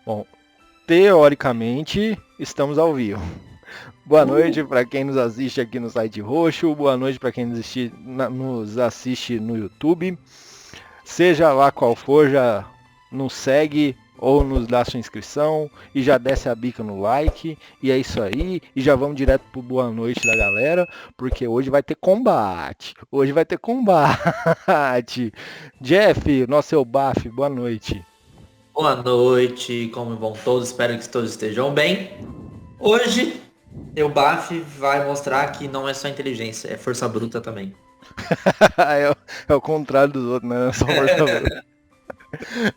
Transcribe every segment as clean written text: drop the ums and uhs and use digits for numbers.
Bom, teoricamente, estamos ao vivo. Boa noite para quem nos assiste aqui no site roxo, boa noite para quem nos assiste no YouTube. Seja lá qual for, já nos segue ou nos dá sua inscrição e já desce a bica no like. E é isso aí, e já vamos direto pro boa noite da galera, porque hoje vai ter combate. Hoje vai ter combate. Jeff, nosso Elbaf, boa noite. Boa noite, como vão todos? Espero que todos estejam bem. Hoje, o BAF vai mostrar que não é só inteligência, é força bruta também. É o contrário dos outros, né? Só força bruta.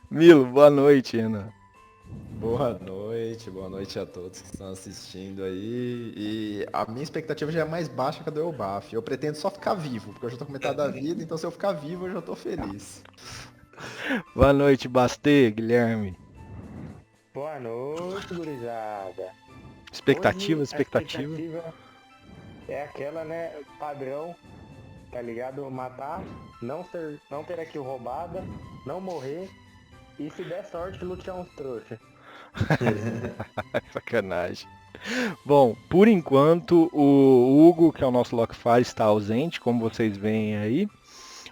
Milo, boa noite, Renan. Boa noite a todos que estão assistindo aí. E a minha expectativa já é mais baixa que a do Elbaf. Eu pretendo só ficar vivo, porque eu já tô com metade da vida, então se eu ficar vivo eu já tô feliz. Boa noite, Bastê, Guilherme. Boa noite, gurizada. Expectativa. A expectativa é aquela, né, padrão, tá ligado? Matar, não ter aqui roubada, não morrer e se der sorte, lutear uns trouxa. Sacanagem. Bom, por enquanto o Hugo, que é o nosso Lockfire, está ausente, como vocês veem aí.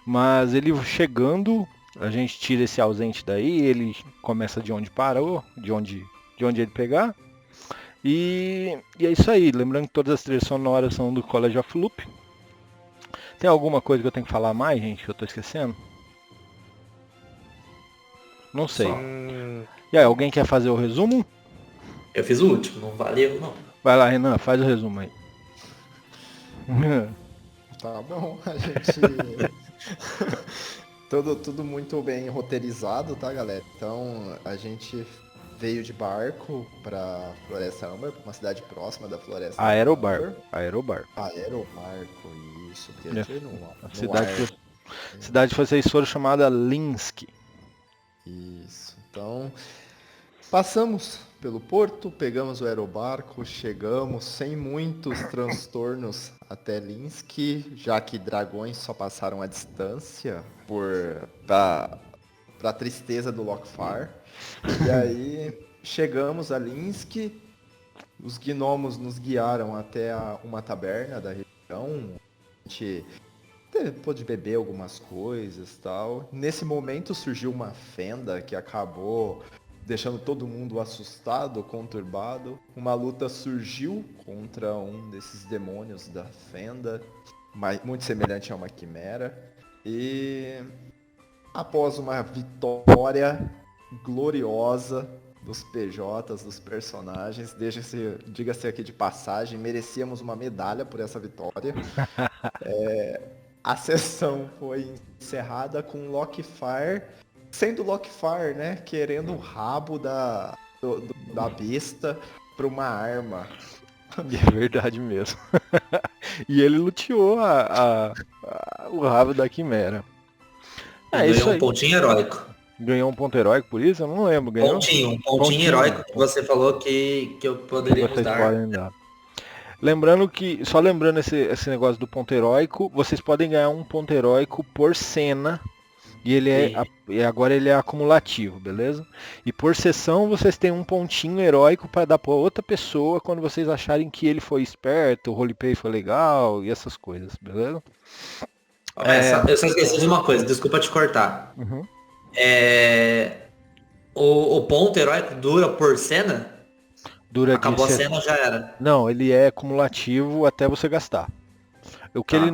Mas ele chegando, a gente tira esse ausente daí, ele começa de onde parou, de onde ele pegar. E é isso aí, lembrando que todas as trilhas sonoras são do College of Loop. Tem alguma coisa que eu tenho que falar mais, gente, que eu tô esquecendo? Não sei. E aí, alguém quer fazer o resumo? Eu fiz o último, não valeu não. Vai lá, Renan, faz o resumo aí. Tá bom, a gente... tudo muito bem roteirizado, tá, galera? Então, a gente veio de barco pra Floresta Âmbar, pra uma cidade próxima da Floresta Aerobar. Aerobarco, isso. Porque aqui A cidade que vocês foram chamada Linsk. Isso. Então, passamos pelo porto, pegamos o aerobarco, chegamos sem muitos transtornos até Linsk, já que dragões só passaram a distância para tristeza do Lockfar. E aí chegamos a Linsk, os gnomos nos guiaram até uma taberna da região. A gente pôde beber algumas coisas e tal. Nesse momento surgiu uma fenda que acabou deixando todo mundo assustado, conturbado. Uma luta surgiu contra um desses demônios da fenda, muito semelhante a uma quimera. E após uma vitória gloriosa dos PJs, dos personagens, diga-se aqui de passagem, merecíamos uma medalha por essa vitória. A sessão foi encerrada com Lockfire, sendo Lockfire, né, querendo o rabo da besta para uma arma. É verdade mesmo. E ele luteou o rabo da quimera. Ganhou um pontinho heróico. Ganhou um ponto heróico por isso? Eu não lembro. Ganhou um pontinho heróico que você falou que eu poderia dar. Podem dar. Lembrando esse negócio do ponto heróico, vocês podem ganhar um ponto heróico por cena. E agora ele é acumulativo, beleza? E por sessão vocês têm um pontinho heróico para dar para outra pessoa quando vocês acharem que ele foi esperto, o roleplay foi legal e essas coisas, beleza? Eu só esqueci de uma coisa, desculpa te cortar. Uhum. O ponto heróico dura por cena? Acabou a cena, já era. Não, ele é acumulativo até você gastar. O que ele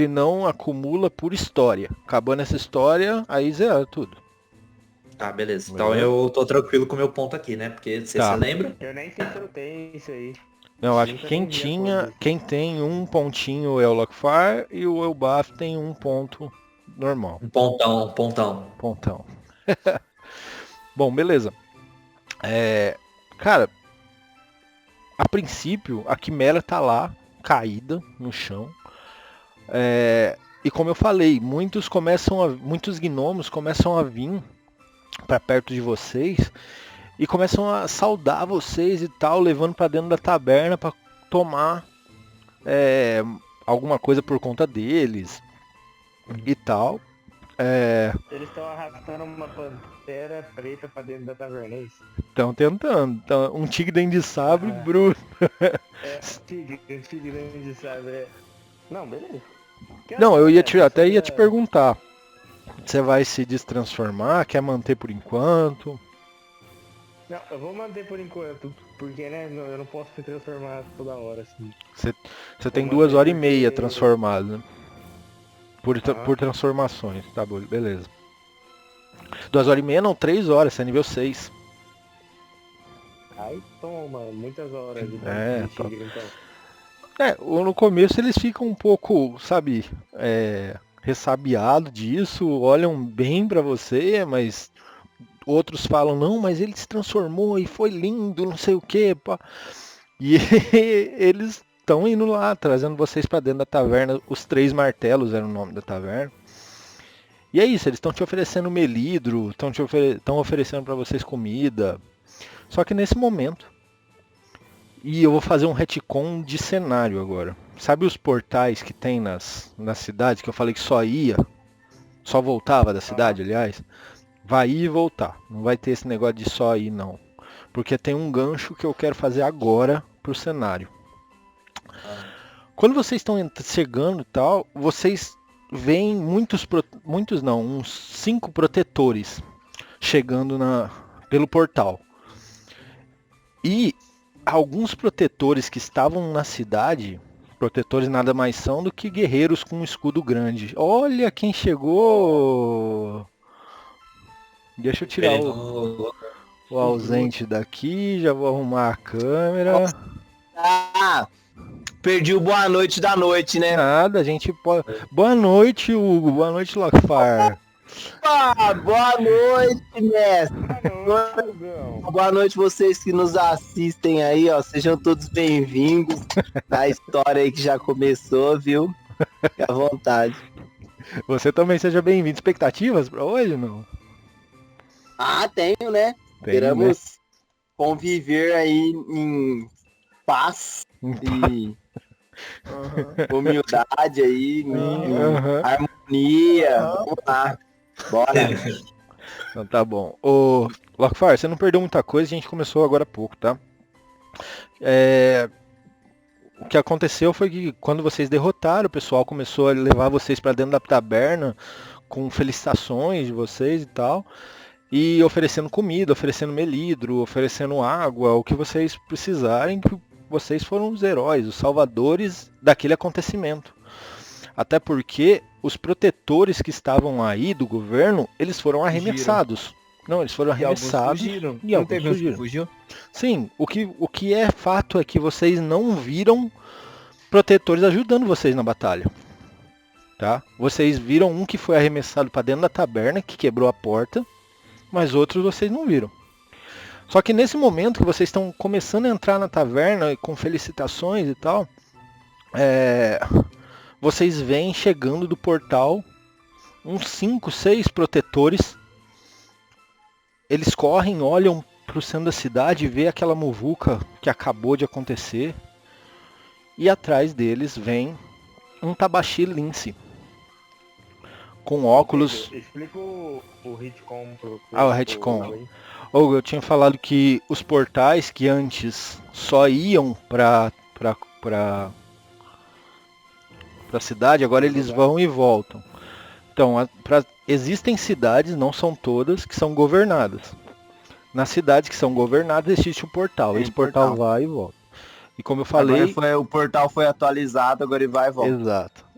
não acumula por história. Acabando essa história, aí zera tudo. Tá, beleza. Então eu tô tranquilo com o meu ponto aqui, né? Porque você lembra? Eu nem sei se eu tenho isso aí. Não, acho que quem tem um pontinho é o Lockfire e o Elbaf tem um ponto normal. Um pontão. Bom, beleza. Cara, a princípio a quimera tá lá, caída no chão. E como eu falei, muitos gnomos começam a vir para perto de vocês e começam a saudar vocês e tal, levando para dentro da taberna para tomar alguma coisa por conta deles e tal. Eles estão arrastando uma pantera preta pra dentro da taverna, é isso? Estão tentando. Então, um tigre dente de sabre bruto. Tigre de sabre, Não, beleza. Não, eu até ia te perguntar. Você vai se destransformar? Quer manter por enquanto? Não, eu vou manter por enquanto, porque, né, eu não posso me transformar toda hora, assim. Você tem manter 2h30 porque- transformado, né? Aham. Por transformações, tá bom, beleza. 2h30 não, 3 horas, você é nível 6. Aí toma muitas horas de tigre, então. No começo eles ficam um pouco, sabe, ressabiado disso, olham bem pra você, mas outros falam, não, mas ele se transformou e foi lindo, não sei o que, pá. E eles estão indo lá, trazendo vocês pra dentro da taverna. Os 3 martelos era o nome da taverna. E é isso, eles estão te oferecendo melidro, estão oferecendo pra vocês comida. Só que nesse momento, e eu vou fazer um retcon de cenário agora. Sabe os portais que tem nas cidades, que eu falei que só voltava da cidade, aliás? Vai ir e voltar. Não vai ter esse negócio de só ir, não. Porque tem um gancho que eu quero fazer agora pro cenário. Quando vocês estão chegando e tal, vocês veem uns 5 protetores chegando pelo portal. E alguns protetores que estavam na cidade, protetores nada mais são do que guerreiros com um escudo grande. Olha quem chegou! Deixa eu tirar o ausente daqui, já vou arrumar a câmera. Ah, perdi o boa noite da noite, né? Nada, a gente pode... Boa noite, Hugo. Boa noite, Lockfire. Boa noite, mestre. Não, Boa noite vocês que nos assistem aí, ó. Sejam todos bem-vindos à história aí que já começou, viu? Fique à vontade. Você também seja bem-vindo. Expectativas pra hoje, não? Ah, tenho, né? Esperamos conviver aí em paz e humildade aí, harmonia. Vamos lá. Bora. Então tá bom. Ô, Lockfire, você não perdeu muita coisa, a gente começou agora há pouco, tá? O que aconteceu foi que quando vocês derrotaram, o pessoal começou a levar vocês pra dentro da taberna com felicitações de vocês e tal. E oferecendo comida, oferecendo melidro, oferecendo água, o que vocês precisarem, que vocês foram os heróis, os salvadores daquele acontecimento. Até porque os protetores que estavam aí do governo, eles foram arremessados. Não, eles foram arremessados. E alguns fugiram. Fugiu? Sim, o que é fato é que vocês não viram protetores ajudando vocês na batalha. Tá? Vocês viram um que foi arremessado para dentro da taberna, que quebrou a porta. Mas outros vocês não viram. Só que nesse momento que vocês estão começando a entrar na taverna com felicitações e tal, vocês veem chegando do portal uns 5, 6 protetores. Eles correm, olham para o centro da cidade e vê aquela muvuca que acabou de acontecer. E atrás deles vem um Tabaxi Lince. Com óculos. Explica o retcon o retcon. Ou eu tinha falado que os portais que antes só iam pra cidade, agora eles vão e voltam. Então, existem cidades, não são todas, que são governadas. Nas cidades que são governadas existe o portal. Esse portal vai e volta. E como eu falei... O portal foi atualizado, agora ele vai e volta. Exato.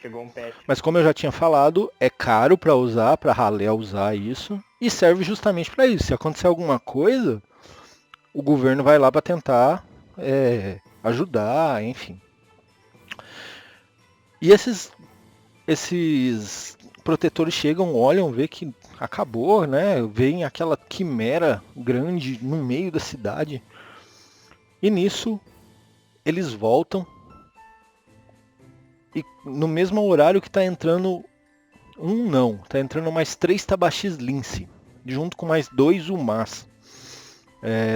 Chegou um patch. Mas como eu já tinha falado, é caro para usar, para ralé usar isso, e serve justamente para isso. Se acontecer alguma coisa, o governo vai lá para tentar ajudar, enfim. E esses protetores chegam, olham, vê que acabou, né? Veem aquela quimera grande no meio da cidade. E nisso, eles voltam. E no mesmo horário que tá entrando tá entrando mais 3 Tabaxis Lince, junto com mais 2 Umás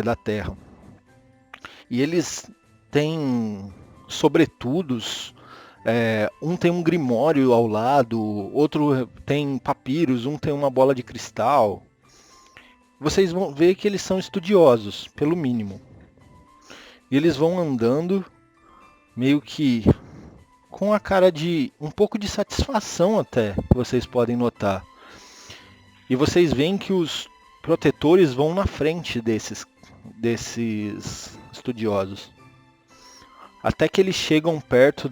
da Terra. E eles têm sobretudos Um tem um grimório ao lado, outro tem papiros, um tem uma bola de cristal. Vocês vão ver que eles são estudiosos, pelo mínimo. E eles vão andando meio que com a cara de um pouco de satisfação até, que vocês podem notar. E vocês veem que os protetores vão na frente desses estudiosos. Até que eles chegam perto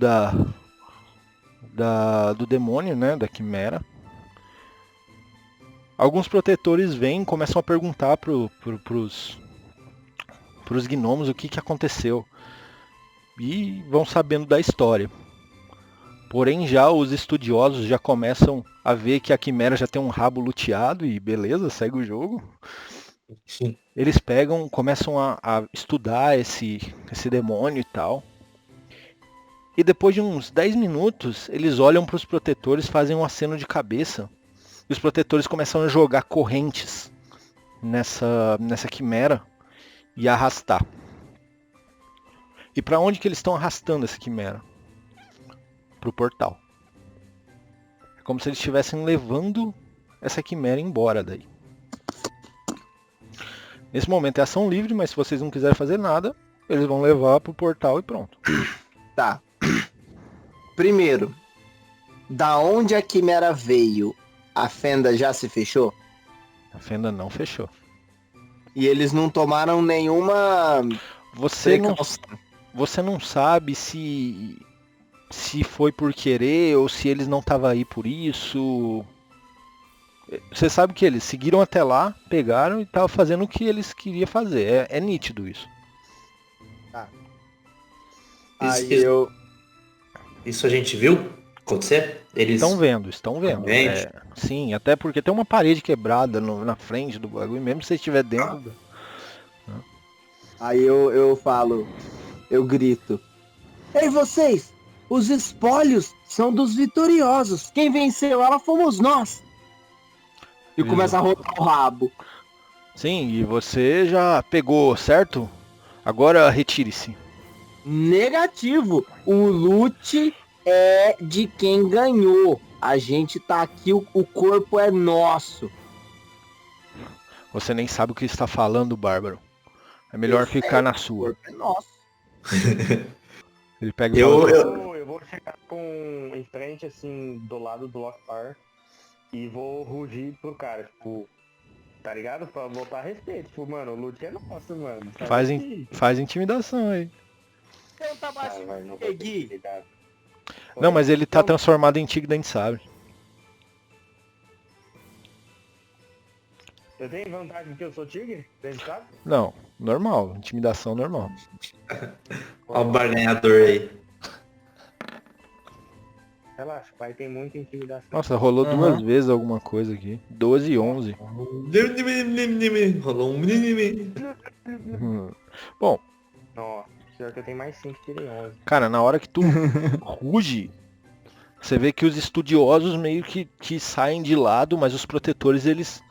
do demônio, né, da quimera. Alguns protetores vêm e começam a perguntar pros gnomos o que aconteceu. E vão sabendo da história. Porém, já os estudiosos já começam a ver que a quimera já tem um rabo luteado e beleza, segue o jogo. Sim. Eles começam a estudar esse demônio e tal. E depois de uns 10 minutos, eles olham para os protetores, fazem um aceno de cabeça. E os protetores começam a jogar correntes nessa quimera e arrastar. E para onde que eles estão arrastando essa quimera? Pro portal. É como se eles estivessem levando essa quimera embora daí. Nesse momento é ação livre, mas se vocês não quiserem fazer nada, eles vão levar pro portal e pronto. Tá. Primeiro, da onde a quimera veio, a fenda já se fechou? A fenda não fechou. E eles não tomaram nenhuma Você precaução? Você não sabe se foi por querer ou se eles não estavam aí por isso. Você sabe que eles seguiram até lá, pegaram e estavam fazendo o que eles queriam fazer. É nítido isso. Isso a gente viu acontecer? Eles Estão vendo. Realmente? Sim, até porque tem uma parede quebrada na frente do bagulho, mesmo se você estiver dentro. Aí eu falo, eu grito. Ei, vocês! Os espólios são dos vitoriosos. Quem venceu ela fomos nós. E começa a rodar o rabo. Sim, e você já pegou, certo? Agora retire-se. Negativo. O loot é de quem ganhou. A gente tá aqui, o corpo é nosso. Você nem sabe o que está falando, Bárbaro. É melhor ficar na O sua. corpo é nosso. Ele pega e fala, Eu vou chegar em frente, assim, do lado do Lockfire e vou rugir pro cara, tipo, tá ligado? Pra voltar a respeito. Tipo, mano, o loot é nosso, mano. Sabe faz intimidação aí. Tenta baixo, vai, não vou ter Gui. cuidado. Não, mas ele tá Então, transformado em tigre dente sabre. Eu tenho vantagem porque eu sou tigre? Dentro, sabe? Não, normal, intimidação normal. Olha o barganhador aí. Relaxa, o pai tem muita intimidação. Nossa, rolou 2 vezes alguma coisa aqui. 12 e 11. Rolou um... Bom, Nossa, pior que eu tenho mais 5, tirei 11. cara, na hora que tu ruge, você vê que os estudiosos meio que saem de lado, mas os protetores eles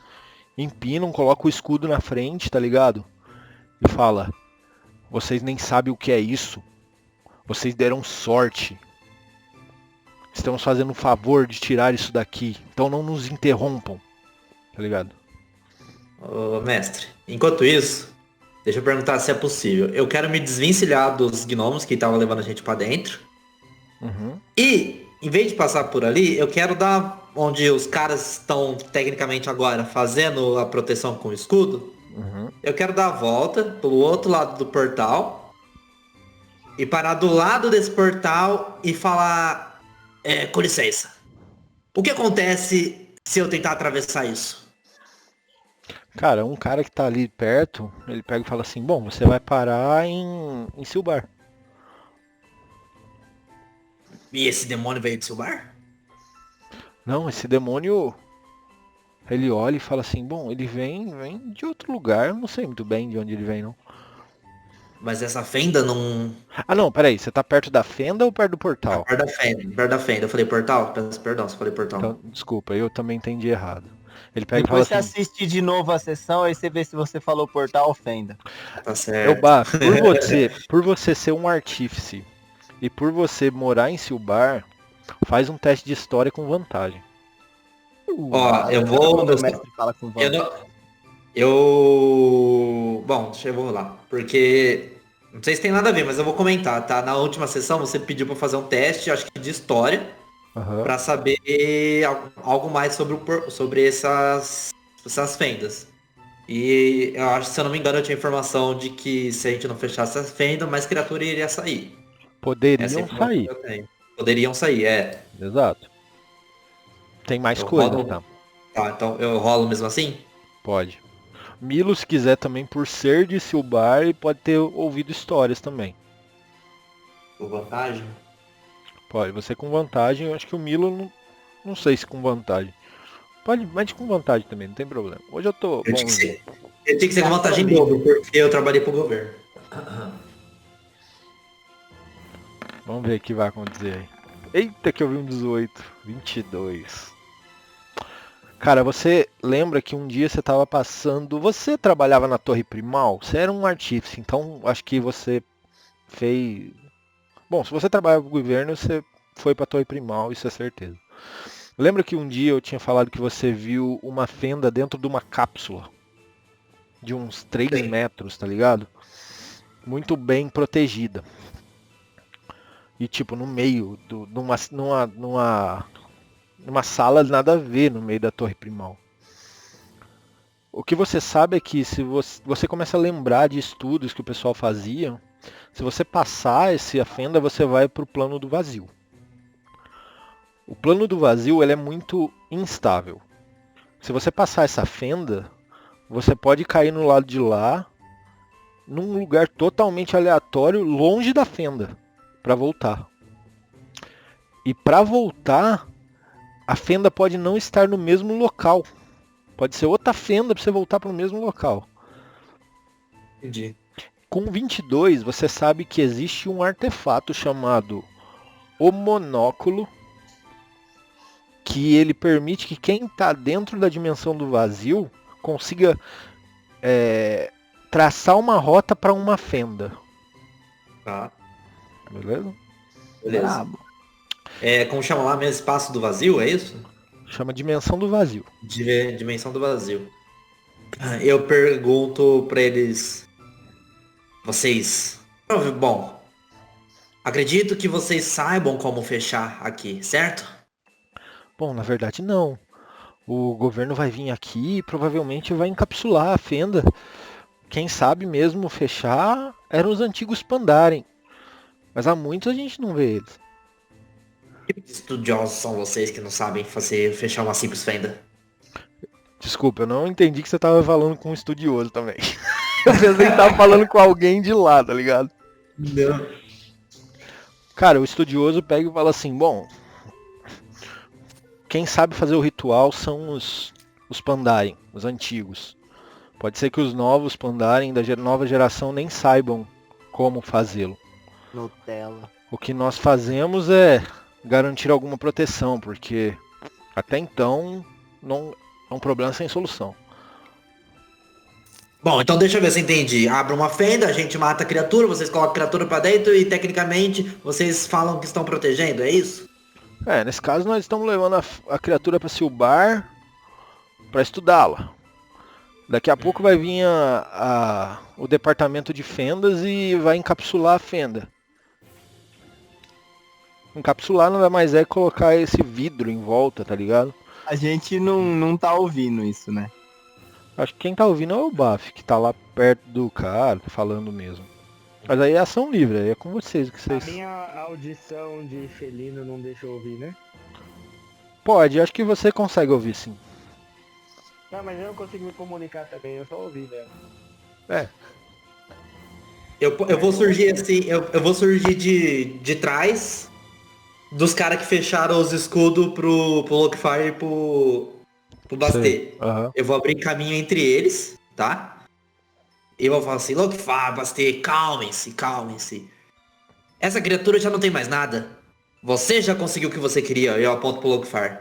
empinam, colocam o escudo na frente, tá ligado? E fala, vocês nem sabem o que é isso. Vocês deram sorte. Estamos fazendo um favor de tirar isso daqui. Então não nos interrompam. Tá ligado? Ô, mestre, enquanto isso, deixa eu perguntar se é possível. Eu quero me desvencilhar dos gnomos que estavam levando a gente pra dentro. Uhum. E, em vez de passar por ali, eu quero dar onde os caras estão tecnicamente agora fazendo a proteção com o escudo. Uhum. Eu quero dar a volta pelo outro lado do portal e parar do lado desse portal e falar, com licença, o que acontece se eu tentar atravessar isso? Cara, um cara que tá ali perto, ele pega e fala assim, bom, você vai parar em Silbar. E esse demônio veio de Silbar? Não, esse demônio, ele olha e fala assim, bom, ele vem de outro lugar, eu não sei muito bem de onde ele vem, não. Mas essa fenda não... Ah, não, peraí, você tá perto da fenda ou perto do portal? Perto da fenda. Eu falei portal? Peço perdão se eu falei portal. Então, desculpa, eu também entendi errado. Ele pega Depois e você fala assim, assiste de novo a sessão, aí você vê se você falou portal ou fenda. Tá certo. por você ser um artífice E por você morar em Silbar, faz um teste de história com vantagem. Ó, eu vou... Quando o mestre fala com Eu voz. não... Bom, deixa eu vou lá. Porque... Não sei se tem nada a ver, mas eu vou comentar, tá? Na última sessão você pediu pra fazer um teste, acho que de história, Aham. pra saber algo mais sobre, sobre essas fendas. E eu acho, se eu não me engano, eu tinha informação de que se a gente não fechasse essa fenda, mais criatura iria sair. Essa é a Poderiam informação sair. que eu tenho. Poderiam sair, é. Exato. Tem mais Eu coisa, rolo. tá? Tá, então eu rolo mesmo assim? Pode. Milo, se quiser também, por ser de Silbar, ele pode ter ouvido histórias também. Por vantagem? Pode. Você com vantagem, eu acho que o Milo, não sei se com vantagem. Pode, mas com vantagem também, não tem problema. Hoje eu tô Eu tinha que bonzinho. ser, eu tinha que ser com vantagem em dobro, porque eu trabalhei pro governo. Vamos ver o que vai acontecer aí. Eita, que eu vi um 18. 22. Cara, você lembra que um dia você estava passando... Você trabalhava na Torre Primal? Você era um artífice, então acho que você fez... Bom, se você trabalhava pro governo, você foi pra Torre Primal, isso é certeza. Lembra que um dia eu tinha falado que você viu uma fenda dentro de uma cápsula? De uns 3 Sim. metros, tá ligado? Muito bem protegida. E tipo, no meio, numa sala nada a ver no meio da Torre Primal. O que você sabe é que se você começa a lembrar de estudos que o pessoal fazia, se você passar a fenda, você vai para o plano do vazio. O plano do vazio ele é muito instável. Se você passar essa fenda, você pode cair no lado de lá, num lugar totalmente aleatório, longe da fenda, para voltar. E para voltar, a fenda pode não estar no mesmo local. Pode ser outra fenda para você voltar para o mesmo local. Entendi. Com 22, você sabe que existe um artefato chamado o monóculo, que ele permite que quem está dentro da dimensão do vazio consiga traçar uma rota para uma fenda. Tá, Beleza? beleza. Brabo. É, como chama lá mesmo? Espaço do vazio, é isso? Chama dimensão do vazio. Dimensão do vazio. Eu pergunto pra eles... Vocês... Bom, acredito que vocês saibam como fechar aqui, certo? Bom, na verdade não. O governo vai vir aqui e provavelmente vai encapsular a fenda. Quem sabe mesmo fechar eram os antigos Pandaren. Mas há muitos a gente não vê eles. Que tipo de estudiosos são vocês que não sabem fechar uma simples fenda? Desculpa, eu não entendi que você tava falando com um estudioso também. Eu pensei que tava falando com alguém de lá, tá ligado? Não. Cara, o estudioso pega e fala assim, bom, quem sabe fazer o ritual são os Pandaren, os antigos. Pode ser que os novos Pandaren da nova geração nem saibam como fazê-lo. Nutella. O que nós fazemos é garantir alguma proteção, porque até então não é um problema sem solução. Bom, então deixa eu ver se eu entendi. Abre uma fenda, a gente mata a criatura, vocês colocam a criatura pra dentro e tecnicamente vocês falam que estão protegendo, é isso? Nesse caso nós estamos levando a criatura para Silbar para estudá-la. Daqui a pouco vai vir o departamento de fendas e vai encapsular a fenda. Encapsular nada mais é colocar esse vidro em volta, tá ligado? A gente não tá ouvindo isso, né? Acho que quem tá ouvindo é o Baf, que tá lá perto do cara, falando mesmo. Mas aí é ação livre, aí é com vocês o que A vocês... minha audição de felino não deixa eu ouvir, né? Pode, acho que você consegue ouvir sim. Não, mas eu não consigo me comunicar também, eu só ouvi, velho. Eu vou surgir assim, eu vou surgir de trás dos caras que fecharam os escudos pro Lockfire e pro Bastê. Aham. Eu vou abrir caminho entre eles, tá? E eu vou falar assim, Lockfire, Bastê, calmem-se, calmem-se. Essa criatura já não tem mais nada. Você já conseguiu o que você queria, eu aponto pro Lockfire.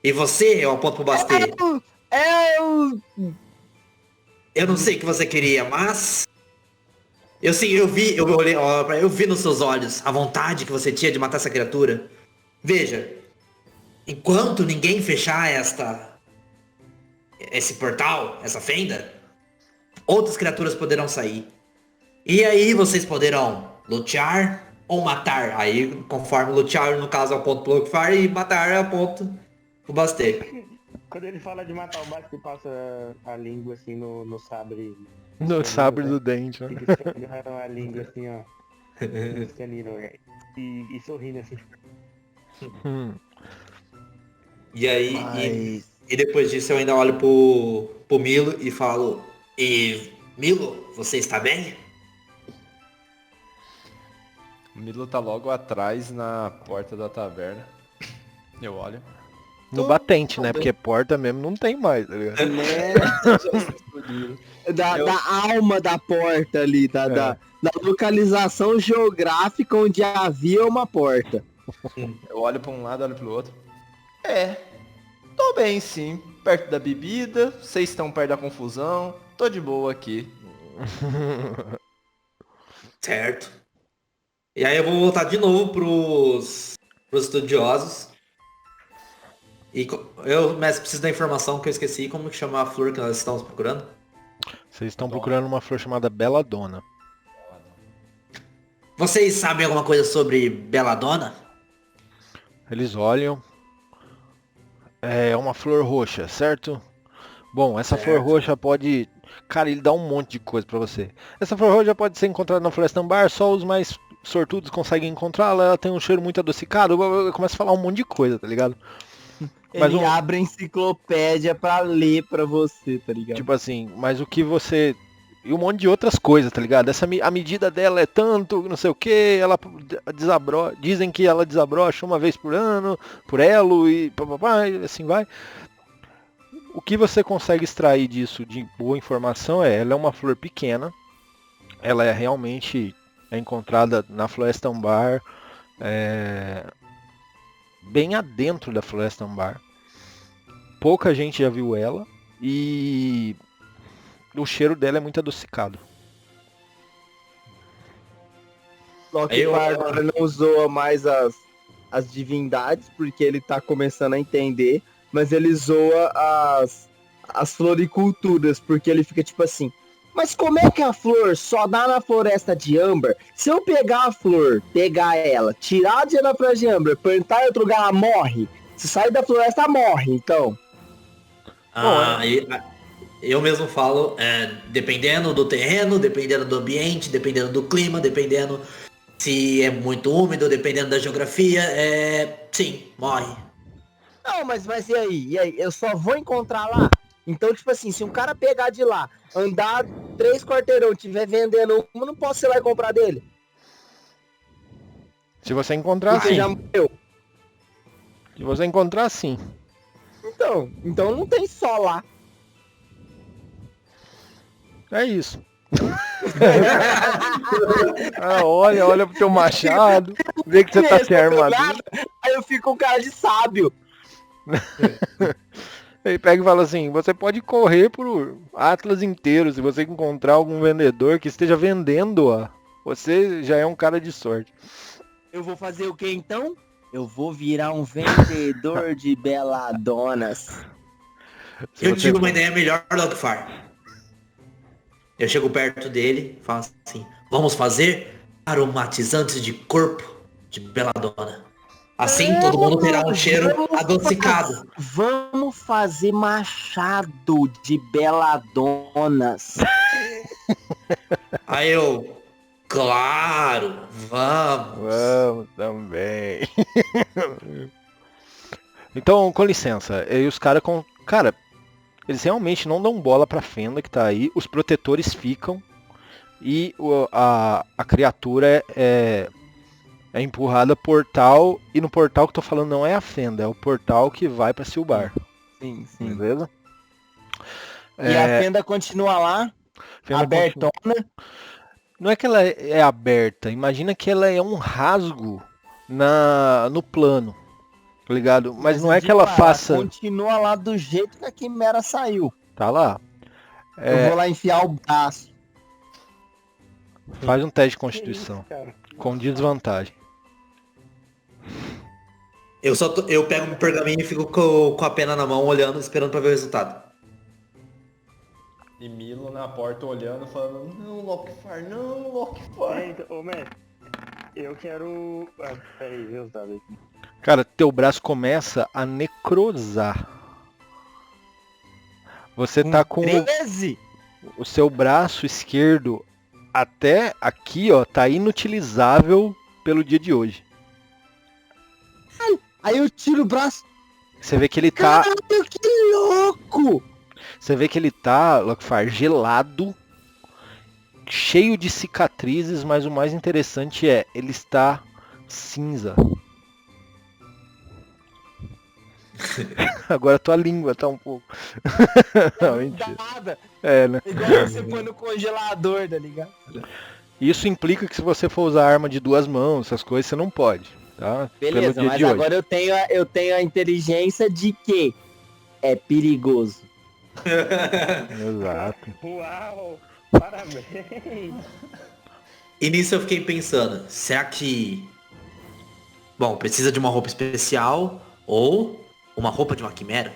E você, eu aponto pro Bastê. Eu não sei o que você queria, mas... Eu vi nos seus olhos a vontade que você tinha de matar essa criatura. Veja, enquanto ninguém fechar esse portal, essa fenda, outras criaturas poderão sair. E aí vocês poderão lutear ou matar. Aí, conforme lutear, no caso, é o ponto pro Lokfar e matar é o ponto pro Bastê. Quando ele fala de matar o Basti, passa a língua assim no sabre. No sabre do dente, né? Fica esfregando a língua assim, ó. Nos caninos, velho. E sorrindo assim. E aí, Mas- e depois disso eu ainda olho pro Milo e falo, e Milo, você está bem? O Milo tá logo atrás na porta da taverna. Eu olho. No batente, né? Porque porta mesmo não tem mais, tá ligado? Né? Eu- Da alma da porta ali, da localização geográfica onde havia uma porta. Eu olho pra um lado, olho pro outro. Tô bem sim. Perto da bebida, vocês estão perto da confusão. Tô de boa aqui. Certo. E aí eu vou voltar de novo pros estudiosos. Mas preciso da informação que eu esqueci. Como que chama a flor que nós estamos procurando? Vocês estão procurando uma flor chamada Belladonna. Vocês sabem alguma coisa sobre Belladonna? Eles olham. É uma flor roxa, certo? Bom, essa flor roxa pode... Cara, ele dá um monte de coisa pra você. Essa flor roxa pode ser encontrada na Floresta Ambar, só os mais sortudos conseguem encontrá-la. Ela tem um cheiro muito adocicado. Começa a falar um monte de coisa, tá ligado? Mas Ele abre a enciclopédia pra ler pra você, tá ligado? Tipo assim, mas o que você... E um monte de outras coisas, tá ligado? A medida dela é tanto, não sei o que, ela desabrocha, dizem que ela desabrocha uma vez por ano, por elo e papapá, e assim vai. O que você consegue extrair disso de boa informação ela é uma flor pequena, ela é realmente encontrada na Floresta Ambar, bem adentro da Floresta Ambar. Pouca gente já viu ela e o cheiro dela é muito adocicado. Só que o agora não zoa mais as divindades, porque ele tá começando a entender, mas ele zoa as floriculturas, porque ele fica tipo assim, mas como é que a flor só dá na floresta de âmbar? Se eu pegar a flor, pegar ela, tirar da floresta de âmbar, plantar em outro lugar, ela morre. Se sair da floresta, morre, então. Eu mesmo falo, dependendo do terreno, dependendo do ambiente, dependendo do clima, dependendo se é muito úmido, dependendo da geografia, sim, morre. Não, mas e aí? E aí? Eu só vou encontrar lá? Então, tipo assim, se um cara pegar de lá, andar 3 quarteirão, estiver vendendo uma, não posso ir lá e comprar dele. Se você encontrar, Porque sim. já morreu. Se você encontrar, sim. Então não tem só lá. É isso. Olha pro teu machado, vê que você tá sem armadura. Aí eu fico um cara de sábio. Ele pega e fala assim, você pode correr por Atlas inteiro, se você encontrar algum vendedor que esteja vendendo-a, você já é um cara de sorte. Eu vou fazer o que então? Eu vou virar um vendedor de beladonas. Eu digo uma ideia melhor, Lokfar. Eu chego perto dele e falo assim, vamos fazer aromatizantes de corpo de Belladonna. Assim todo mundo terá um cheiro adocicado. Vamos fazer machado de beladonas. Aí eu, claro, vamos. Vamos também. Então, com licença, e os caras Cara, eles realmente não dão bola pra fenda que tá aí, os protetores ficam e a criatura é empurrada portal, e no portal que eu tô falando não é a fenda, é o portal que vai pra Silbar. Sim. Beleza? E a fenda continua lá, Fenda abertona. Não é que ela é aberta, imagina que ela é um rasgo no plano, tá ligado? Mas não é que ela faça... Continua lá do jeito que a Quimera saiu. Tá lá. Eu vou lá enfiar o braço. Faz um teste de Que constituição. isso, cara? Com desvantagem. Eu pego meu pergaminho e fico com a pena na mão, olhando, esperando pra ver o resultado. E Milo na porta olhando, falando, não, Lockfire, não, Lockfire. Então, ô, mestre, eu quero... Ah, peraí, vê os dados aqui. Cara, teu braço começa a necrosar. Você tá com 13? o seu braço esquerdo até aqui, ó, tá inutilizável pelo dia de hoje. Aí eu tiro o braço. Você vê que ele tá, Caralho, que louco! Lockfire, gelado, cheio de cicatrizes, mas o mais interessante é, ele está cinza. Agora tua língua tá um pouco. Não, mentira. Nada. É, né? Igual você põe no congelador, tá ligado? Isso implica que se você for usar arma de duas mãos, essas coisas, você não pode, tá? Beleza, Pelo dia mas de hoje. agora eu tenho a inteligência de que é perigoso. Exato. Uau! Parabéns! E nisso eu fiquei pensando, será que... Bom, precisa de uma roupa especial ou uma roupa de uma quimera?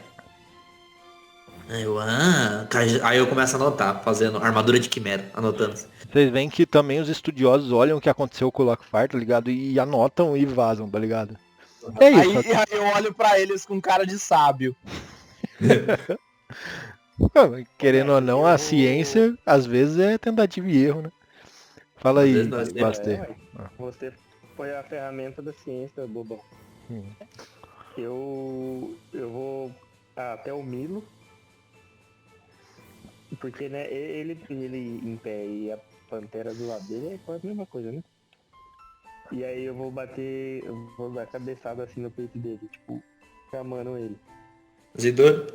Aí eu começo a anotar, fazendo armadura de quimera, anotando. Vocês veem que também os estudiosos olham o que aconteceu com o Lockfire, tá ligado? E anotam e vazam, tá ligado? É isso. Aí eu olho pra eles com cara de sábio. Querendo ou não, a ciência, às vezes, é tentativa e erro, né? Fala Às aí, vezes nós temos- Baster. ué. Você foi a ferramenta da ciência, bobão. Hum. Eu vou até o Milo. Porque, né, ele em pé e a pantera do lado dele é quase a mesma coisa, né? E aí eu vou dar cabeçada assim no peito dele, tipo, chamando ele. Zidor?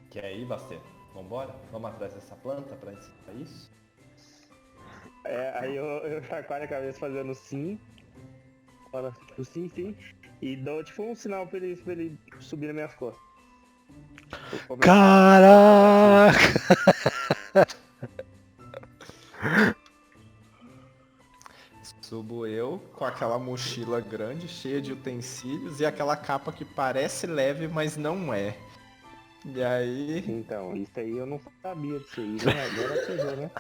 Quer ir, Baster? Vambora? Vamos atrás dessa planta pra ensinar isso? Aí eu chacoalho a cabeça fazendo sim. Fala, tipo, sim, sim. E dou tipo um sinal pra ele subir nas minhas costas. Caraca! Subo eu com aquela mochila grande, cheia de utensílios e aquela capa que parece leve, mas não é. E aí... Então, isso aí eu não sabia disso aí, né? Agora pesou, né?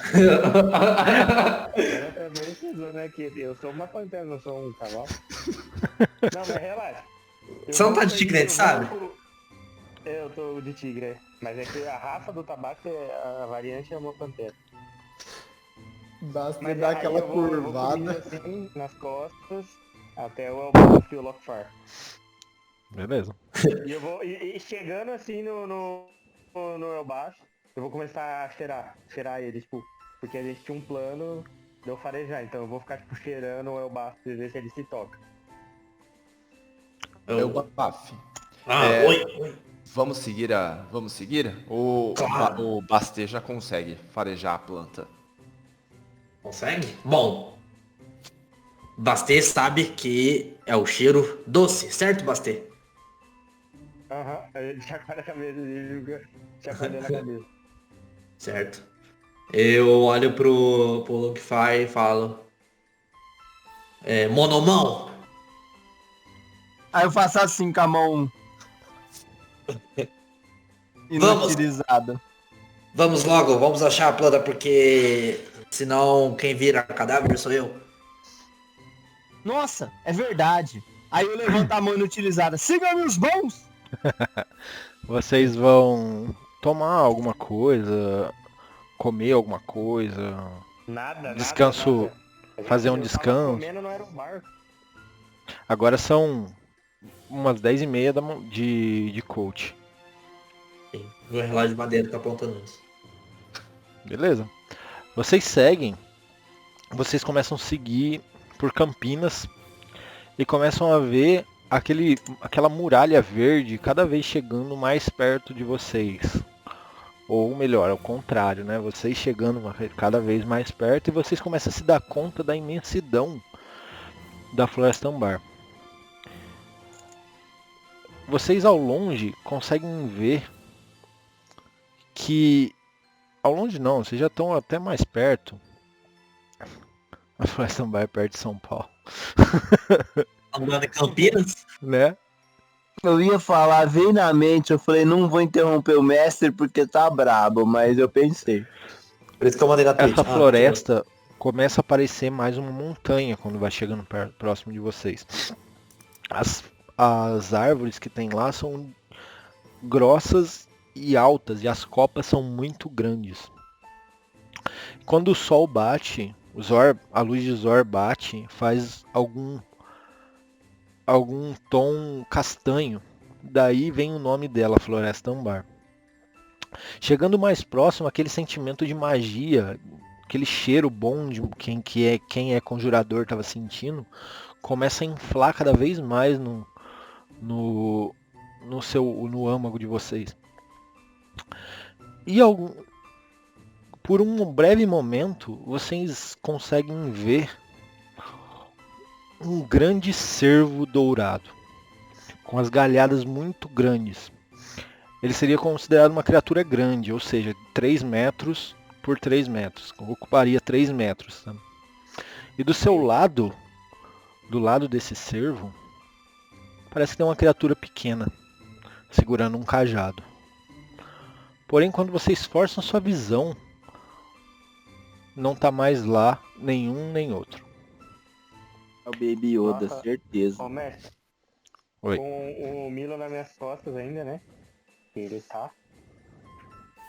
Agora também pesou, né? Que eu sou uma pantera, não sou um cavalo. Não, mas relaxa. Você não tá de tigre, eu sabe? Eu tô de tigre, é. Mas é que a raça do tabaco, a variante é uma pantera. Basta Mas dar aí aquela eu vou curvada. comigo assim, nas costas, até o Elbaf e o Lockfire. Beleza. E eu vou, e chegando assim no Elbaf, eu vou começar a cheirar ele, tipo, porque a gente tinha um plano de eu farejar, então eu vou ficar, tipo, cheirando o Elbaf pra ver se ele se toca. Eu baf. Oi. Vamos seguir? Claro. O Baster já consegue farejar a planta. Consegue? Bom. Bastê sabe que é o cheiro doce, certo, Bastê? Aham, aí ele chacoalha a cabeça dele, fica chacoalhando a cabeça. Certo. Eu olho pro Lockfire e falo... Monomão? Aí eu faço assim com a mão Vamos. inutilizada. Vamos logo, vamos achar a planta, porque... Senão quem vira cadáver sou eu. Nossa, é verdade. Aí eu levanto a mão inutilizada. Siga-me os bons! Vocês vão tomar alguma coisa, comer alguma coisa, Nada, Descanso, nada. A gente- fazer um eu tava descanso. comendo, não era um bar. Agora são umas 10h30 de coach. Sim, meu relógio de madeira tá apontando isso. Beleza? Vocês seguem, vocês começam a seguir por Campinas e começam a ver aquela muralha verde cada vez chegando mais perto de vocês. Ou melhor, ao contrário, né? Vocês chegando cada vez mais perto e vocês começam a se dar conta da imensidão da Floresta Ambar. Vocês ao longe conseguem ver que Ao longe não, vocês já estão até mais perto. A Floresta Ambar é perto de São Paulo. Andando em Campinas? Né? Eu ia falar, veio na mente, eu falei, não vou interromper o mestre porque tá brabo, mas eu pensei. Por isso que eu mandei na Twitch. Essa floresta começa a parecer mais uma montanha quando vai chegando próximo de vocês. As árvores que tem lá são grossas e altas e as copas são muito grandes. Quando o sol bate, a luz de Zor bate, faz algum tom castanho. Daí vem o nome dela, Floresta Ambar. Chegando mais próximo, aquele sentimento de magia, aquele cheiro bom de quem é conjurador estava sentindo, começa a inflar cada vez mais no âmago de vocês. E por um breve momento, vocês conseguem ver um grande cervo dourado, com as galhadas muito grandes. Ele seria considerado uma criatura grande, ou seja, 3 metros por 3 metros. Ocuparia 3 metros. Tá? E do seu lado, do lado desse cervo, parece que tem uma criatura pequena, segurando um cajado. Porém, quando você esforça a sua visão, não está mais lá nenhum nem outro. É o Baby Yoda, Nossa. certeza. Ô, mestre. Oi. Com o Milo nas minhas costas ainda, né? Ele tá.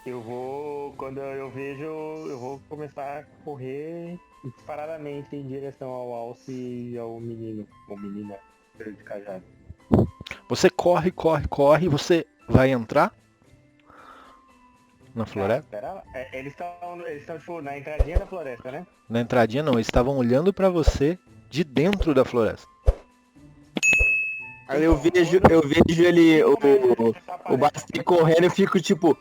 Eu vou, quando eu vejo, eu vou começar a correr disparadamente em direção ao Alce e ao menino. Ou menina, de cajado. Você corre, você vai entrar na floresta? Pera lá. Eles estão tipo na entradinha da floresta, né? Na entradinha não, eles estavam olhando para você de dentro da floresta. Aí eu vejo ele, o Basti correndo e eu fico tipo,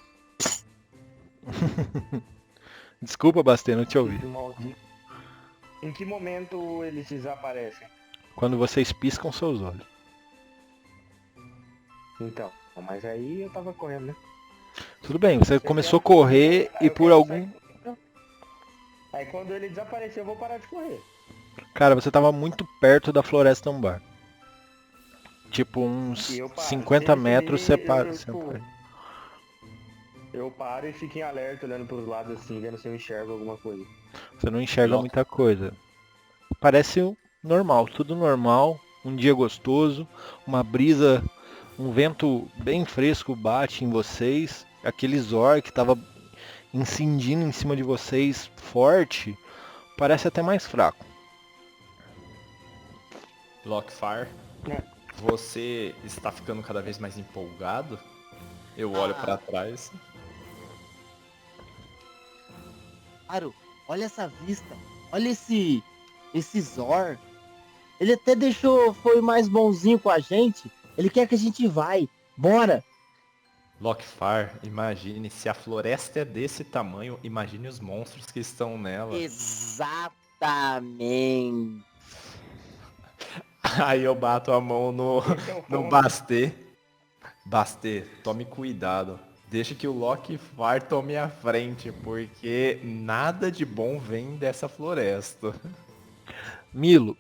Desculpa, Bastê, não te ouvi. Em que momento eles desaparecem? Quando vocês piscam seus olhos. Então, mas aí eu tava correndo, né? Tudo bem, você começou a correr e por algum... Aí quando ele desaparecer eu vou parar de correr. Cara, você tava muito perto da Floresta Ambar. Tipo, uns E eu paro. 50 metros Ele- separa. tipo, Eu paro e fico em alerta olhando pros lados assim, vendo se eu enxergo alguma coisa. Você não enxerga muita coisa. Parece normal, tudo normal. Um dia gostoso, uma brisa, um vento bem fresco bate em vocês. Aquele Zor que estava incidindo em cima de vocês forte, parece até mais fraco. Lockfire, É. você está ficando cada vez mais empolgado? Eu olho pra trás. claro, olha essa vista, olha esse Zor. Ele até foi mais bonzinho com a gente. Ele quer que a gente vai. Bora. Lockfire, imagine, se a floresta é desse tamanho, imagine os monstros que estão nela. Exatamente. Aí eu bato a mão no Bastê. Bastê, tome cuidado. Deixa que o Lockfire tome a frente, porque nada de bom vem dessa floresta. Milo,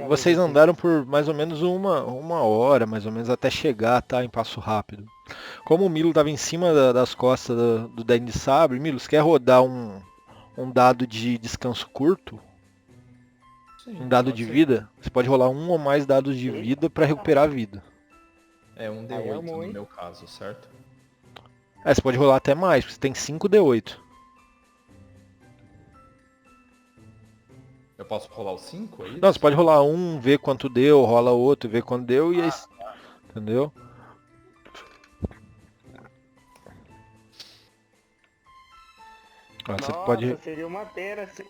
vocês andaram por mais ou menos uma hora, mais ou menos, até chegar, tá? Em passo rápido. Como o Milo estava em cima das costas do Dente de Sabre, Milo, você quer rodar um dado de descanso curto? Sim, Um dado pode de ser. vida? Você pode rolar um ou mais dados de vida para recuperar a vida. É um Aí D8 armou, no hein? meu caso, certo? Você pode rolar até mais, porque você tem 5 D8. Eu posso rolar os 5 aí? Não, você pode rolar um, ver quanto deu, rola outro, ver quanto deu e aí... Entendeu? Ó, você Nossa, pode... seria uma pena se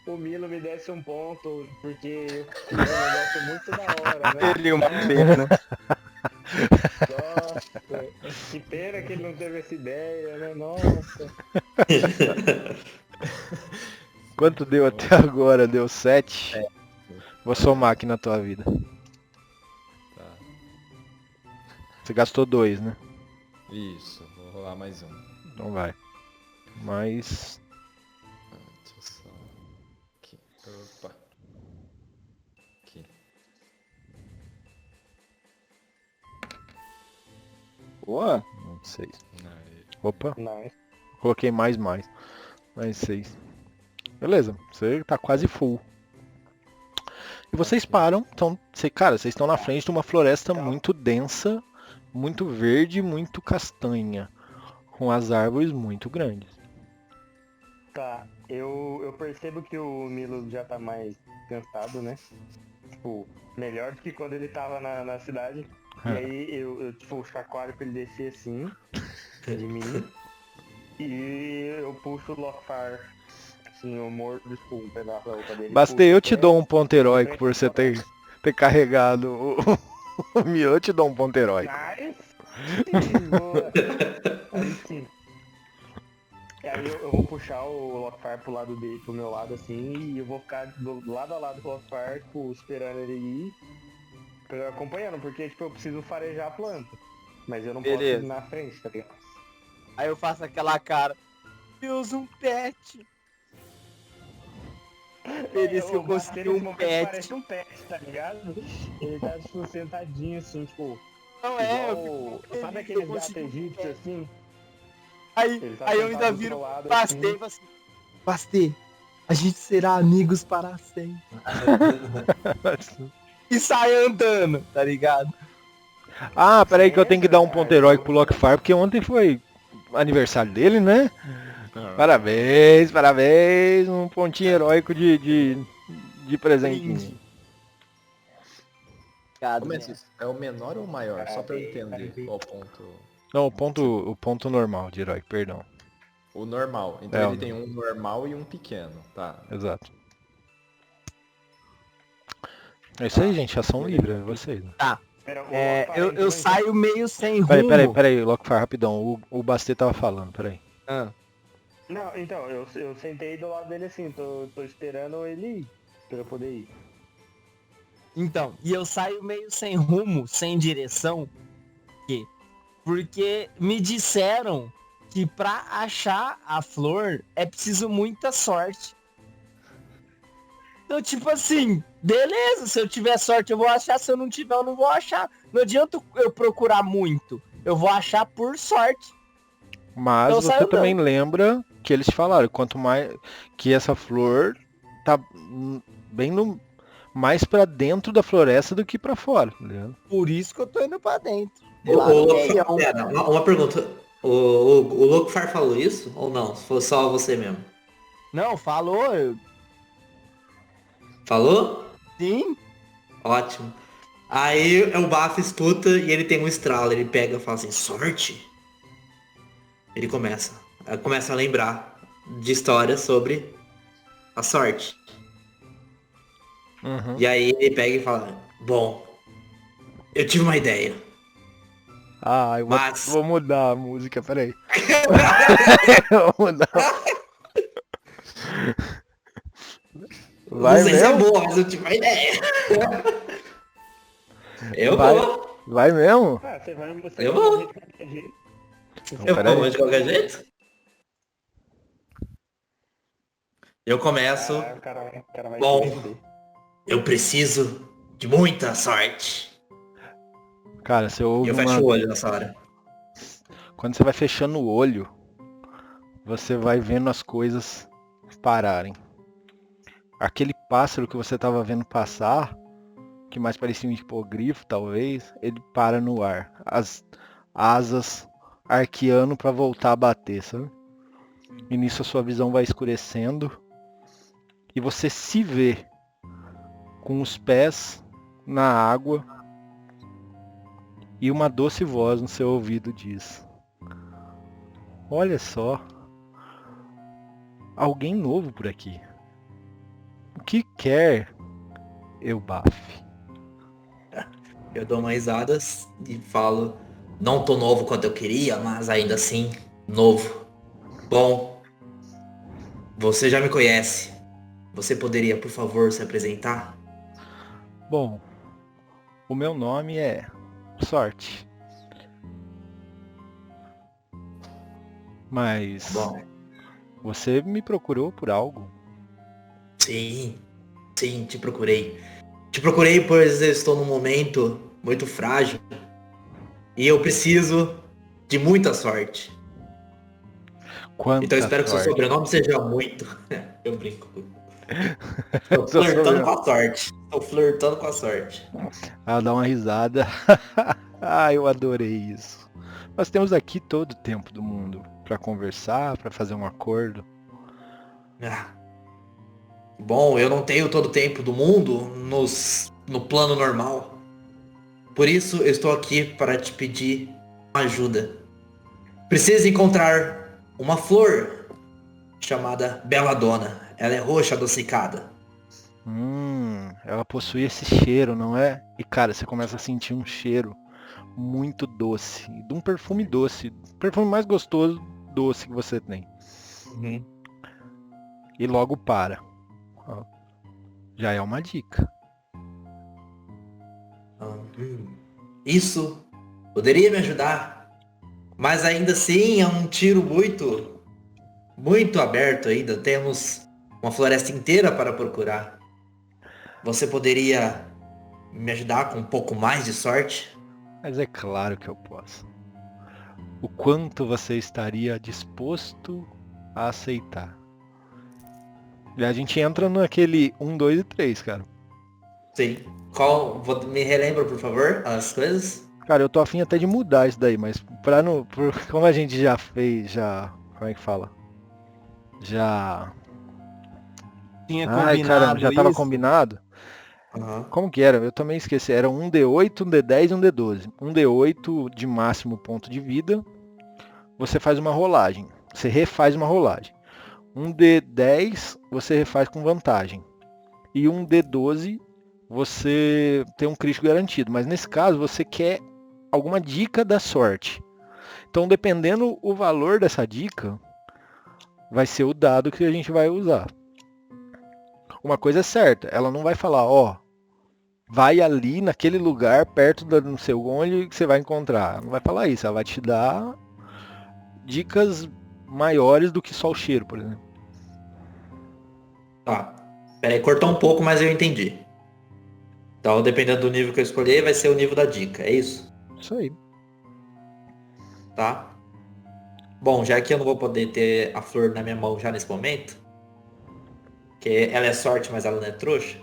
o Milo me desse um ponto, porque é um negócio muito da hora, né? Seria uma pena. Nossa, que pena que ele não teve essa ideia, né? Nossa. Quanto deu até agora? Deu 7. Vou somar aqui na tua vida. Tá. Você gastou 2, né? Isso, vou rolar mais um. Então vai. Mas Deixa eu só... Aqui. Opa. Aqui. Boa. não sei. Aí. Opa, Nice. coloquei mais. Mais 6. Beleza, você tá quase full. E vocês Ok. param, então, cara, vocês estão na frente de uma floresta Tá. muito densa, muito verde, muito castanha, com as árvores muito grandes. Tá, eu percebo que o Milo já tá mais cansado, né? Tipo, melhor do que quando ele tava na cidade. E aí eu tipo, chacoalho pra ele descer assim, de mim. E eu puxo o Lockfire. Assim, eu mordo tipo, um pedaço da roupa dele. Bastei, puxo eu te até dou um ponto heróico frente por do você Lockfire. ter carregado o Mio, eu te dou um ponto heróico. Nice! Boa! Aí sim. E aí eu vou puxar o Lockfire pro meu lado assim, e eu vou ficar do lado a lado do Lockfire, tipo, esperando ele ir, acompanhando, porque tipo, eu preciso farejar a planta. Mas eu não posso Beleza. ir na frente, tá ligado? Aí eu faço aquela cara. Deus, um pet. Feliz que eu O consegui Bater nesse um momento pet. parece um pet, tá ligado? Ele tá tipo sentadinho assim, tipo, Não é, eu igual. fico Sabe feliz, aqueles eu gatos consegui um egípcios pet. assim? Aí Ele tá eu sentado ainda do viro seu lado Bastei e assim. falo assim, Bastei, a gente será amigos para sempre. E sai andando, tá ligado? Ah, peraí que eu tenho que dar um ponto Aí heróico eu- pro Lockfire, porque ontem foi aniversário dele, né? Ah, Parabéns, um pontinho heróico de presentinho. Brinde. Obrigado, como é né? isso? É o menor ou o maior? Só pra eu entender Parabéns. qual ponto. Não, o ponto normal de herói, perdão. O normal. Então É, ele o tem um normal e um pequeno. Tá. Exato. É isso aí, gente, ação livre, é Beleza. vocês. Tá. Espera, o É, Lockfire eu entrou, então? saio meio sem rumo. Peraí, Lockfire, rapidão. O Bastê tava falando, peraí. Ah, Não, então, eu sentei do lado dele assim, tô esperando ele ir, pra eu poder ir. então, e eu saio meio sem rumo, sem direção. Por quê? Porque me disseram que pra achar a flor é preciso muita sorte. Então, tipo assim, beleza, se eu tiver sorte eu vou achar, se eu não tiver eu não vou achar. Não adianta eu procurar muito, eu vou achar por sorte. Mas Eu você saio também andando. lembra que eles te falaram, quanto mais que essa flor tá bem no mais pra dentro da floresta do que pra fora, tá ligado? Por isso que eu tô indo pra dentro. O Lá no Lockfire, meião. pera, uma pergunta. O Lockfire falou isso ou não? Foi só você mesmo? Não, falou, Falou? sim. Ótimo. Aí o Baf escuta e ele tem um estralo. Ele pega e fala assim, sorte? Ele começa a lembrar de histórias sobre a sorte. Uhum. E aí ele pega e fala, bom, eu tive uma ideia. Ah, eu Mas- vou mudar a música, peraí. Eu vou mudar. Vai Não sei se é mesmo? boa, mas eu tive uma ideia. Eu Vai. vou. Vai mesmo? Ah, você vai Eu vou. de qualquer jeito. Então, Eu peraí. vou de qualquer jeito. Eu começo. O cara vai Bom. se vender. Eu preciso de muita sorte. Cara, você E ouve eu uma... fecho o olho nessa hora. Quando você vai fechando o olho, você vai vendo as coisas pararem. Aquele pássaro que você estava vendo passar, que mais parecia um hipogrifo, talvez, ele para no ar. As asas arqueando para voltar a bater, sabe? E nisso a sua visão vai escurecendo e você se vê com os pés na água e uma doce voz no seu ouvido diz: olha só, alguém novo por aqui. O que quer, Elbaf? Eu dou uma risada e falo, não tô novo quanto eu queria, mas ainda assim, novo. Bom, você já me conhece. Você poderia, por favor, se apresentar? Bom, o meu nome é Sorte. Mas Bom, Você me procurou por algo? Sim, sim, te procurei. Te procurei pois eu estou num momento muito frágil. E eu preciso de muita sorte. Então eu Quanta espero que seu sorte. sobrenome seja muito. Eu brinco. Estou Seu flertando com sobrenome. a sorte. Estou flertando com a sorte. Ela dá uma risada. Ah, eu adorei isso. Nós temos aqui todo o tempo do mundo pra conversar, pra fazer um acordo. Ah, bom, eu não tenho todo o tempo do mundo no plano normal. Por isso eu estou aqui para te pedir uma ajuda. Preciso encontrar uma flor chamada Belladonna. Ela é roxa adocicada. Ela possui esse cheiro, não é? E cara, você começa a sentir um cheiro muito doce, de um perfume doce, perfume mais gostoso, doce que você tem. E logo para. Ó, já é uma dica. Isso poderia me ajudar. Mas ainda assim é um tiro muito aberto ainda. Temos uma floresta inteira para procurar. Você poderia me ajudar com um pouco mais de sorte? Mas é claro que eu posso. O quanto você estaria disposto a aceitar? E a gente entra naquele 1, 2 e 3, cara. Sim. Me relembra, por favor, as coisas? Cara, eu tô afim até de mudar isso daí, mas como a gente já fez, como é que fala? Já... Tinha Ai, combinado caramba, já tava isso. combinado? Aham. Como que era? Eu também esqueci. Era um D8, um D10 e um D12. Um D8 de máximo ponto de vida, você faz uma rolagem. Você refaz uma rolagem. Um D10 você refaz com vantagem. E um D12 você tem um crítico garantido. Mas nesse caso você quer alguma dica da sorte. Então dependendo o valor dessa dica, vai ser o dado que a gente vai usar. Uma coisa é certa, ela não vai falar, ó, vai ali naquele lugar perto da não sei onde que você vai encontrar. Ela não vai falar isso, ela vai te dar dicas maiores do que só o cheiro, por exemplo. Tá. Peraí, cortou um pouco, mas eu entendi. Então, dependendo do nível que eu escolher, vai ser o nível da dica, é isso? Isso aí. Tá? Bom, já que eu não vou poder ter a flor na minha mão já nesse momento, que ela é sorte, mas ela não é trouxa,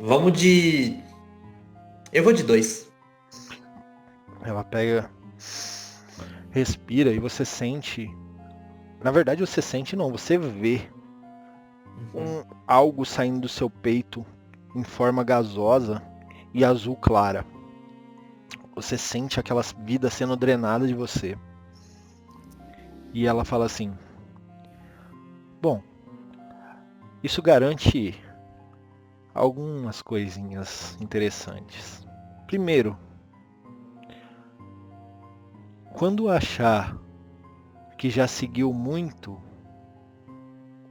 vamos de... Eu vou de 2. Ela pega, respira e você sente. Na verdade você sente não, você vê algo saindo do seu peito em forma gasosa e azul clara. Você sente aquela vida sendo drenada de você. E ela fala assim: bom, isso garante algumas coisinhas interessantes. Primeiro, quando achar que já seguiu muito,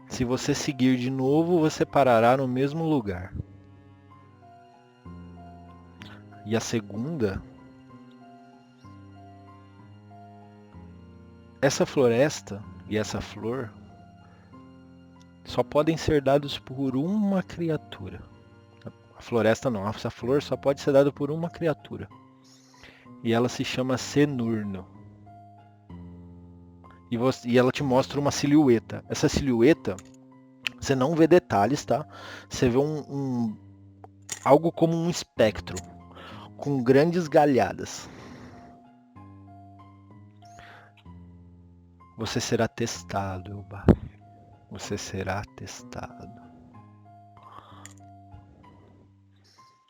se você seguir de novo, você parará no mesmo lugar. E a segunda, essa floresta e essa flor só podem ser dados por uma criatura. A floresta não, essa flor só pode ser dada por uma criatura. E ela se chama Cenurno. E ela te mostra uma silhueta. Essa silhueta, você não vê detalhes, tá? Você vê algo como um espectro, com grandes galhadas. Você será testado, Elba. Você será testado.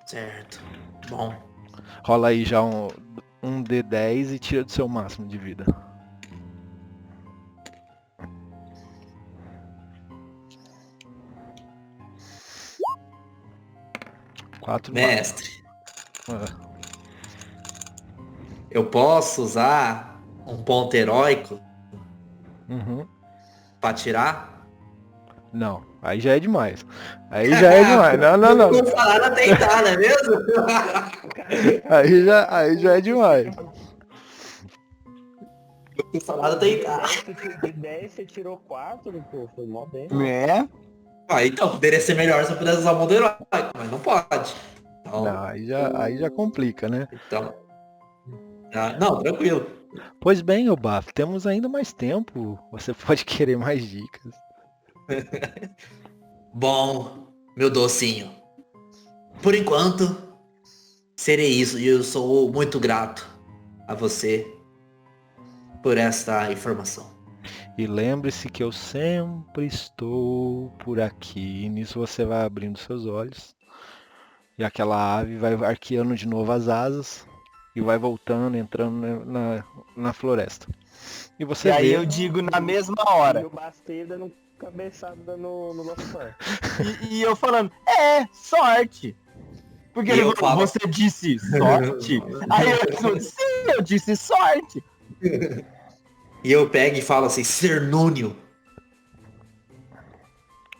Certo. Bom. Rola aí já um D10 e tira do seu máximo de vida. Quatro. Mestre, Ah, eu posso usar um ponto heróico uhum. pra tirar? Não, aí já é demais. Aí já é demais. Não, não, não. Não falar a tentar, não é mesmo? Aí já é demais. O salada tem. De 10 você tirou 4, pô, foi mó bem. É? Ah, então, poderia ser melhor se eu pudesse usar o modo heróico, mas não pode. Então, Não, aí já complica, né? então não, tranquilo. Pois bem, ô Bafo, temos ainda mais tempo. Você pode querer mais dicas. Bom, meu docinho. Por enquanto, serei isso. E eu sou muito grato a você por esta informação. E lembre-se que eu sempre estou por aqui. E nisso você vai abrindo seus olhos. E aquela ave vai arqueando de novo as asas. E vai voltando, entrando na floresta. E você E aí vê. eu digo na mesma E hora. o Bastei dando cabeçada no Lockfire. E eu falando, sorte. Porque E ele eu falou, falo- você disse sorte? Aí eu respondo, sim, eu disse sorte. E eu pego e falo assim, Cernúnio.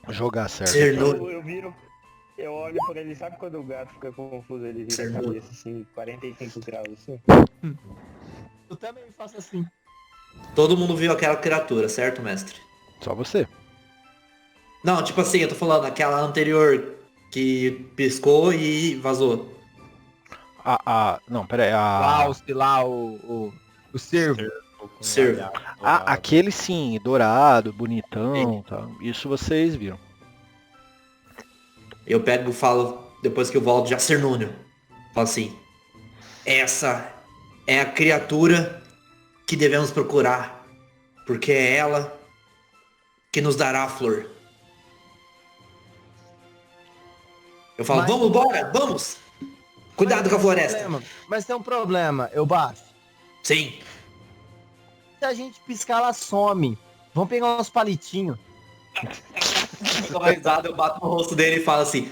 Jogar certo. Cernúnio. Eu viro, eu olho pra ele, sabe quando o gato fica confuso, ele vira a Cernúnio. cabeça assim, 45 graus assim? Eu também faço assim. Todo mundo viu aquela criatura, certo, mestre? Só você. Não, tipo assim, eu tô falando aquela anterior que piscou e vazou. Não, pera aí. Fausto lá, o cervo. Cervo. Aquele sim, dourado, bonitão, tá? Isso vocês viram. Eu pego e falo, depois que eu volto, já Cernúnio. Falo assim, essa é a criatura que devemos procurar. Porque é ela que nos dará a flor. Eu falo, Mas- vamos embora, vamos! Cuidado com a floresta. Mas tem um problema, eu bafo. Sim. Se a gente piscar, ela some. Vamos pegar uns palitinhos. Com uma risada, eu bato no rosto dele e falo assim,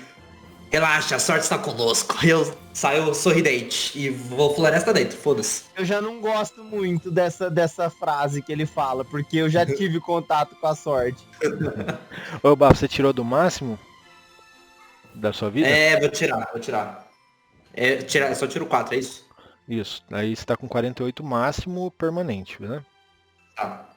relaxa, a sorte está conosco. Eu saio sorridente e vou floresta dentro, foda-se. Eu já não gosto muito dessa frase que ele fala, porque eu já tive contato com a sorte. Ô, Bafo, você tirou do máximo da sua vida? Vou tirar. Eu só tiro 4, é isso? Isso. Aí você tá com 48 máximo permanente, né? Tá.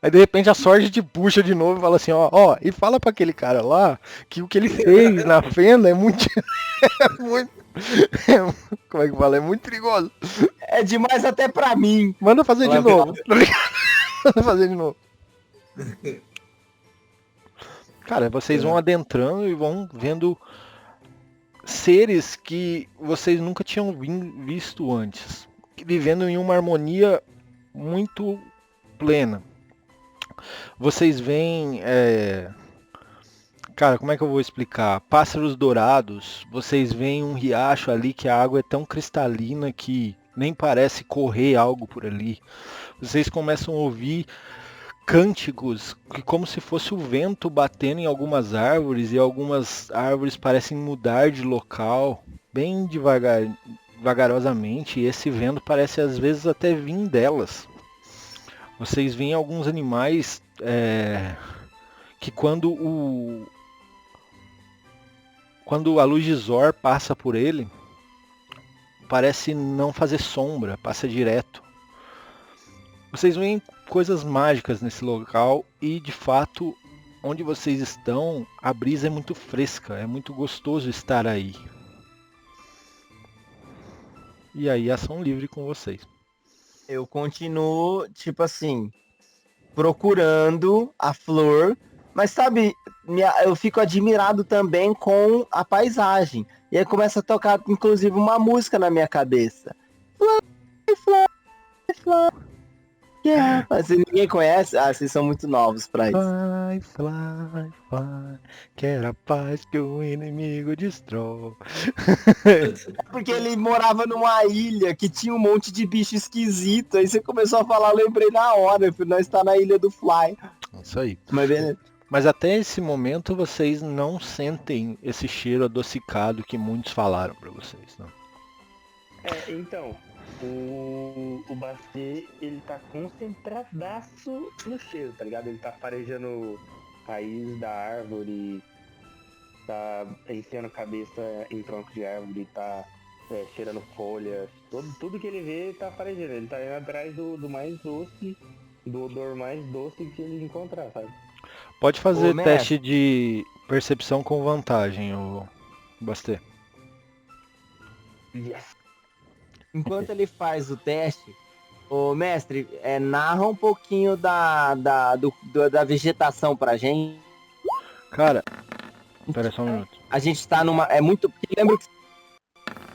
Aí de repente a sorte te puxa de novo e fala assim, ó, e fala pra aquele cara lá que o que ele fez na fenda é muito. Como é que fala? É muito perigoso. É demais até pra mim. Manda fazer de Ela- novo. Manda fazer de novo. Cara, vocês vão adentrando e vão vendo seres que vocês nunca tinham visto antes, vivendo em uma harmonia muito plena. Vocês veem, cara, como é que eu vou explicar? Pássaros dourados, vocês veem um riacho ali que a água é tão cristalina que nem parece correr algo por ali. Vocês começam a ouvir cânticos que como se fosse o vento batendo em algumas árvores e algumas árvores parecem mudar de local bem vagarosamente e esse vento parece às vezes até vir delas. Vocês veem alguns animais que quando a luz de Zor passa por ele parece não fazer sombra, passa direto. Vocês veem coisas mágicas nesse local e, de fato, onde vocês estão, a brisa é muito fresca, é muito gostoso estar aí. E aí, ação livre com vocês. Eu continuo, tipo assim, procurando a flor, mas sabe, eu fico admirado também com a paisagem. E aí começa a tocar, inclusive, uma música na minha cabeça. Fly, fly, fly. Yeah. Mas ninguém conhece? Ah, vocês são muito novos pra isso. Fly, fly, fly, quer a paz que o inimigo destrói. Porque ele morava numa ilha que tinha um monte de bicho esquisito. Aí você começou a falar, eu lembrei na hora. Eu falei, nós tá na ilha do Fly. Isso aí. Mas beleza. Mas até esse momento vocês não sentem esse cheiro adocicado que muitos falaram pra vocês, não? Então, o Bastê, ele tá concentradaço no cheiro, tá ligado? Ele tá farejando raiz da árvore, tá enfiando a cabeça em tronco de árvore, tá cheirando folhas, tudo que ele vê tá farejando. Ele tá indo atrás do mais doce, do odor mais doce que ele encontrar, sabe? Pode fazer Ô, mestre. teste de percepção com vantagem, o Bastê. Yes. Enquanto ele faz o teste, ô mestre, narra um pouquinho da vegetação pra gente. Cara, espera só um minuto. A gente tá numa. É muito. Lembra que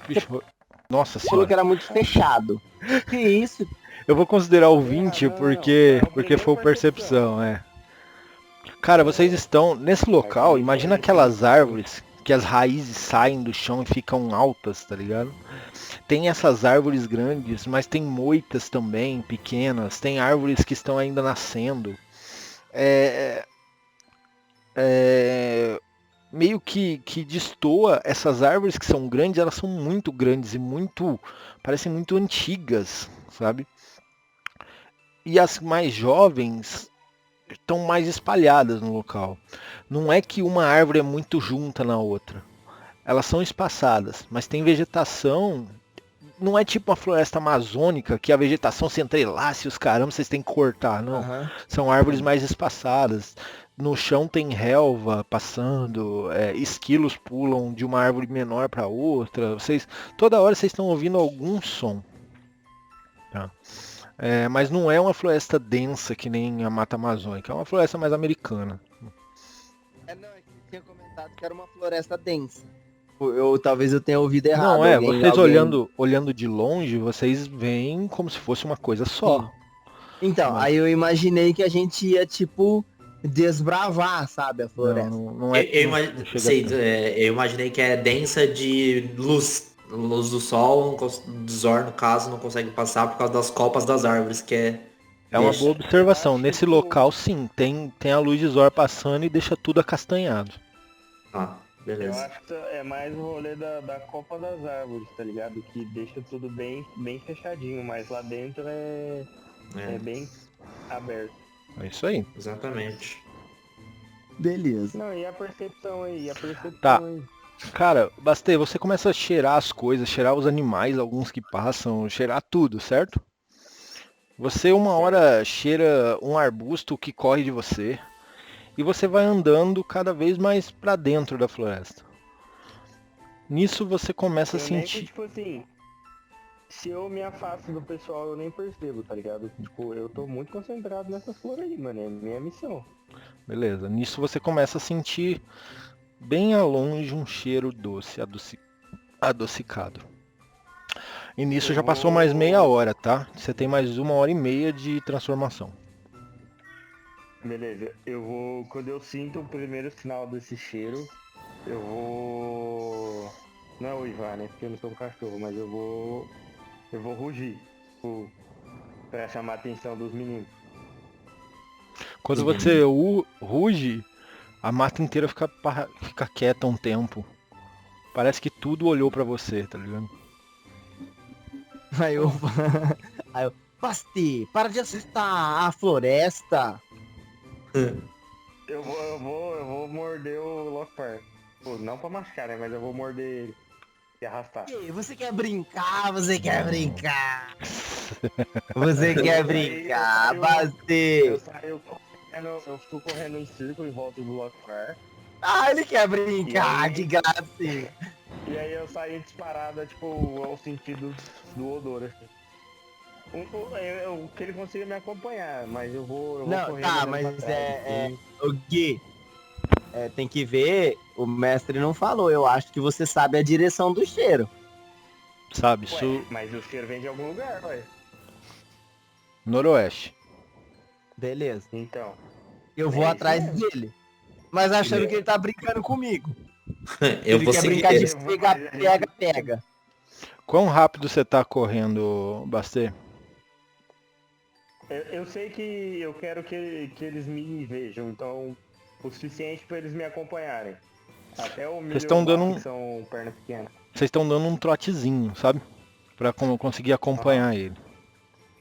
Bicho, nossa você falou que senhora. era muito fechado. Que isso? Eu vou considerar o 20 não, porque, não, porque foi o percepção. percepção, Cara, vocês estão nesse local, imagina aquelas árvores que as raízes saem do chão e ficam altas, tá ligado? Tem essas árvores grandes, mas tem moitas também, pequenas, tem árvores que estão ainda nascendo. É, meio que destoa essas árvores que são grandes, elas são muito grandes e parecem muito antigas, sabe? E as mais jovens estão mais espalhadas no local. Não é que uma árvore é muito junta na outra. Elas são espaçadas, mas tem vegetação. Não é tipo uma floresta amazônica que a vegetação se entrelaça e os caramba, vocês têm que cortar, não. Aham. São árvores mais espaçadas. No chão tem relva passando, esquilos pulam de uma árvore menor para outra. Toda hora vocês estão ouvindo algum som. Tá? Mas não é uma floresta densa que nem a Mata Amazônica, é uma floresta mais americana. Não, é que você tinha comentado que era uma floresta densa. Talvez eu tenha ouvido errado. Não, vocês olhando de longe, vocês veem como se fosse uma coisa só. Sim. Então, Mas- aí eu imaginei que a gente ia, tipo, desbravar, sabe, a floresta. Não é. não chega tanto. Eu imaginei que é densa de luz. Luz do sol, do Zor, no caso, não consegue passar por causa das copas das árvores, que É uma deixa. boa observação. Eu acho Nesse que local, sim, tem a luz de Zor passando e deixa tudo acastanhado. Ah, Eu beleza. acho que é mais o rolê da copa das árvores, tá ligado? Que deixa tudo bem fechadinho, mas lá dentro é bem aberto. É isso aí. Exatamente. Beleza. Não, e a percepção aí? Tá. Aí? Cara, Bastei, você começa a cheirar as coisas, cheirar os animais, alguns que passam, cheirar tudo, certo? Você uma hora cheira um arbusto que corre de você e você vai andando cada vez mais pra dentro da floresta. Nisso você começa a Eu nem, sentir. tipo assim, se eu me afasto do pessoal, eu nem percebo, tá ligado? Tipo, eu tô muito concentrado nessa flor aí, mano. É minha missão. Beleza. Nisso você começa a sentir bem ao longe um cheiro doce, adocicado. E nisso já passou mais meia hora, tá? Você tem mais 1h30 de transformação. Beleza, eu vou. Quando eu sinto o primeiro sinal desse cheiro, eu vou. Não é uivar, né? Porque eu não sou um cachorro, mas eu vou. Eu vou rugir. Tipo, pra chamar a atenção dos meninos. Quando você ruge, a mata inteira fica quieta um tempo. Parece que tudo olhou pra você, tá ligado? Aí eu. Basti, para de assustar a floresta. Eu vou morder o Lockhart. Pô, não pra machucar, né? Mas eu vou morder ele. E arrastar. Ei, você quer brincar? Você quer brincar? Você quer brincar, Basti? Eu fico correndo em círculo em volta do Lockhart. Ah, ele quer brincar, E aí? de gracinha. E aí eu saí disparada, tipo, ao sentido do odor, assim. Que ele consiga me acompanhar, mas eu vou Não, correndo tá, olhando mas pra trás. o Gui, tem que ver, o mestre não falou, eu acho que você sabe a direção do cheiro. Sabe, Ué, isso mas o cheiro vem de algum lugar, ué. noroeste. Beleza, Então. eu vou É atrás isso mesmo. dele. Mas achando que ele tá brincando comigo. Eu Ele vou quer seguir. brincar de Eu vou- pega. Quão rápido você tá correndo, Bastê? Eu sei que eu quero que eles me vejam, então o suficiente pra eles me acompanharem. Até o milho estão dando um- que são perna pequena. Vocês estão dando um trotezinho, sabe? Pra conseguir acompanhar ele.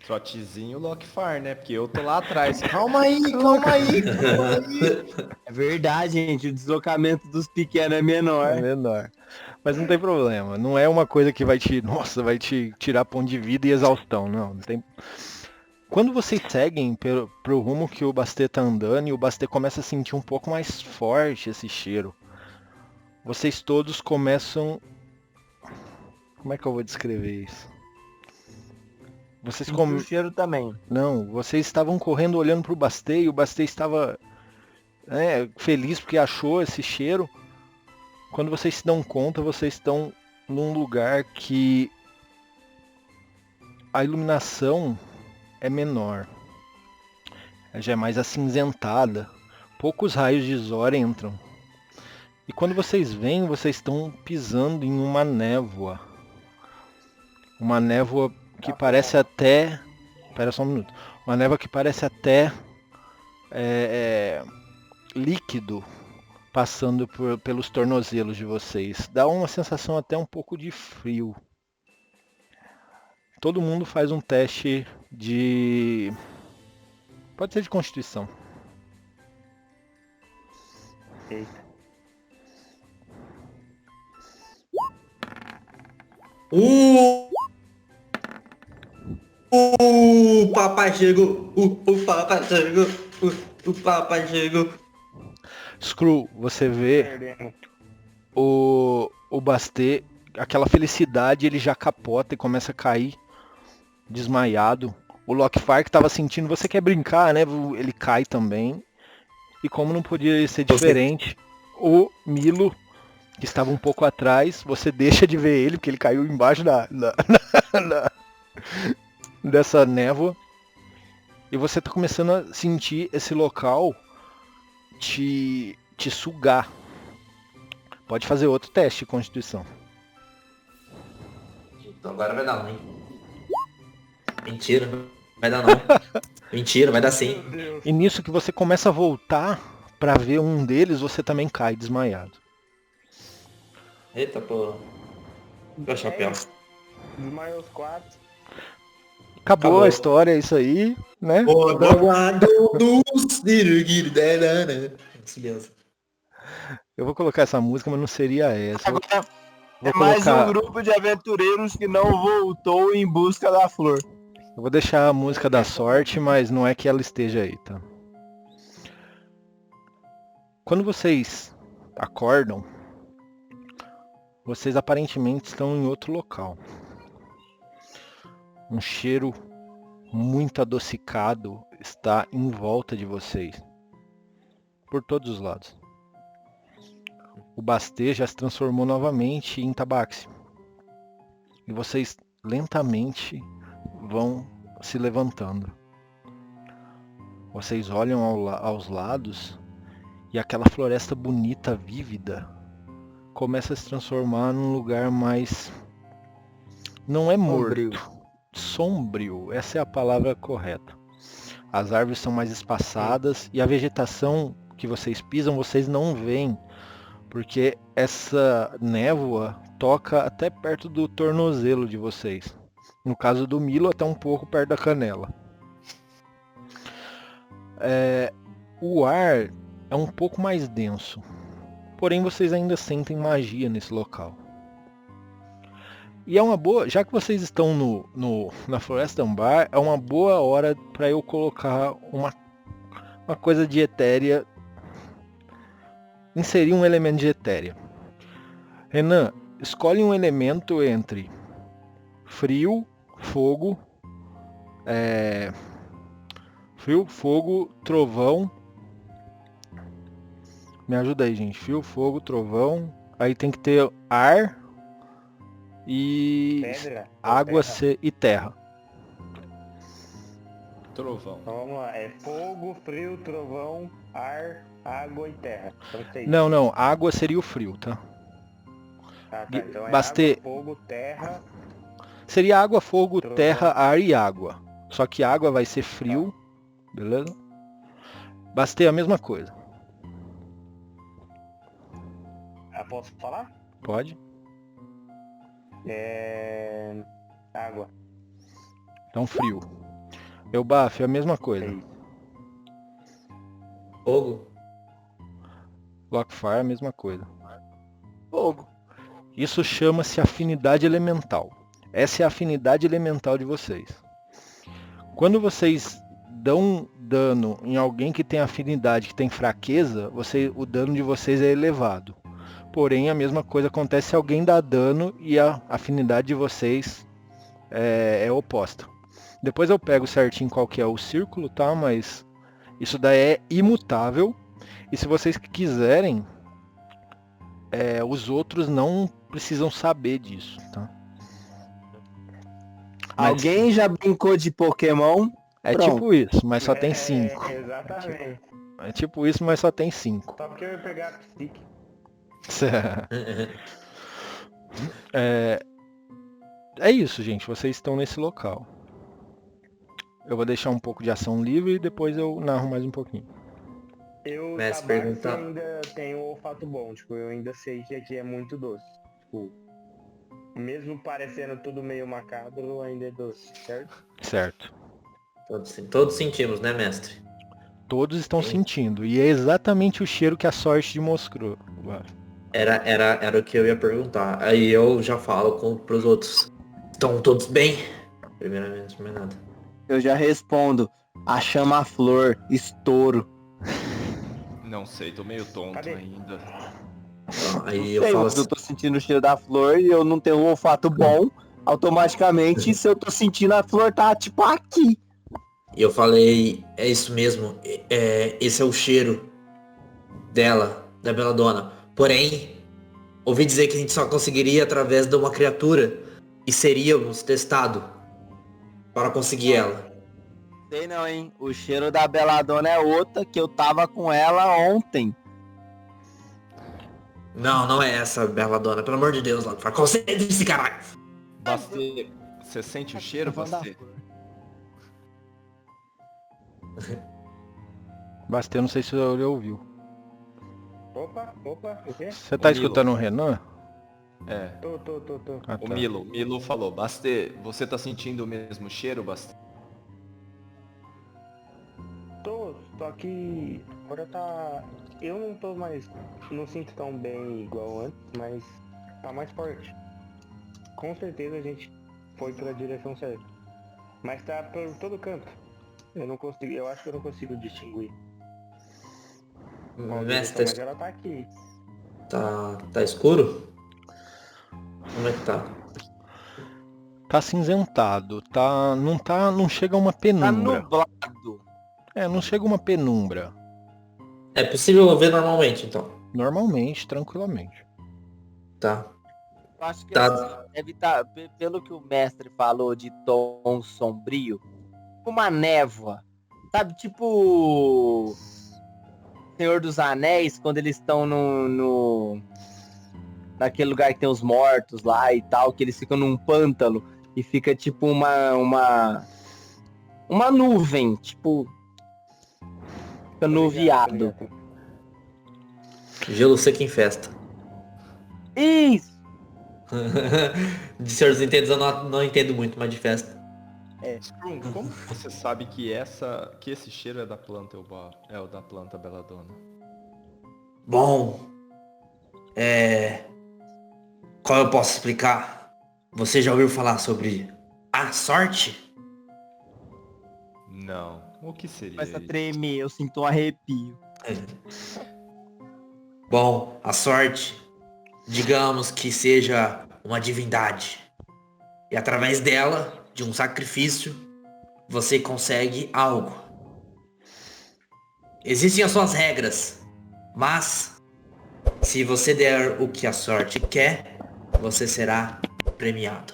Trotezinho Lockfire, né? Porque eu tô lá atrás. Calma aí, calma aí, calma aí. É verdade, gente. O deslocamento dos pequenos é menor. É menor. Mas não tem problema. Não é uma coisa que vai vai te tirar ponto de vida e exaustão. Não tem. Quando vocês seguem pro rumo que o Bastet tá andando e o Bastet começa a sentir um pouco mais forte esse cheiro, vocês todos começam. Como é que eu vou descrever isso? Vocês O cheiro também. Não, vocês estavam correndo olhando pro Bastet e o Bastet estava feliz porque achou esse cheiro. Quando vocês se dão conta, vocês estão num lugar que a iluminação é menor. Ela já é mais acinzentada. Poucos raios de Zor entram. E quando vocês vêm, vocês estão pisando em uma névoa. Uma névoa que parece até... Espera só um minuto. Uma névoa que parece até líquido passando pelos tornozelos de vocês. Dá uma sensação até um pouco de frio. Todo mundo faz um teste de... Pode ser de Constituição. Eita. Papai chegou. Papai chegou. O papai chegou. Screw, você vê Perdemos. o Bastet, aquela felicidade, ele já capota e começa a cair desmaiado. O Lockfire que estava sentindo, você quer brincar, né? Ele cai também. E como não podia ser diferente, o Milo, que estava um pouco atrás, você deixa de ver ele, porque ele caiu embaixo dessa névoa. E você está começando a sentir esse local te sugar. Pode fazer outro teste de Constituição. Então agora vai dar, hein? Mentira, vai dar não. Mentira, vai dar sim. Meu Deus. E nisso que você começa a voltar para ver um deles, você também cai desmaiado. Eita, pô. Meu chapéu. Desmaiou os 4. Acabou a história, é isso aí, né? Isso mesmo. Eu vou colocar essa música, mas não seria essa. Agora Vou é mais colocar- um grupo de aventureiros que não voltou em busca da flor. Eu vou deixar a música da sorte, mas não é que ela esteja aí, tá? Quando vocês acordam, vocês aparentemente estão em outro local. Um cheiro muito adocicado está em volta de vocês, por todos os lados. O Bastet já se transformou novamente em tabaxi. E vocês lentamente vão se levantando. Vocês olham aos lados e aquela floresta bonita, vívida, começa a se transformar num lugar mais... Não é morto. Sombrio, essa é a palavra correta. As árvores são mais espaçadas e a vegetação que vocês pisam, vocês não veem, porque essa névoa toca até perto do tornozelo de vocês. No caso do Milo, até um pouco perto da canela. O ar é um pouco mais denso, porém vocês ainda sentem magia nesse local. E é uma boa, já que vocês estão na Floresta Ambar, é uma boa hora para eu colocar uma coisa de etérea, inserir um elemento de etérea. Renan, escolhe um elemento entre frio, fogo, trovão. Me ajuda aí, gente. Frio, fogo, trovão. Aí tem que ter ar e Pedra. água Terra. e terra. Trovão. Então vamos lá. É fogo, frio, trovão, ar, água e terra. São 6. Não. Água seria o frio, tá? Ah, tá. Então é Bastet. água, fogo, terra. Seria água, fogo, Trovão. terra, ar e água. Só que água vai ser frio, beleza? Bastet a mesma coisa. Ah, posso falar? Pode? Água. Então frio. Eu bafo, é a mesma É coisa. isso. Fogo. Lockfire é a mesma coisa. Fogo. Isso chama-se afinidade elemental. Essa é a afinidade elemental de vocês. Quando vocês dão dano em alguém que tem afinidade, que tem fraqueza, o dano de vocês é elevado. Porém, a mesma coisa acontece se alguém dá dano e a afinidade de vocês é oposta. Depois eu pego certinho qual que é o círculo, tá? Mas isso daí é imutável. E se vocês quiserem, os outros não precisam saber disso, tá? Mas Alguém já brincou de Pokémon? é Pronto. tipo isso, mas só tem 5. Exatamente. É tipo isso, mas só tem 5. Só porque eu ia pegar a psique. É isso, gente. Vocês estão nesse local. Eu vou deixar um pouco de ação livre e depois eu narro mais um pouquinho. Eu, Mestre, tabaco, pergunta- ainda tenho um olfato bom. Tipo, eu ainda sei que aqui é muito doce. Tipo, mesmo parecendo tudo meio macabro, ainda é doce, certo? Certo. Todos sentimos, né, mestre? Todos estão Sim. sentindo. E é exatamente o cheiro que a sorte te mostrou. Era o que eu ia perguntar. Aí eu já falo pros outros. Estão todos bem? Primeiramente, mais nada. Eu já respondo. A chama-flor, estouro. Não sei, tô meio tonto Cadê? ainda. Aí Não sei, eu falo mas eu assim, tô sentindo o cheiro da flor e eu não tenho um olfato bom. Automaticamente, se eu tô sentindo a flor, tá tipo aqui. eu falei, é isso mesmo. Esse é o cheiro dela, da Belladonna. Porém, ouvi dizer que a gente só conseguiria através de uma criatura. E seríamos testado para conseguir ela. Sei não, hein? O cheiro da Belladonna é outra, que eu tava com ela ontem. Não, não é essa Belladonna. Pelo amor de Deus, Lockfire. Concentre-se, caralho. Bastê, você sente o cheiro, Bastê? Bastante, não sei se você ouviu. Opa, o quê? Você tá Ô, Milo. escutando o Renan? É. Tô. Ah, O tá. Milo falou, Bastê, você tá sentindo o mesmo cheiro, Bastê? Tô, só que agora tá. Eu não tô mais. Não sinto tão bem igual antes, mas tá mais forte. Com certeza a gente foi pela direção certa. Mas tá por todo canto. Eu acho que eu não consigo distinguir qual direção, Mestre, mas ela tá aqui. tá escuro? Como é que tá? Tá cinzentado, não chega a uma Tá penumbra. nublado. Não chega a uma penumbra. É possível ver normalmente, então. Normalmente, tranquilamente. Tá. Eu acho que Tá. assim, deve estar, pelo que o mestre falou de tom sombrio, uma névoa. Sabe, tipo Senhor dos Anéis, quando eles estão naquele lugar que tem os mortos lá e tal, que eles ficam num pântano e fica tipo uma nuvem, tipo, fica nuviado. Gelo seco em festa. Isso! De Senhor dos Entendidos eu não entendo muito, mas de festa. Scrum, como você sabe que esse cheiro é da planta é o da planta Belladonna? Bom, qual eu posso explicar? Você já ouviu falar sobre a sorte? Não. O que seria Começa a isso? tremer, eu sinto um arrepio. Bom, a sorte, digamos que seja uma divindade. E através dela, de um sacrifício, você consegue algo. Existem as suas regras, mas se você der o que a sorte quer, você será premiado.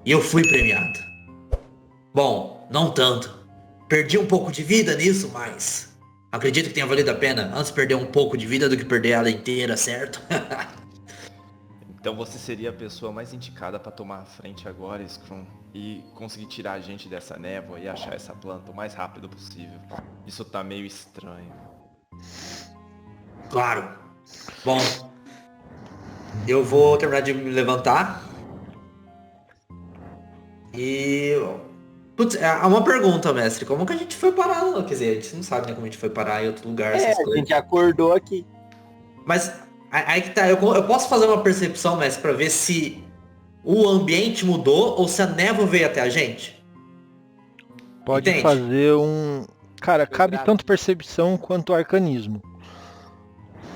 E eu fui premiado. Bom, não tanto. Perdi um pouco de vida nisso, mas acredito que tenha valido a pena. Antes perder um pouco de vida do que perder ela inteira, certo? Então você seria a pessoa mais indicada para tomar a frente agora, Scrum, e conseguir tirar a gente dessa névoa e achar essa planta o mais rápido possível. Isso tá meio estranho. Claro. Bom, eu vou terminar de me levantar. E Putz, uma pergunta, mestre. Como que a gente foi parar? Não? Quer dizer, a gente não sabe, né, como a gente foi parar em outro lugar, essas A coisas. gente acordou aqui. Mas aí que tá, eu posso fazer uma percepção, mestre, pra ver se o ambiente mudou ou se a névoa veio até a gente? Pode Entende? fazer um... Cara, cabe Geografia. tanto percepção quanto arcanismo.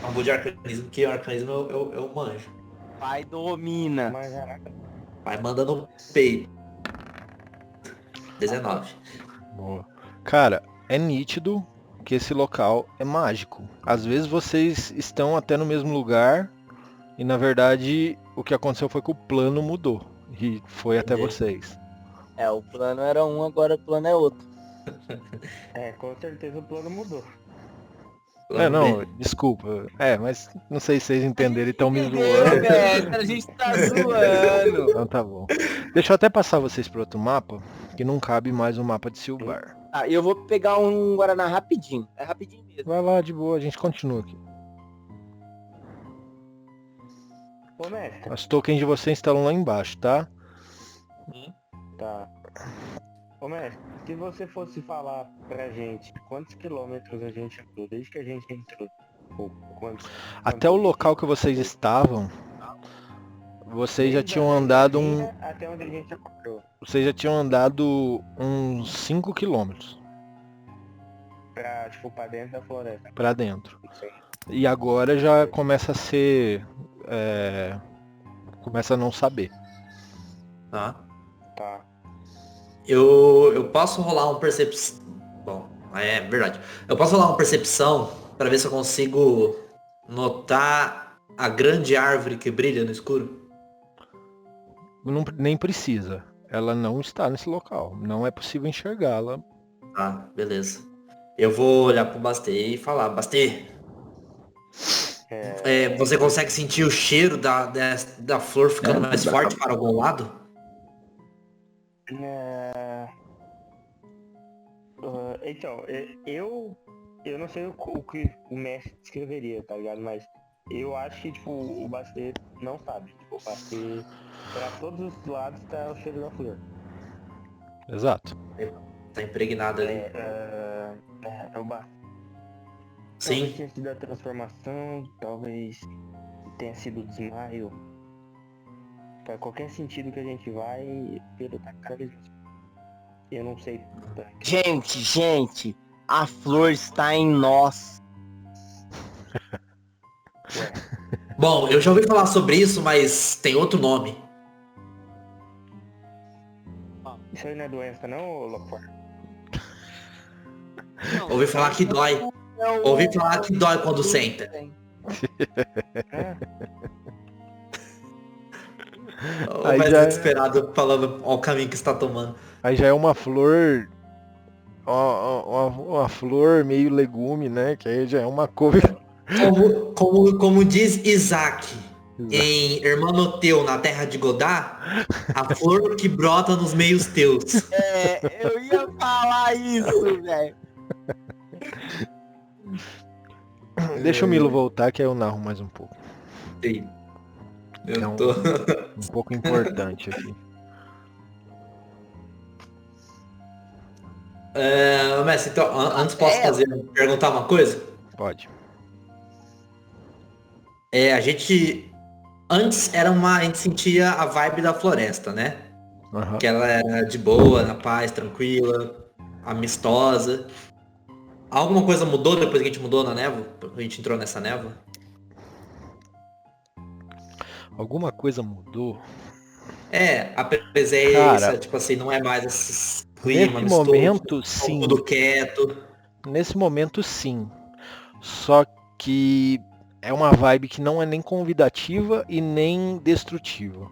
Eu vou de arcanismo, porque arcanismo eu manjo. Pai domina. Mas Vai mandando no peito. 19. Boa. Cara, é nítido que esse local é mágico. Às vezes vocês estão até no mesmo lugar e na verdade o que aconteceu foi que o plano mudou e foi até Entendi. vocês. O plano era um, agora o plano é outro. com certeza o plano mudou. Não, desculpa. Mas não sei se vocês entenderam e estão me zoando. Velho, a gente tá zoando. Então tá bom. Deixa eu até passar vocês para outro mapa, que não cabe mais o mapa de Silvar. Eu vou pegar um Guaraná rapidinho. É rapidinho mesmo. Vai lá, de boa, a gente continua aqui. Ô, mestre, As tokens de vocês estão lá embaixo, tá? tá. Ô, mestre, se você fosse falar pra gente quantos quilômetros a gente andou desde que a gente entrou, ou quantos... Até o local que vocês estavam, vocês já tinham andado Até onde a gente acordou. Vocês já tinham andado uns 5 quilômetros Pra, tipo, pra dentro da floresta. para dentro. Isso aí. E agora já começa a ser... começa a não saber. Tá. Tá. Eu posso rolar um percepção. Bom, é verdade. Eu posso rolar uma percepção pra ver se eu consigo notar a grande árvore que brilha no escuro. Nem precisa. Ela não está nesse local. Não é possível enxergá-la. Tá, beleza. Eu vou olhar pro Bastê e falar, Bastê, você consegue sentir o cheiro da flor ficando mais forte para algum lado? Então, eu não sei o que o mestre escreveria, tá ligado? Mas eu acho que, tipo, o Bastê não sabe. Tipo, o Bastê, pra todos os lados, tá o cheiro da flor. Exato. Tá impregnado ali. É o Bastê. Sim. Talvez tenha sido a transformação, talvez tenha sido o desmaio. Pra qualquer sentido que a gente vai, ele tá cada vez mais. Eu não sei. Gente, a flor está em nós. Bom, eu já ouvi falar sobre isso, mas tem outro nome. Isso aí não é doença não, Lockhart? Ouvi falar que dói. Ouvi falar que dói quando senta. O Aí mais já- desesperado falando ao caminho que está tomando. Aí já é uma flor... Uma flor meio legume, né? Que aí já é uma couve... Como diz Isaac em Hermanoteu, na terra de Godá, a flor que brota nos meios teus. Eu ia falar isso, velho. Deixa o Milo voltar que aí eu narro mais um pouco. Sim. É Eu tô... um pouco importante aqui. Mestre, então, antes posso perguntar uma coisa? Pode. A gente... Antes a gente sentia a vibe da floresta, né? Aham. Que ela era de boa, na paz, tranquila, amistosa. Alguma coisa mudou depois que a gente mudou na névoa? A gente entrou nessa névoa? Alguma coisa mudou? A presença, Cara, tipo assim, não é mais esse clima Nesse amistoso, momento, sim. tudo quieto. Nesse momento, sim. Só que é uma vibe que não é nem convidativa e nem destrutiva.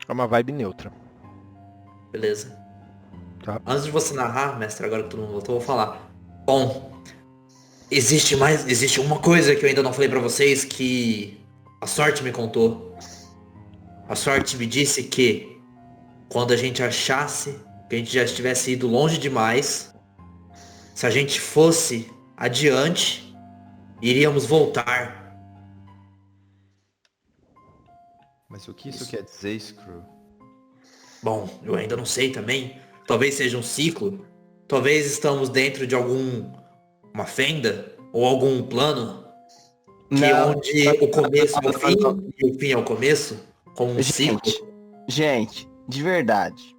É uma vibe neutra. Beleza. Tá. Antes de você narrar, mestre, agora que todo mundo voltou, eu vou falar. Bom, existe uma coisa que eu ainda não falei pra vocês que a sorte me contou. A sorte me disse que quando a gente achasse que a gente já estivesse ido longe demais, se a gente fosse adiante, iríamos voltar. Mas o que isso quer dizer, Screw? Bom, eu ainda não sei também, Talvez seja um ciclo. Talvez estamos dentro de uma fenda ou algum plano que Não. onde o começo é o Não. fim e o fim é o começo, como um ciclo. Gente, de verdade.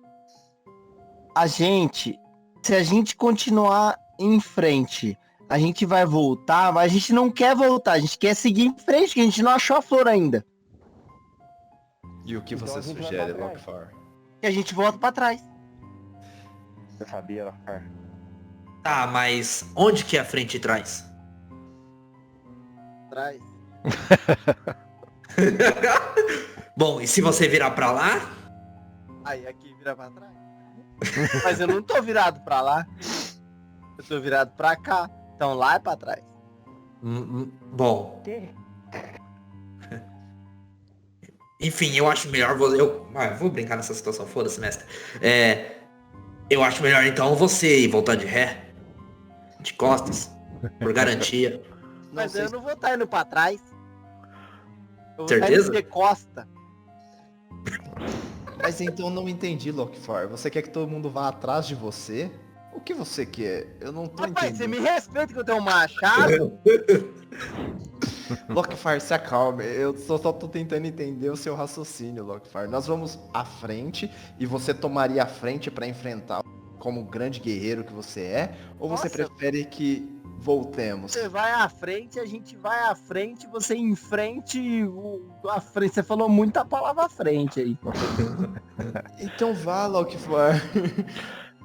Se a gente continuar em frente, a gente vai voltar, mas a gente não quer voltar, a gente quer seguir em frente, que a gente não achou a flor ainda. E o que Então você a gente vai sugere, pra trás. Lockfar? E a gente volta pra trás. Eu sabia, Lockfar. Tá, mas onde que é a frente e trás? Trás. Bom, e se você virar pra lá? Aí aqui vira pra trás. Mas eu não tô virado pra lá. Eu tô virado pra cá. Então lá é pra trás. Bom, Que? enfim, eu acho melhor eu vou brincar nessa situação, foda-se, mestre. Eu acho melhor então você ir voltar de ré, de costas, por garantia. Mas eu não vou estar indo pra trás. Eu vou Certeza? estar indo de costa. Mas então não entendi, Lockfar. Você quer que todo mundo vá atrás de você? O que você quer? Eu não tô Rapaz, você entendendo. me respeita que eu tenho um machado. Lockfar, se acalme. Eu só tô tentando entender o seu raciocínio, Lockfar. Nós vamos à frente e você tomaria a frente pra enfrentar como o grande guerreiro que você é? Ou você Nossa. prefere que voltemos? Você vai à frente, a gente vai à frente, você em frente, à frente. Você falou muita palavra à frente aí. Então vá, Lockfar.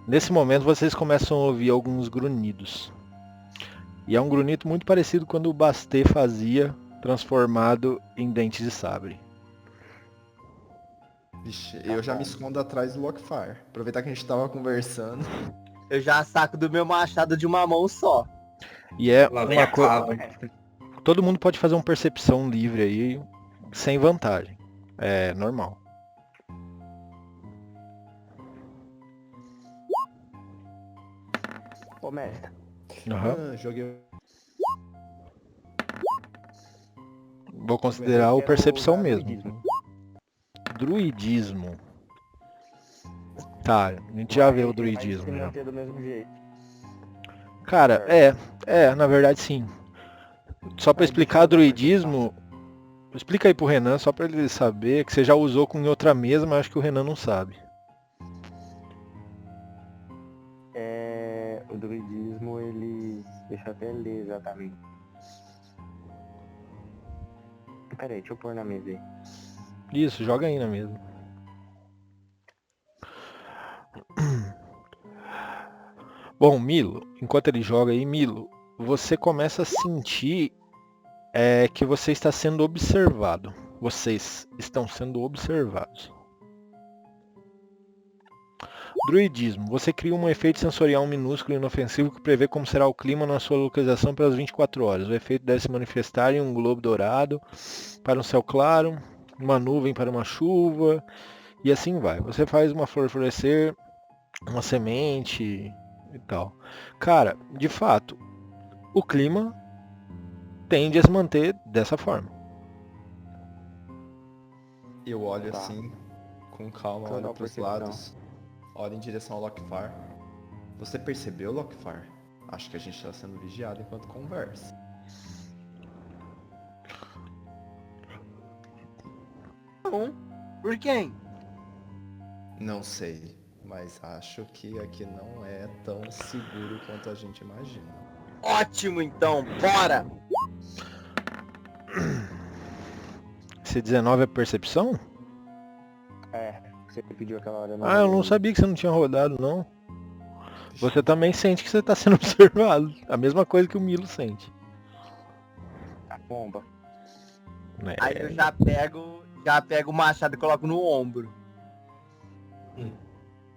Nesse momento vocês começam a ouvir alguns grunhidos. E é um grunhido muito parecido quando o Bastet fazia, transformado em dentes de sabre. Vixe, eu já me escondo atrás do Lockfar. Aproveitar que a gente tava conversando. Eu já saco do meu machado de uma mão só. E é Lá vem uma a clava. Todo mundo pode fazer uma percepção livre aí, sem vantagem. É normal. Ô, mestre. Aham. Joguei. Vou considerar o Eu quero percepção usar mesmo. druidismo. Druidismo. Tá, a gente já vê o Vai druidismo se já. manter do mesmo jeito. Cara, na verdade sim. Só pra explicar druidismo, explica aí pro Renan, só pra ele saber, que você já usou em outra mesa, mas acho que o Renan não sabe. O druidismo, ele... Deixa eu até ler exatamente. Pera aí, deixa eu pôr na mesa aí. Isso, joga aí na mesa. Bom, Milo, enquanto ele joga aí, Milo, você começa a sentir que você está sendo observado. Vocês estão sendo observados. Druidismo. Você cria um efeito sensorial minúsculo e inofensivo que prevê como será o clima na sua localização pelas 24 horas. O efeito deve se manifestar em um globo dourado para um céu claro, uma nuvem para uma chuva, e assim vai. Você faz uma flor florescer, uma semente e tal. Cara, de fato, o clima tende a se manter dessa forma. Eu olho Tá. assim, com calma, Então olho não, pros porque lados, olho em direção ao Lockfar. Você percebeu, Lockfar? Acho que a gente está sendo vigiado enquanto conversa. Não. Por quem? Não sei, mas acho que aqui não é tão seguro quanto a gente imagina. Ótimo, então. Bora! Esse 19 é percepção? Você pediu aquela hora. Ah, eu não sabia que você não tinha rodado, não. Você também sente que você está sendo observado. A mesma coisa que o Milo sente. A bomba. Né? Aí eu já pego o machado e coloco no ombro.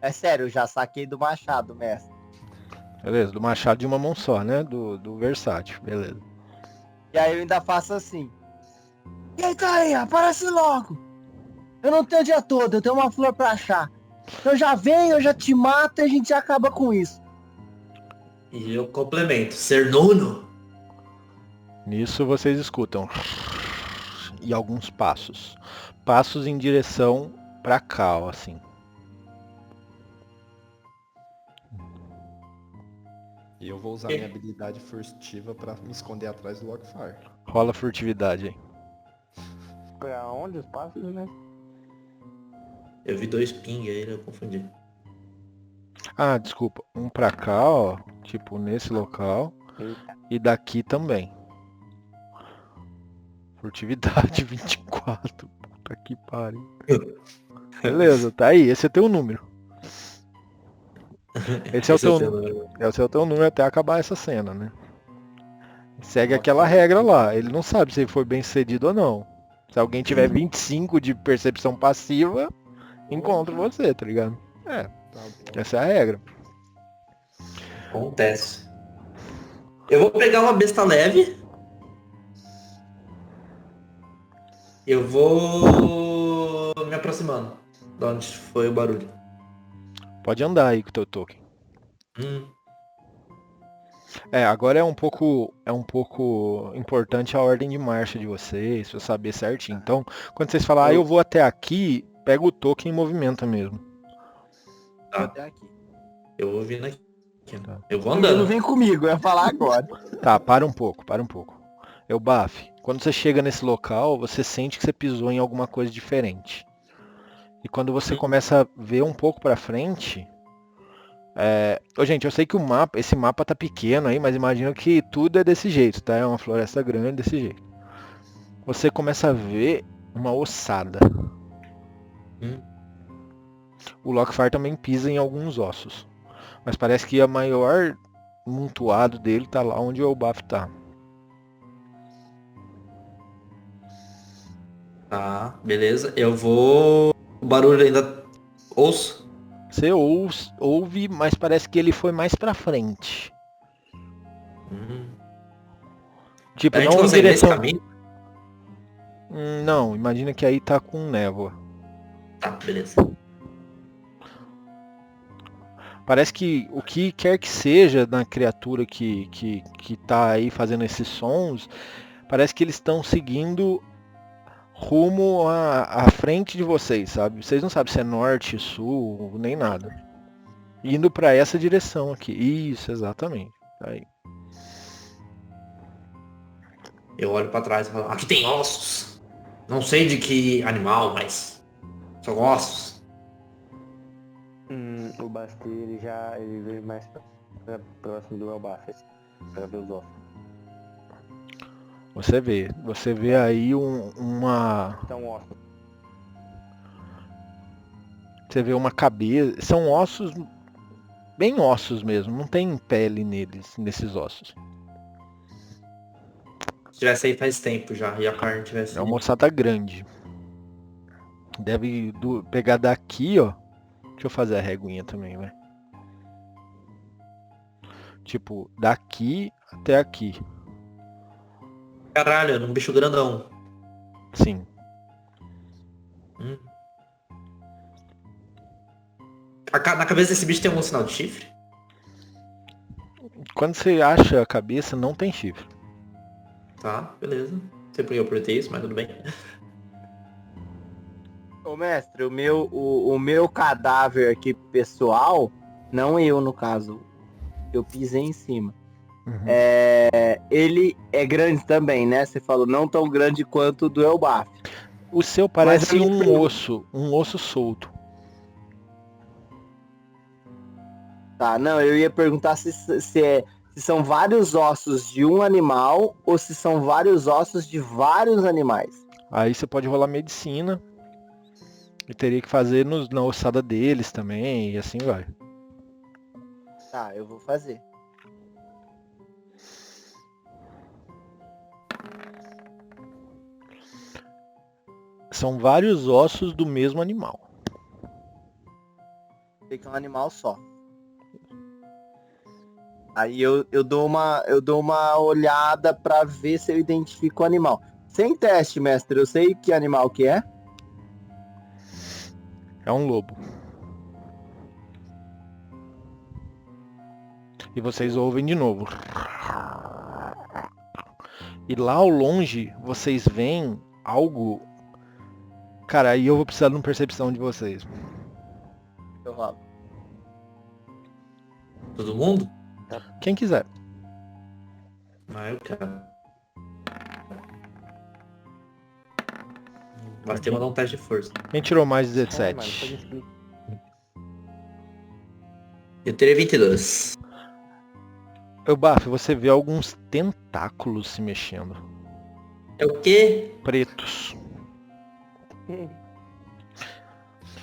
É sério, eu já saquei do machado, mestre. Beleza, do machado de uma mão só, né? Do versátil, beleza. E aí eu ainda faço assim. Quem tá aí? Aparece logo! Eu não tenho o dia todo, eu tenho uma flor pra achar. Eu já venho, eu já te mato e a gente acaba com isso. E eu complemento. Ser nono? Nisso vocês escutam. E alguns passos. Passos em direção pra cá, ó, assim. E eu vou usar minha habilidade furtiva pra me esconder atrás do Lockfire. Rola furtividade aí. Pra onde os passos, né? Eu vi 2 ping aí, eu confundi. Ah, desculpa. Um pra cá, ó. Tipo, nesse local. Eita. E daqui também. Furtividade 24. Puta que pariu. Beleza, tá aí. Esse é teu número. Esse é o teu número. Esse é o teu número até acabar essa cena, né? Segue aquela regra lá. Ele não sabe se foi bem sucedido ou não. Se alguém tiver 25 de percepção passiva, encontra você, tá ligado? É, Tá bom. essa é a regra. Acontece. Eu vou pegar uma besta leve. Eu vou me aproximando de onde foi o barulho. Pode andar aí com o teu token. É, agora é um pouco importante a ordem de marcha de vocês, pra eu saber certinho. Então, quando vocês falarem, eu vou até aqui, pega o token e movimenta mesmo. Tá. Até aqui. Eu vou vindo aqui. Tá. Eu vou Ele não andando. vem comigo, eu ia falar agora. Tá, para um pouco. Eu, Baf, quando você chega nesse local, você sente que você pisou em alguma coisa diferente. E quando você começa a ver um pouco pra frente... Ô, gente, eu sei que esse mapa tá pequeno aí, mas imagina que tudo é desse jeito, tá? É uma floresta grande desse jeito. Você começa a ver uma ossada. O Lockfire também pisa em alguns ossos. Mas parece que a maior montoado dele tá lá onde o Elbaf tá. Tá, beleza. Eu vou... O barulho ainda... Ouço? Você ouve, mas parece que ele foi mais pra frente. Tipo, A gente não em consegue ver esse direção... caminho? Não, imagina que aí tá com névoa. Tá, beleza. Parece que o que quer que seja na criatura que tá aí fazendo esses sons, parece que eles estão seguindo rumo à frente de vocês, sabe? Vocês não sabem se é norte, sul, nem nada. Indo pra essa direção aqui. Isso, exatamente. Aí. Eu olho pra trás e falo, aqui tem ossos. Não sei de que animal, mas são ossos. O Basti, ele veio mais próximo do Elbaf, pra ver os ossos. Você vê aí uma... São ossos. Você vê uma cabeça... São ossos, bem ossos mesmo, não tem pele nesses ossos. Se tivesse aí faz tempo já, e a carne tivesse... É uma ossada grande. Deve pegar daqui, ó. Deixa eu fazer a reguinha também, vai. Tipo, daqui até aqui. Caralho, era um bicho grandão. Sim. Na cabeça desse bicho tem algum sinal de chifre? Quando você acha a cabeça, não tem chifre. Tá, beleza. Não sei por que eu apertei isso, mas tudo bem. Ô mestre, o meu cadáver aqui pessoal, não eu no caso, eu pisei em cima. Uhum. Ele é grande também, né? Você falou não tão grande quanto o do Elbaf. O seu parece Mas eu- um osso solto. Tá, não, eu ia perguntar se são vários ossos de um animal ou se são vários ossos de vários animais. Aí você pode rolar medicina. E teria que fazer na ossada deles também, e assim vai. Tá, eu vou fazer. São vários ossos do mesmo animal. Sei que é um animal só. Aí eu dou uma olhada pra ver se eu identifico o animal. Sem teste, mestre, eu sei que animal que é. É um lobo. E vocês ouvem de novo. E lá ao longe, vocês veem algo... Cara, aí eu vou precisar de uma percepção de vocês. Eu rolo. Todo mundo? Quem quiser. Ah, eu quero. Mas tem que mandar um teste de força. Quem tirou mais É, mano, depois a 17? gente explica. Eu teria 22. Ô, Baf, você vê alguns tentáculos se mexendo. É o quê? Pretos.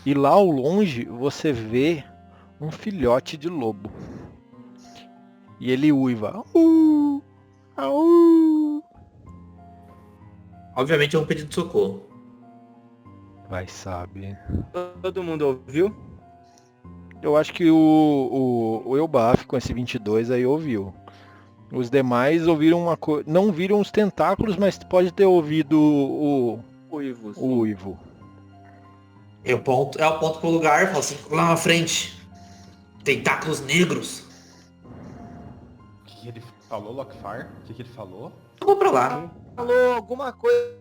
E lá ao longe você vê um filhote de lobo. E ele uiva. Au! Au! Obviamente é um pedido de socorro. Vai saber. Todo mundo ouviu? Eu acho que o Elbaf com esse 22 aí ouviu. Os demais ouviram uma coisa. Não viram os tentáculos, mas pode ter ouvido Uivo. o uivo. Eu aponto pro lugar e falo assim, lá na frente. Tentáculos negros. O que ele falou, Lockfire? O que ele falou? Eu vou pra lá. Falou alguma coisa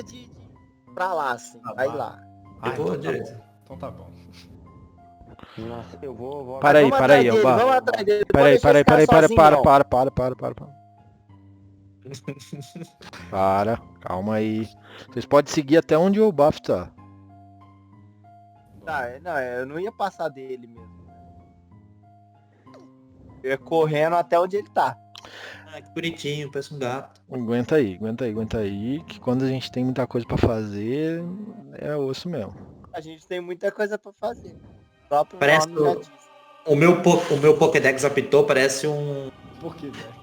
de pra lá, assim. Vai lá. Eu vou então tá direto. bom. Então tá bom. Nossa, eu vou... Para aí, Vamos para aí, atrás dele, Elbaf. vamos atrás dele. Para aí, Pode deixar para aí, esse cara sozinho, não. Para, calma aí. Vocês podem seguir até onde o Elbaf tá. Tá, não, eu não ia passar dele mesmo. Eu ia correndo até onde ele tá. Ah, que bonitinho, parece um gato. Aguenta aí, que quando a gente tem muita coisa pra fazer, é osso mesmo. A gente tem muita coisa pra fazer. O próprio Parece nome já o- diz. O meu Pokédex apitou, parece um... Por que, velho?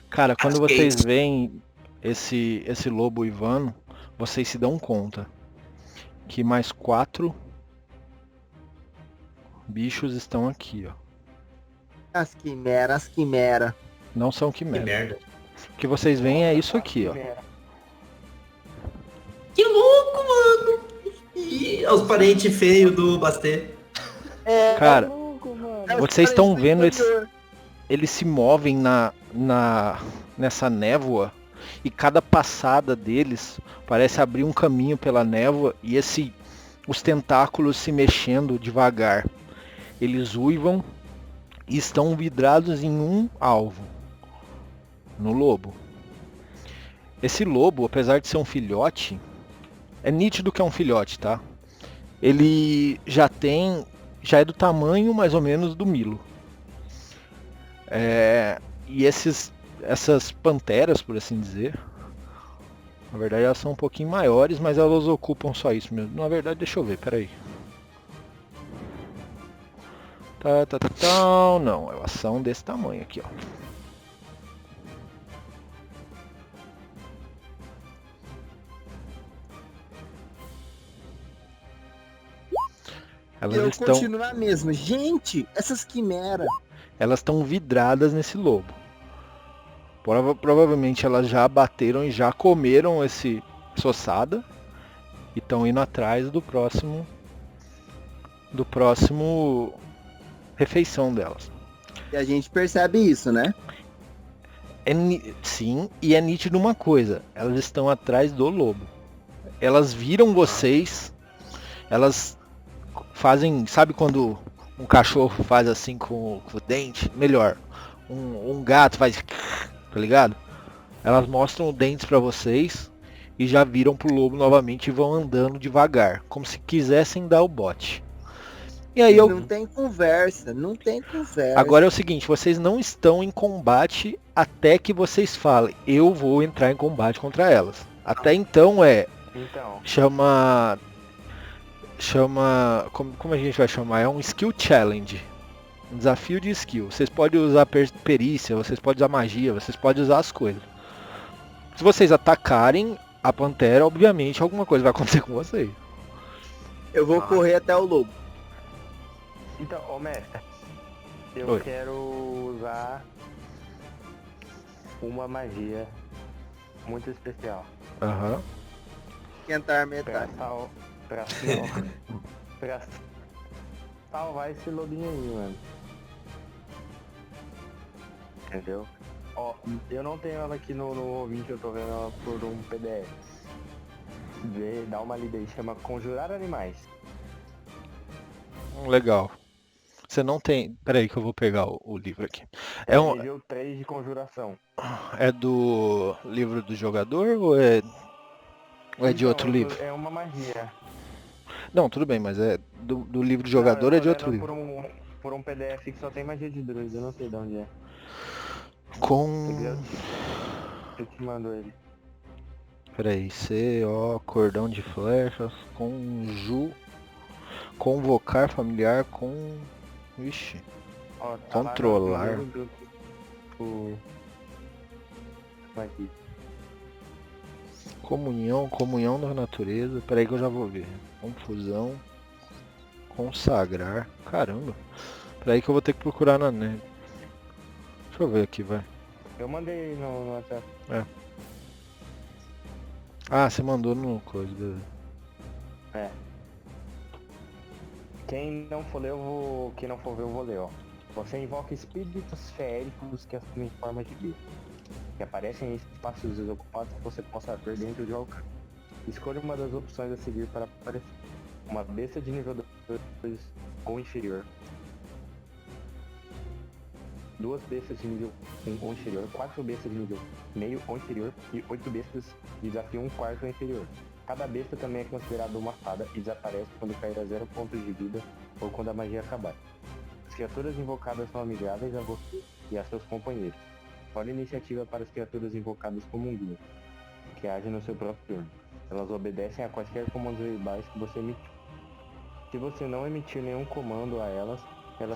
Cara, quando Acho que é vocês isso. veem esse lobo uivando, vocês se dão conta que mais 4 bichos estão aqui, ó. As quimera. Não são Que quimeras. merda. O que vocês veem é isso aqui, ó. Que louco, mano. Ih, é os parentes feios do Bastê. É, Cara, Louco, mano. vocês estão vendo esse. eles se movem nessa névoa e cada passada deles parece abrir um caminho pela névoa e os tentáculos se mexendo devagar. Eles uivam e estão vidrados em um alvo, no lobo. Esse lobo, apesar de ser um filhote, é nítido que é um filhote, tá? Ele já é do tamanho mais ou menos do Milo. E essas panteras, por assim dizer, na verdade elas são um pouquinho maiores, mas elas ocupam só isso mesmo. Na verdade, deixa eu ver, peraí. Não, elas são desse tamanho aqui, ó. Eu continuo na mesma. Gente, essas quimera. Elas estão vidradas nesse lobo. Provavelmente elas já bateram e já comeram esse soçada e estão indo atrás do próximo refeição delas. E a gente percebe isso, né? Sim, e é nítido uma coisa, elas estão atrás do lobo. Elas viram vocês, elas fazem, sabe quando um cachorro faz assim com o dente? Melhor, um gato faz, tá ligado? Elas mostram os dentes pra vocês e já viram pro lobo novamente e vão andando devagar, como se quisessem dar o bote. E aí Não tem conversa. Agora é o seguinte, vocês não estão em combate até que vocês falem, eu vou entrar em combate contra elas. Até então Então, chama, como a gente vai chamar? É um skill challenge. Um desafio de skill. Vocês podem usar perícia, vocês podem usar magia, vocês podem usar as coisas. Se vocês atacarem a pantera, obviamente alguma coisa vai acontecer com vocês. Eu vou correr até o lobo. então, ô mestre, eu Oi. quero usar uma magia muito especial Esquentar pra, metade. pra salvar esse lobinho aí, mano. Entendeu? Ó, eu não tenho ela aqui no ouvinte, eu tô vendo ela por um PDF. Dá uma lida aí, chama Conjurar Animais. Legal. você não tem... Pera aí que eu vou pegar o livro aqui. É, um, Nível 3 de conjuração. é do livro do jogador ou é de Então, outro livro? É uma magia. Não, tudo bem, mas é do livro do jogador Não, é de eu outro tô livro. lendo por um PDF que só tem magia de druida, eu não sei de onde é. Com... Eu te mando ele. Peraí, cordão de flechas, convocar familiar com... Ixi, Ó, tá Controlar. Lá no grupo, aqui. comunhão da natureza, peraí que eu já vou ver. Confusão, consagrar, caramba. Peraí que eu vou ter que procurar na net. Deixa eu ver aqui, vai. Eu mandei no WhatsApp. Ah, você mandou no coisa, beleza. É. Quem não for ler, quem não for ver, eu vou ler, ó. Você invoca espíritos feéricos que assumem forma de bicho, que aparecem em espaços desocupados que você possa ver dentro de alcance. Escolha uma das opções a seguir para aparecer. Uma besta de nível 2 ou inferior. 2 bestas de nível 1 ou inferior, 4 bestas de nível meio ou inferior e 8 bestas de desafio 1/4 ou inferior. Cada besta também é considerada uma fada e desaparece quando cair a 0 pontos de vida ou quando a magia acabar. As criaturas invocadas são amigáveis a você e a seus companheiros. Olhe iniciativa para as criaturas invocadas como um guia, que agem no seu próprio turno. Elas obedecem a quaisquer comandos verbais que você emitir. Se você não emitir nenhum comando a elas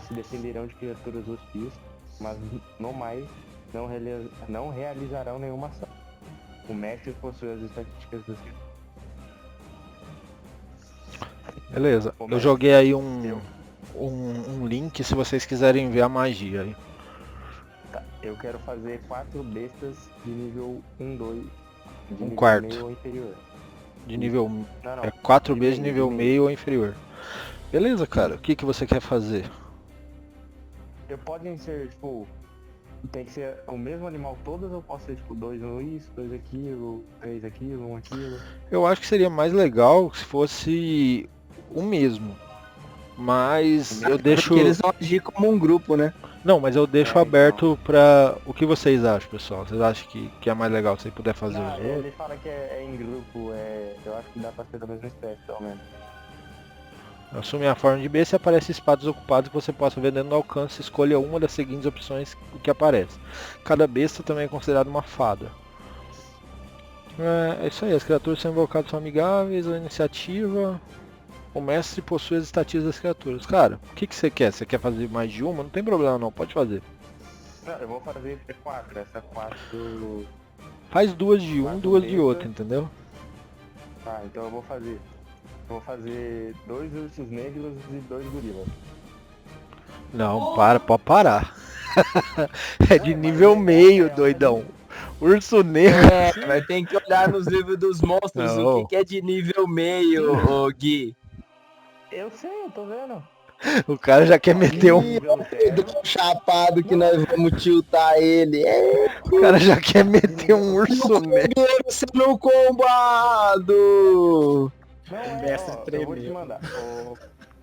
se defenderão de criaturas hostis, mas no mais não realizarão nenhuma ação. O mestre possui as estatísticas das criaturas. Beleza, eu joguei aí um link se vocês quiserem ver a magia aí. Tá, eu quero fazer 4 bestas de nível 1, 2, de nível quarto. meio ou inferior. De nível... Não, É 4 de vezes meio, nível de meio ou inferior. Beleza, cara. O que você quer fazer? Podem ser, tipo, tem que ser o mesmo animal todas ou posso ser, tipo, 2 isso, 2 aquilo, 3 aquilo, 1 aquilo? Eu acho que seria mais legal se fosse o mesmo. Mas eu deixo... Porque eles vão agir como um grupo, né? Não, mas eu deixo aberto pra... O que vocês acham, pessoal? Vocês acham que é mais legal se puder fazer Não, os outros? ele fala que é em grupo, eu acho que dá pra ser da mesma espécie, pelo menos. Assume a forma de besta e aparece espaços ocupados que você possa ver dentro do alcance. Escolha uma das seguintes opções que aparece. Cada besta também é considerada uma fada. É isso aí, as criaturas são invocadas, são amigáveis, a iniciativa... O mestre possui as estatísticas das criaturas. Cara, o que você quer? Você quer fazer mais de uma? Não tem problema não, pode fazer. Não, eu vou fazer 4, essa 4... Faz 2 de um, 2 de bestas. outro, entendeu? Tá, então eu vou fazer 2 ursos negros e 2 gorilas. Não, pode parar. É de nível meio, doidão. Urso negro. Mas tem que olhar nos livros dos monstros Não. o que é de nível meio, ô Gui. Eu sei, eu tô vendo. O cara já quer meter um. Nível zero. Do chapado que nós vamos tiltar ele. O cara já quer meter um urso negro. Sendo combado. Não, Mestre ó, eu vou te tremeu. mandar.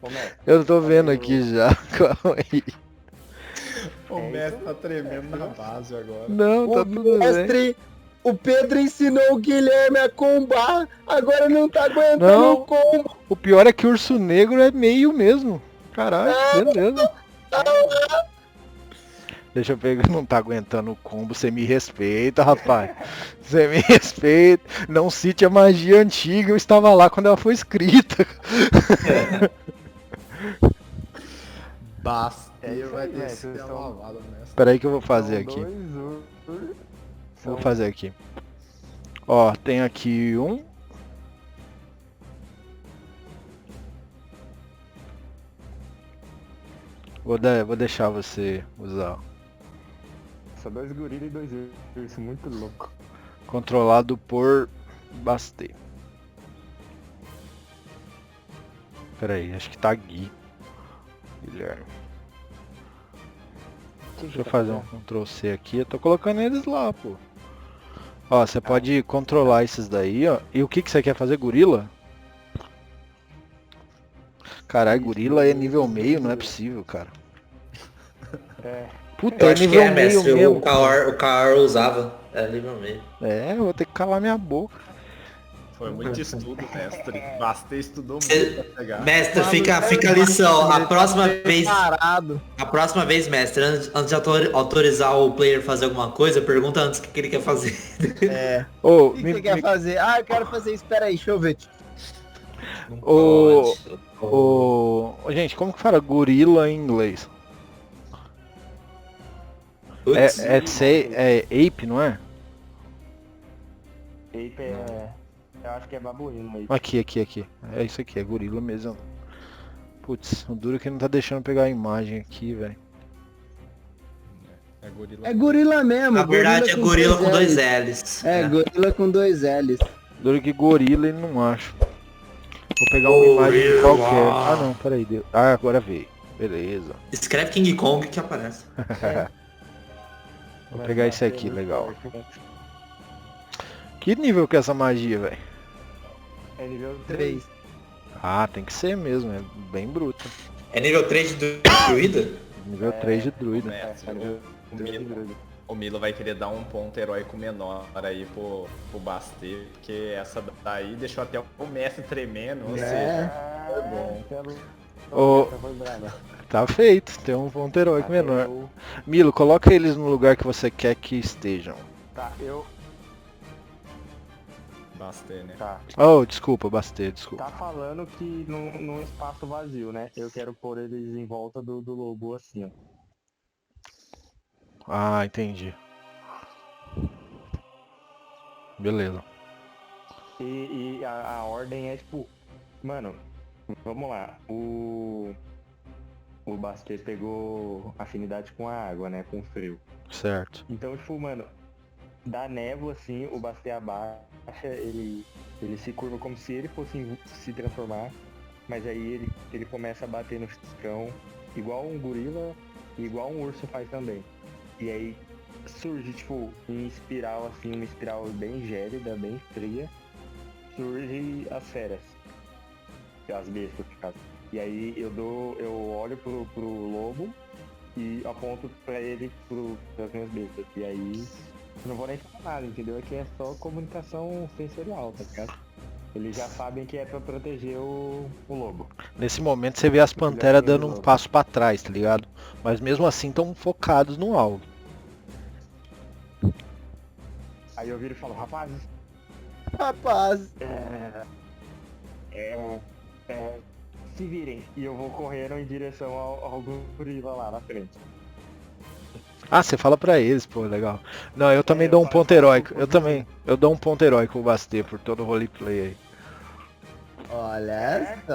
Ô, mestre, Eu tô vendo aqui já. Calma aí. O É mestre isso? tá tremendo na base agora. Não, tá O tudo bem. mestre, o Pedro ensinou o Guilherme a combar, agora não tá aguentando Não. o combo. O pior é que o urso negro é meio mesmo. Caralho, beleza. Deixa eu pegar, não tá aguentando o combo, você me respeita, rapaz. Você me respeita. Não cite a magia antiga, eu estava lá quando ela foi escrita. Basteiro isso vai aí, descer mestre, a então- lavada nessa. Espera aí que eu vou fazer São aqui. 2 ursos. Vou fazer aqui. Ó, tem aqui um. Vou deixar você usar. São 2 gorilas e 2 ursos, muito louco. Controlado por Bastê. Pera aí, acho que tá Gui. Guilherme. Deixa eu fazer um Ctrl C aqui. Eu tô colocando eles lá, pô. Ó, você pode controlar esses daí, ó. E o que você quer fazer? Gorila? Caralho, gorila é nível meio, não é possível, cara. É, Puta, Eu é acho que nível é, meio mestre. mesmo. O Kaor usava. É nível meio. É, eu vou ter que calar minha boca. Foi muito estudo, mestre. Bastei estudou muito Cê- pra chegar. Mestre, Maluco, fica a lição. A próxima vez. Parado. A próxima vez, mestre, antes de autorizar o player a fazer alguma coisa, pergunta antes o que ele quer fazer. É. Ô, O que você quer fazer? Ah, eu quero fazer isso. Pera aí, deixa eu ver. Não Ô, pode. gente, como que fala gorila em inglês? Putz, É ape, não é? Ape é... Eu acho que é babuíno aí. Aqui. É isso aqui, é gorila mesmo. Putz, o duro é que não tá deixando pegar a imagem aqui, velho. É gorila. É gorila mesmo. na verdade é gorila com dois L's. L's. É, gorila com 2 L's. Duro que gorila ele não acha. Vou pegar uma imagem Gorila. qualquer. Ah não, peraí. Ah, agora veio. Beleza. Escreve King Kong que aparece. Vou pegar esse aqui, legal. Que nível que é essa magia, velho? É nível 3. Ah, tem que ser mesmo, é bem bruto. É nível 3 de druida? Nível 3 de druida. Mestre, nível o Milo vai querer dar um ponto heróico menor aí pro Bastê, porque essa daí deixou até o mestre tremendo, ou seja, foi bom. Ô, tá feito, tem um ponto heróico menor. Milo, coloca eles no lugar que você quer que estejam. Tá, eu... Bastê, né? Tá. Oh, desculpa, Bastê, desculpa. Tá falando que num espaço vazio, né? Eu quero pôr eles em volta do lobo assim, ó. Ah, entendi. Beleza. E a ordem é tipo... Mano, vamos lá. O Bastê pegou afinidade com a água, né? Com o frio. Certo. Então, tipo, mano, da névoa, assim, o Bastê abaixa, ele se curva como se ele fosse se transformar, mas aí ele começa a bater no chão, igual um gorila e igual um urso faz também. E aí surge, tipo, em espiral, assim, uma espiral bem gélida, bem fria, surge as feras, as bestas, no caso. E aí eu olho pro lobo e aponto pra ele, pras minhas bestas. E aí eu não vou nem falar nada, entendeu? Aqui é só comunicação sensorial, tá ligado? Eles já sabem que é pra proteger o lobo. Nesse momento você vê as panteras dando um passo pra trás, tá ligado? Mas mesmo assim estão focados no alvo. Aí eu viro e falo, rapazes, Rapaz. se virem. E eu vou correndo em direção ao gorila lá na frente. Ah, você fala pra eles, pô, legal. Não, eu também eu dou um falo ponto pro heróico. povo Eu também. Eu dou um ponto heróico pro Bastê por todo o roleplay aí. Olha só.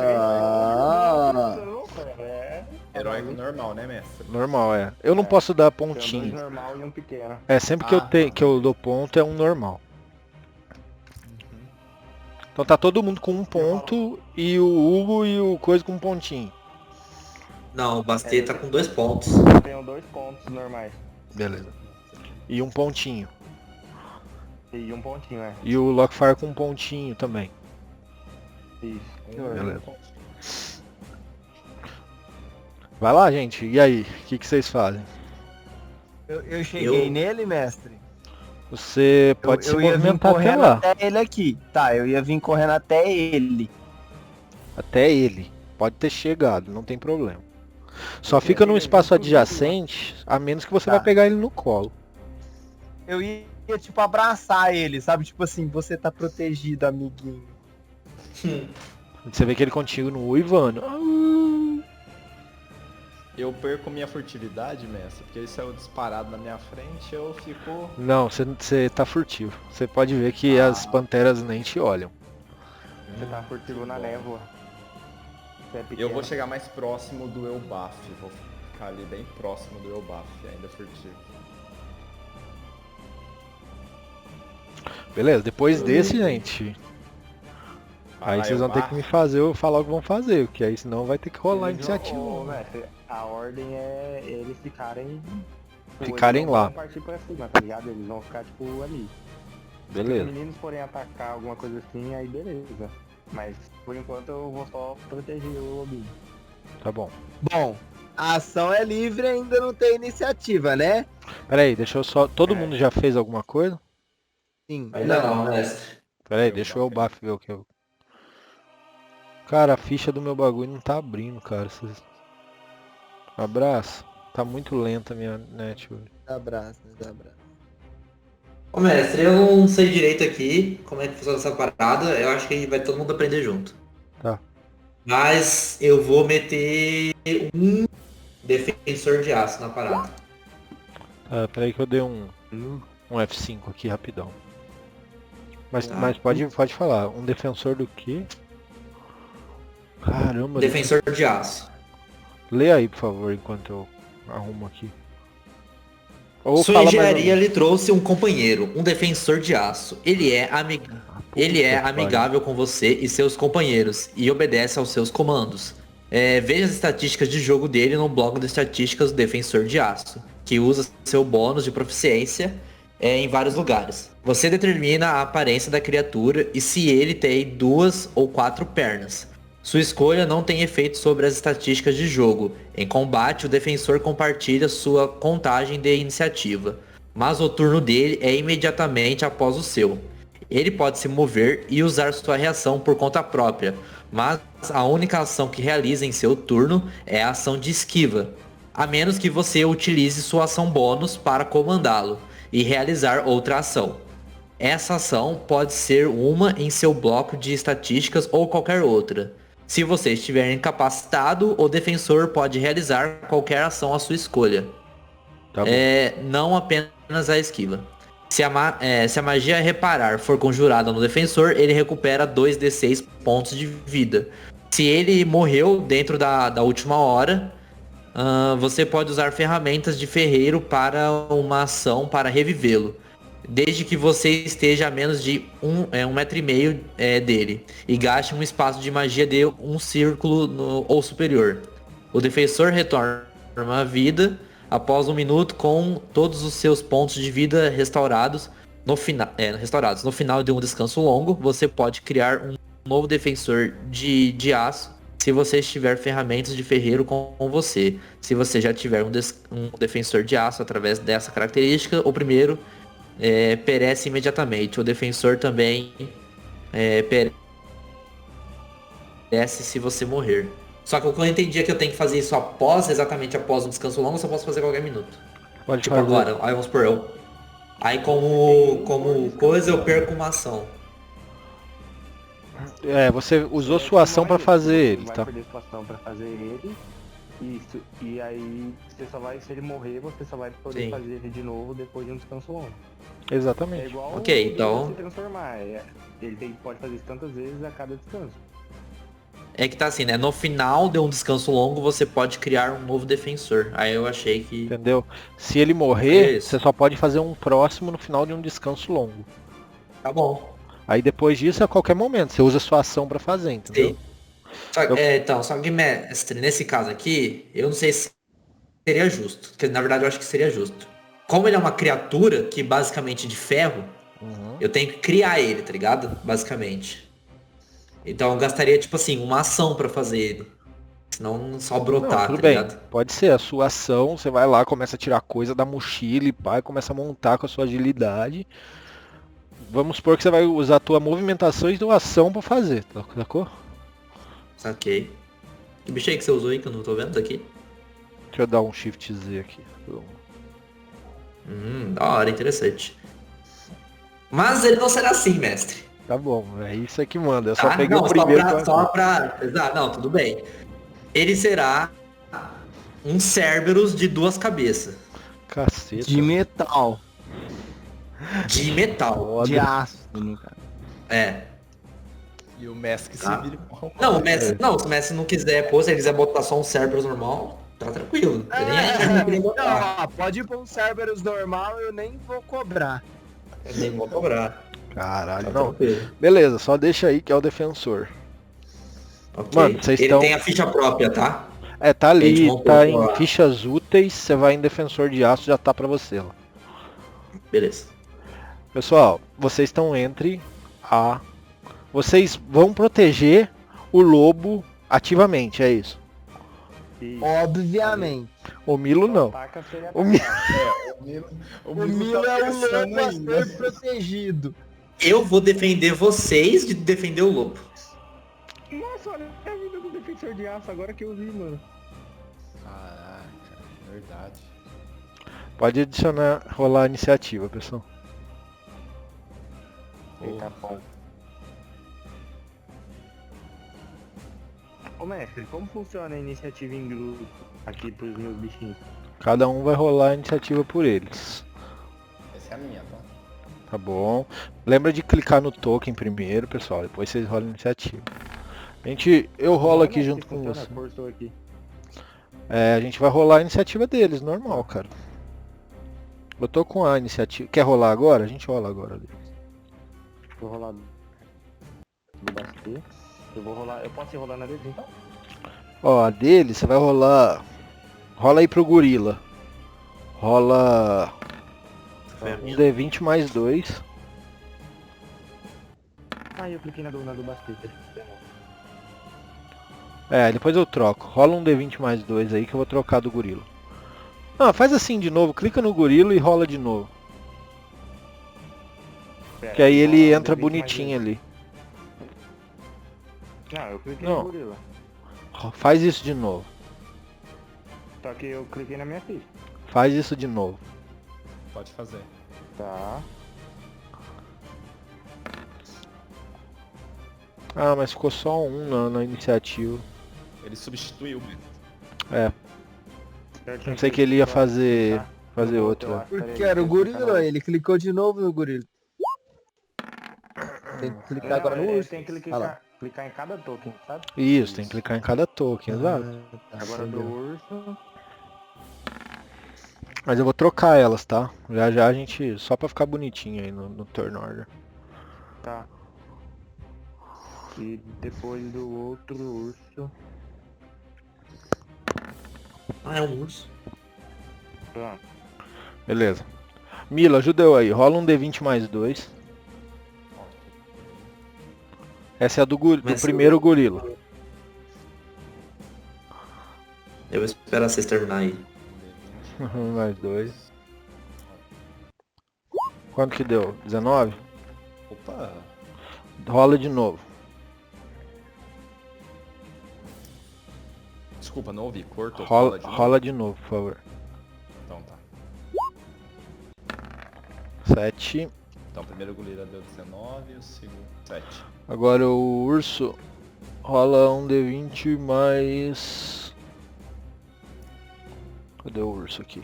Heróico normal, né, mestre? Normal, é. Eu não posso dar Tem dois pontinho. normal e um pequeno. É, sempre que eu dou ponto é um normal. Então tá todo mundo com um ponto e o Hugo e o Coisa com um pontinho. Não, o Bastê tá com 2 pontos. Eu tenho 2 pontos normais. Beleza. E um pontinho. E um pontinho, né? E o Lockfire com um pontinho também. Isso. Beleza. Vai lá, gente. E aí? O que vocês fazem? Eu cheguei Eu- nele, mestre. Você pode se eu ia vir movimentar até correndo lá. até ele aqui. Tá, eu ia vir correndo até ele. Até ele. Pode ter chegado, não tem problema. Só fica num espaço adjacente, a menos que você Tá. vai pegar ele no colo. Eu ia, tipo, abraçar ele, sabe? Tipo assim, você tá protegido, amiguinho. Você vê que ele contigo no uivando. Eu perco minha furtividade, mestre, porque ele saiu disparado na minha frente, eu fico... Não, você tá furtivo. Você pode ver que as panteras nem te olham. Você tá furtivo na névoa. Você é pequeno. Eu vou chegar mais próximo do Elbaf, vou ficar ali bem próximo do Elbaf, ainda furtivo. Beleza, depois desse, gente. Aí vocês vão ter que me fazer eu falar o que vão fazer, porque aí senão vai ter que rolar a Eles iniciativa. vão- mestre, a ordem é eles ficarem... Ficarem eles não lá. vão partir pra cima, tá ligado? Eles vão ficar, tipo, ali. Se os Beleza. meninos forem atacar alguma coisa assim, aí beleza. Mas, por enquanto, eu vou só proteger o lobinho. Tá bom. Bom, A ação é livre e ainda não tem iniciativa, né? Peraí, deixa eu só... Todo mundo já fez alguma coisa? Sim. Ainda não, mestre. Peraí, deixa o Baf ver o que eu... Cara, a ficha do meu bagulho não tá abrindo, cara. Abraço. Tá muito lenta a minha net hoje. Abraço, abraço. Ô mestre, eu não sei direito aqui como é que funciona essa parada. Eu acho que vai todo mundo aprender junto. Tá. Mas eu vou meter um defensor de aço na parada. Ah, peraí que eu dei um F5 aqui rapidão. Mas pode falar. Um defensor do quê? Caramba. Defensor de aço. Lê aí, por favor, enquanto eu arrumo aqui. Ou Sua fala mais engenharia ou menos. lhe trouxe um companheiro, um defensor de aço. Ele é amigável com você e seus companheiros e obedece aos seus comandos. Veja as estatísticas de jogo dele no bloco de estatísticas do Defensor de Aço, que usa seu bônus de proficiência em vários lugares. Você determina a aparência da criatura e se ele tem 2 ou 4 pernas. Sua escolha não tem efeito sobre as estatísticas de jogo. Em combate, o defensor compartilha sua contagem de iniciativa, mas o turno dele é imediatamente após o seu. Ele pode se mover e usar sua reação por conta própria, mas a única ação que realiza em seu turno é a ação de esquiva, a menos que você utilize sua ação bônus para comandá-lo e realizar outra ação. Essa ação pode ser uma em seu bloco de estatísticas ou qualquer outra. Se você estiver incapacitado, o defensor pode realizar qualquer ação à sua escolha. Tá bom. Não apenas a esquiva. Se a magia reparar for conjurada no defensor, ele recupera 2d6 pontos de vida. Se ele morreu dentro da última hora, você pode usar ferramentas de ferreiro para uma ação para revivê-lo, desde que você esteja a menos de 1,5 metro dele e gaste um espaço de magia de um círculo ou superior. O defensor retorna a vida após 1 minuto com todos os seus pontos de vida restaurados. No final de um descanso longo, você pode criar um novo defensor de aço se você tiver ferramentas de ferreiro com você. Se você já tiver um defensor de aço através dessa característica, o primeiro perece imediatamente. O defensor também perece se você morrer. Só que o que eu entendi é que eu tenho que fazer isso exatamente após um descanso longo, ou só posso fazer a qualquer minuto. Pode Tipo fazer. agora, aí vamos supor, aí como coisa eu perco uma ação. Você usou sua ação pra fazer ele, vai tá? perder sua ação pra fazer ele. Isso. E aí, se ele morrer, você só vai poder Sim. fazer ele de novo depois de um descanso longo. É Exatamente. igual Ok, então- se transformar. Ele pode fazer isso tantas vezes a cada descanso. É que tá assim, né? No final de um descanso longo, você pode criar um novo defensor. Aí eu achei que... Entendeu? Se ele morrer, Isso. você só pode fazer um próximo no final de um descanso longo. Tá bom. Aí depois disso, a qualquer momento, você usa sua ação pra fazer, entendeu? Sim. Só que, mestre, nesse caso aqui, eu não sei se seria justo. Porque, na verdade, eu acho que seria justo. Como ele é uma criatura que basicamente de ferro, Uhum. eu tenho que criar ele, tá ligado? Basicamente. Então eu gastaria, tipo assim, uma ação pra fazer ele. Senão só brotar, Não, tudo tá bem. ligado? Pode ser a sua ação, você vai lá, começa a tirar coisa da mochila e pá, e começa a montar com a sua agilidade. Vamos supor que você vai usar a tua movimentação e tua ação pra fazer, sacou? Saquei. Que bicho aí que você usou aí que eu não tô vendo daqui? Deixa eu dar um Shift Z aqui. Da hora, interessante. Mas ele não será assim, mestre. Tá bom, é isso aí que manda. Eu só Tá? peguei Não, o primeiro. Não, tudo bem. Ele será um Cerberus de 2 cabeças. Caceta. De metal. De metal. De aço, no caso. E o Mask se Tá. vira com Não, se o Messi não quiser pôr, se ele quiser botar só um Cerberus normal, tá tranquilo. Eu nem queria botar. Não, pode ir pra um Cerberus normal, eu nem vou cobrar. Eu nem vou cobrar. Caralho, Tá não. tranquilo. Beleza, só deixa aí que é o defensor. Ok. Mano, vocês Ele estão- tem a ficha própria, tá? Tá A gente ali, montou tá em lá. fichas úteis, você vai em defensor de aço, já tá pra você lá. Beleza. Pessoal, vocês estão entre a... Vocês vão proteger o lobo ativamente, é isso. Isso. Obviamente. O Milo não. Ataca sem O Mi- atacar. O O Milo Milo tá é o pensando lobo a ainda. ser protegido. Eu vou defender vocês de defender o lobo. Nossa, olha a vida do defensor de aço agora que eu vi, mano. Caraca, verdade. Pode adicionar, rolar a iniciativa, pessoal. Eita, bom. Ô mestre, como funciona a iniciativa em grupo aqui pros meus bichinhos? Cada um vai rolar a iniciativa por eles. Essa é a minha, tá? Tá bom. Lembra de clicar no token primeiro, pessoal. Depois vocês rolam a iniciativa. Eu rolo aqui Olha, junto se com funciona, você. cortou aqui. A gente vai rolar a iniciativa deles, normal, cara. Eu tô com a iniciativa. Quer rolar agora? A gente rola agora. Vou rolar do Basti. Eu vou rolar. Eu posso ir rolando a deles então? Ó, a dele você vai rolar. Rola aí pro gorila. Rola um D20 mais 2. Ah, eu cliquei na do Basti. Depois eu troco. Rola um D20 mais 2 aí que eu vou trocar do gorila. Ah, faz assim de novo. Clica no gorila e rola de novo. Que aí ele entra bonitinho ali. Não, eu cliquei Não. no gorila. Faz isso de novo. Só que eu cliquei na minha ficha. Faz isso de novo. Pode fazer. Tá. Ah, mas ficou só um na iniciativa. Ele substituiu. Não sei que ele ia fazer outro. Eu Né? acho que Porque era o gorila, ele clicou de novo no gorila. Tem que clicar Não, agora no ele urso. tem que Ah lá. clicar em cada token, sabe? Isso, tem que clicar em cada token, exato. Tá, Agora do entendeu. urso. Mas eu vou trocar elas, tá? Já já a gente. Só pra ficar bonitinho aí no turn order. Tá. E depois do outro urso. Ah, é um urso. Pronto. Beleza. Mila, ajuda eu aí. Rola um D20 mais 2. Essa é a do Mas primeiro gorila. Eu vou esperar vocês terminarem aí. Mais 2. Quanto que deu? 19? Opa! Rola de novo. Desculpa, não ouvi. Cortou. Rola de novo, por favor. Então tá. 7. Então o primeiro goleiro deu 19 e o segundo 7. Agora o urso rola um D20 mais... Cadê o urso aqui?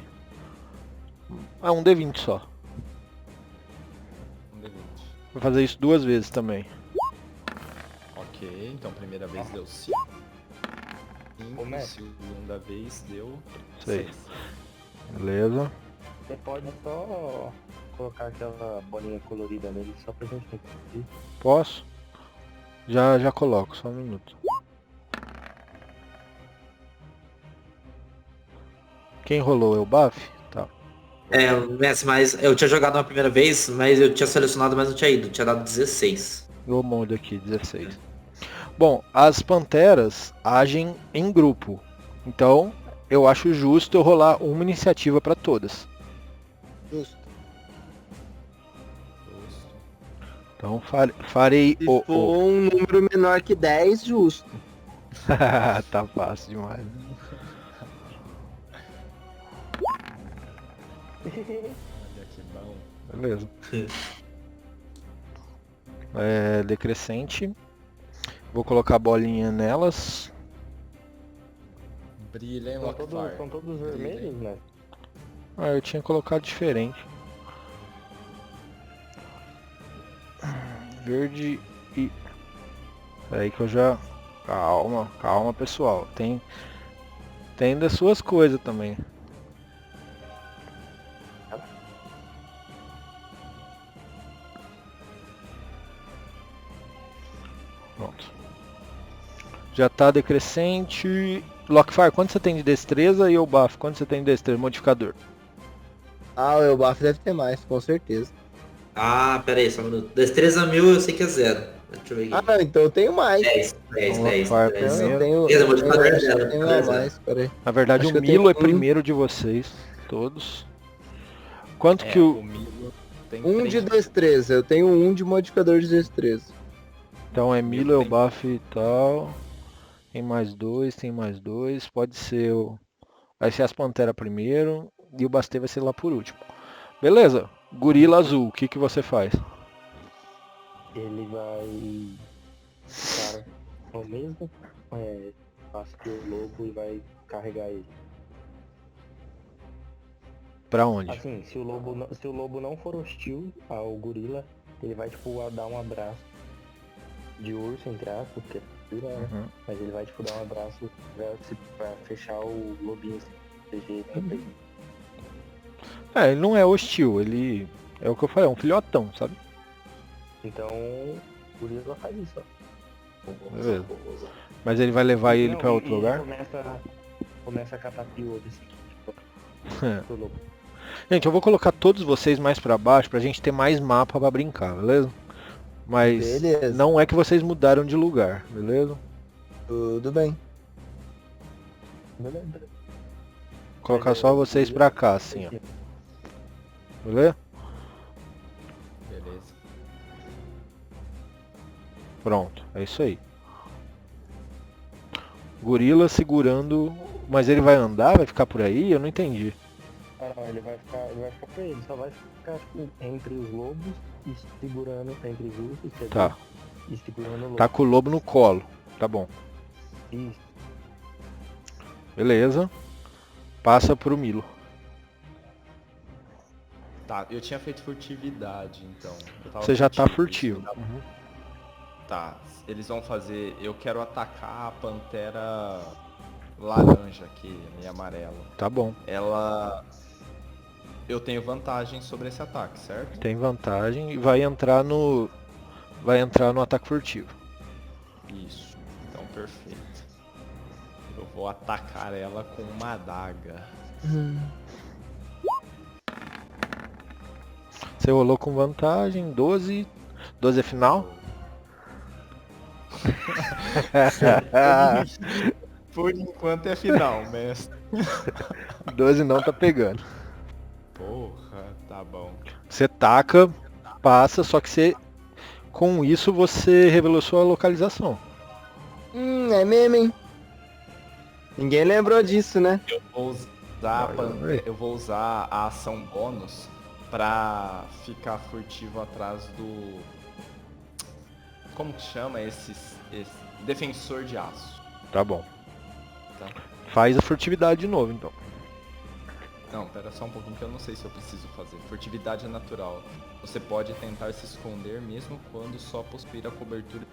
Ah, um D20 só. Um D20. Vou fazer isso 2 vezes também. Ok, então a primeira vez deu 5. Como A é? segunda vez deu Sei. 6. Beleza. Você pode só colocar aquela bolinha colorida nele só pra gente repetir. Posso? Já coloco, só um minuto. Quem rolou é o Buff? Tá. Messi, mas eu tinha jogado uma primeira vez, mas eu tinha selecionado, mas não tinha ido. Tinha dado 16. O molde aqui, 16. Bom, as panteras agem em grupo. Então, eu acho justo eu rolar uma iniciativa para todas. Justo. Então, farei Se o... for um número menor que 10, justo. Tá fácil demais. Olha que bom. Beleza. Decrescente. Vou colocar a bolinha nelas. Brilha em São Lockfire. todos vermelhos, né? Ah, eu tinha colocado diferente. Verde e... Peraí que eu já... Calma pessoal. Tem das suas coisas também. Pronto. Já tá decrescente. Lockfire, quanto você tem de destreza? E o Buff, quanto você tem de destreza? Modificador. Ah, o buff deve ter mais, com certeza. Ah, pera aí, só um minuto. Destreza 1000 eu sei que é 0. Deixa eu ver Ah, aqui. não, então eu tenho mais. 10. Fire Eu primeiro. tenho, Beleza, eu vou te falar acho que eu dela, tenho beleza. uma mais, peraí. Na verdade, Acho o que eu tenho Milo é um. primeiro de vocês, todos. Quanto que o... O Milo tem 1 3 de destreza, eu tenho 1 de modificador de destreza. Então é Milo, é o tem- buff e tal. Tem mais dois. Pode ser o... Vai ser as Pantera primeiro e o Bastê vai ser lá por último. Beleza. Gorila azul, o que que você faz? Ele vai ficar no mesmo espaço que o lobo e vai carregar ele. Pra onde? Assim, se o lobo não for hostil ao gorila, ele vai tipo dar um abraço de urso, entre aspas, porque é cultura, né? Uhum. Mas ele vai tipo dar um abraço pra fechar o lobinho assim, proteger ele no peito. É, ele não é hostil, ele... É o que eu falei, é um filhotão, sabe? Então, o gorila faz isso, ó. Beleza. Mas ele vai levar ele Não, pra outro e lugar? Começa a catar piolho assim, É. pro lobo. Gente, eu vou colocar todos vocês mais pra baixo pra gente ter mais mapa pra brincar, beleza? Mas Beleza. não é que vocês mudaram de lugar, beleza? Tudo bem. Beleza. Vou colocar só vocês pra cá, assim, ó. Beleza? Beleza. Pronto, é isso aí. Gorila segurando... Mas ele vai andar? Vai ficar por aí? Eu não entendi. Ah, não, ele vai ficar pra ele, só vai ficar tipo, entre os lobos e segurando entre os ursos, quer Tá. dizer, e segurando o lobo. Tá com o lobo no colo. Tá bom. Isso. Beleza. Passa pro Milo. Tá, eu tinha feito furtividade, então. Eu tava Você já tá furtivo, furtivo. isso Uhum. Tá, eles vão fazer... Eu quero atacar a pantera laranja aqui, e amarela. Tá bom. Ela... Eu tenho vantagem sobre esse ataque, certo? Tem vantagem e vai entrar no... Vai entrar no ataque furtivo. Isso, então perfeito. Eu vou atacar ela com uma adaga. Você rolou com vantagem, 12. 12 é final? Por enquanto é final, mestre. 12 não tá pegando. Porra, tá bom. Você taca, passa, só que você... Com isso você revelou sua localização. É mesmo, hein? Ninguém lembrou disso, né? Eu vou usar, eu vou usar a ação bônus pra ficar furtivo atrás do... Como que chama esse defensor de aço? Tá bom. Tá? Faz a furtividade de novo, então. Não, pera só um pouquinho que eu não sei se eu preciso fazer. Furtividade é natural. Você pode tentar se esconder mesmo quando só possui a cobertura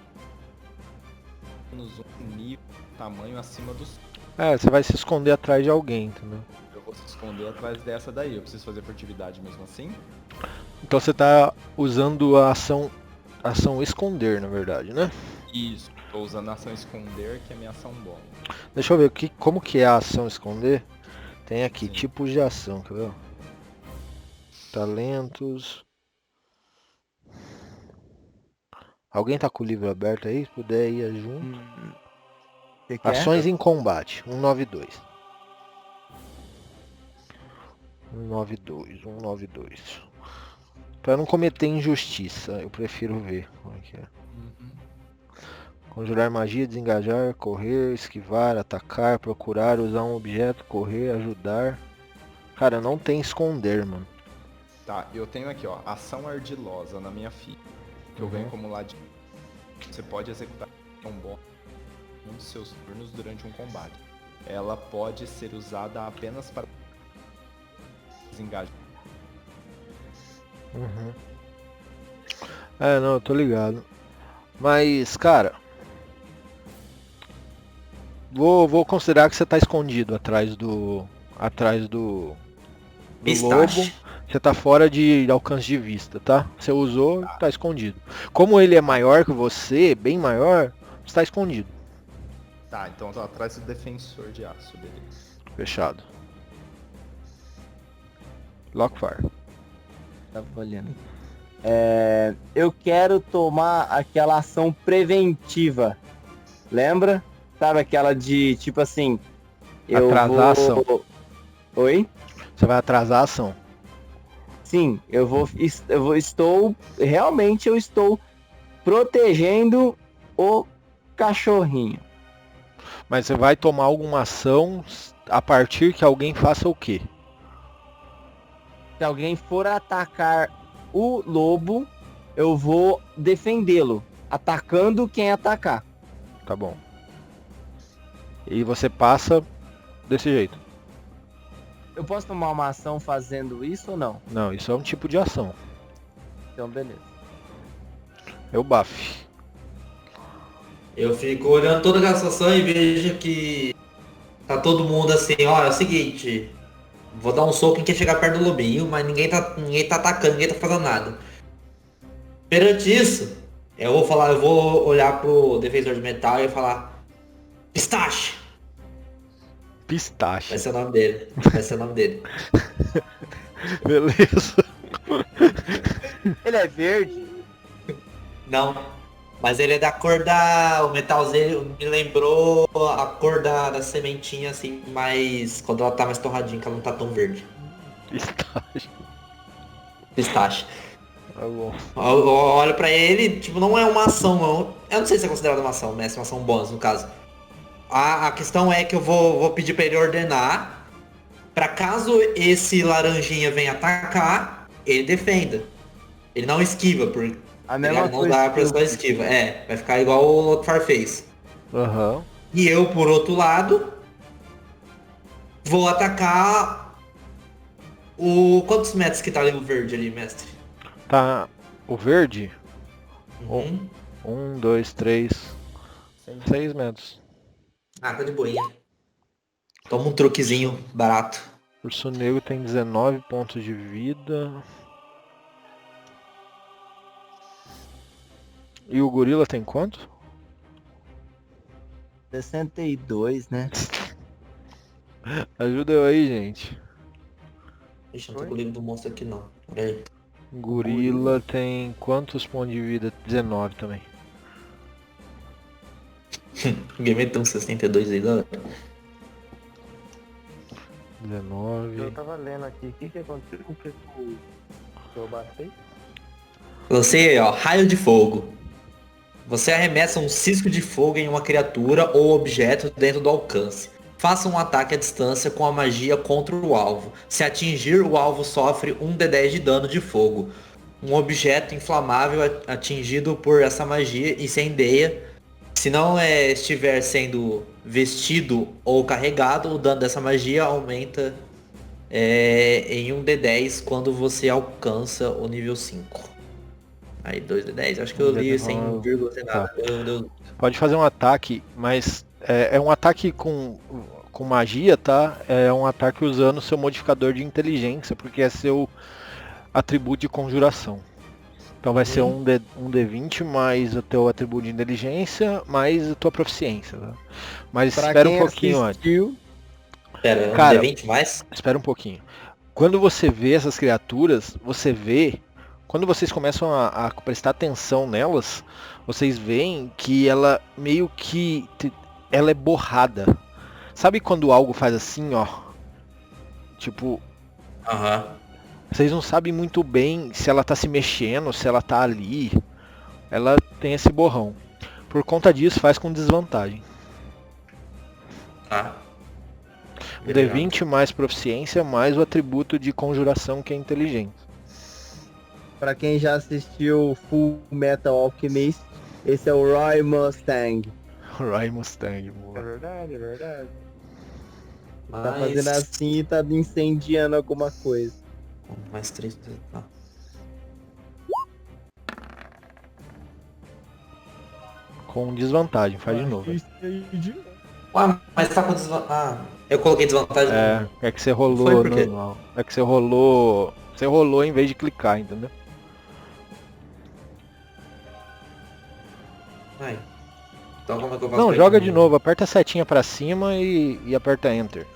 menos um nível, tamanho acima dos... É, você vai se esconder atrás de alguém, entendeu? Eu vou se esconder atrás dessa daí. Eu preciso fazer furtividade mesmo assim? Então você tá usando a ação esconder, na verdade, né? Isso. Tô usando a ação esconder, que é minha ação bônus. Deixa eu ver como que é a ação esconder. Tem aqui, Sim. tipos de ação, quer ver? Talentos. Alguém tá com o livro aberto aí? Se puder ir junto. Que é? Ações em combate, 192. 192. Pra não cometer injustiça, eu prefiro ver como é que é. Conjurar magia, desengajar, correr, esquivar, atacar, procurar, usar um objeto, correr, ajudar. Cara, não tem esconder, mano. Tá, eu tenho aqui, ó, ação ardilosa na minha ficha. Que eu ganho como ladino. Você pode executar um bônus em um dos seus turnos durante um combate. Ela pode ser usada apenas para desengajar. É, não, eu tô ligado. Mas, cara... Vou considerar que você tá escondido atrás do Pistache. lobo. Você tá fora de alcance de vista, tá? Você usou, tá escondido. Como ele é maior que você, bem maior, você tá escondido. Tá, então tô atrás do defensor de aço, beleza. Fechado. Lockfire. Tava olhando. Eu quero tomar aquela ação preventiva. Lembra? Sabe aquela de, tipo assim... Atrasar a ação. Oi? Você vai atrasar a ação. Sim, realmente eu estou protegendo o cachorrinho. Mas você vai tomar alguma ação a partir que alguém faça o quê? Se alguém for atacar o lobo, eu vou defendê-lo, atacando quem atacar. Tá bom. E você passa desse jeito. Eu posso tomar uma ação fazendo isso ou não? Não, isso é um tipo de ação. Então, beleza. É o buff. Eu fico olhando toda aquela situação e vejo que tá todo mundo assim, ó, é o seguinte, vou dar um soco em quem chegar perto do lobinho, mas ninguém tá atacando, ninguém tá fazendo nada. Perante isso, eu vou olhar pro defensor de metal e falar, Pistache! Pistache. Vai ser o nome dele. Vai ser o nome dele. Beleza. Ele é verde? Não. Mas ele é da cor da... O metalzinho me lembrou a cor da sementinha, assim, mais... Quando ela tá mais torradinha, que ela não tá tão verde. Pistache. Pistache. Tá bom. Eu olho pra ele, tipo, não é uma ação, não. Eu não sei se é considerada uma ação, né? Se é uma ação bônus, no caso. A questão é que eu vou pedir pra ele ordenar, pra caso esse laranjinha venha atacar, ele defenda. Ele não esquiva, porque A mesma não coisa dá que pra eu só esquiva. É, vai ficar igual o Lotfar fez. Aham. E eu, por outro lado, vou atacar o... Quantos metros que tá ali o verde ali, mestre? Tá. O verde? Uhum. 1, 2, 3, 6 metros. Ah, tá de boinha. Toma um truquezinho barato. Urso negro tem 19 pontos de vida. E o gorila tem quanto? 62, né? Ajuda eu aí, gente. Ixi, não tô com o livro do monstro aqui não. Pera aí. Gorila tem quantos pontos de vida? 19 também. Ninguém meteu um 62 aí, da 19. Eu tava lendo aqui, o que aconteceu com o que eu bati? Você, ó, raio de fogo. Você arremessa um cisco de fogo em uma criatura ou objeto dentro do alcance. Faça um ataque à distância com a magia contra o alvo. Se atingir, o alvo sofre 1d10 de dano de fogo. Um objeto inflamável atingido por essa magia incendeia. Se não estiver sendo vestido ou carregado, o dano dessa magia aumenta em 1d10 quando você alcança o nível 5. Aí 2d10, acho que eu li sem vírgula, sem nada. Pode fazer um ataque, mas é um ataque com magia, tá? É um ataque usando seu modificador de inteligência, porque é seu atributo de conjuração. Então vai ser um D20 mais o teu atributo de inteligência, mais a tua proficiência. Tá? Mas Pra espera um quem pouquinho antes. assistiu, Pera, Cara, um D20 mais? Espera um pouquinho. Quando você vê essas criaturas, você vê... Quando vocês começam a prestar atenção nelas, vocês veem que ela meio que... Ela é borrada. Sabe quando algo faz assim, ó? Tipo... Aham. Vocês não sabem muito bem se ela tá se mexendo, se ela tá ali. Ela tem esse borrão. Por conta disso, faz com desvantagem. Tá. O D20 mais proficiência, mais o atributo de conjuração, que é inteligência. pra quem já assistiu Full Metal Alchemist, esse é o Roy Mustang. Roy Mustang, É boa. verdade, é verdade. Tá fazendo assim e tá incendiando alguma coisa. Mais 3. Tá. Com desvantagem, faz de novo. Ué, mas tá com desvantagem. Ah, eu coloquei desvantagem. É que você rolou Foi por quê? normal. É que você rolou. Você rolou em vez de clicar, entendeu? Ai. Então como é que eu faço? Não, pra joga ir? de novo, aperta a setinha pra cima e aperta Enter.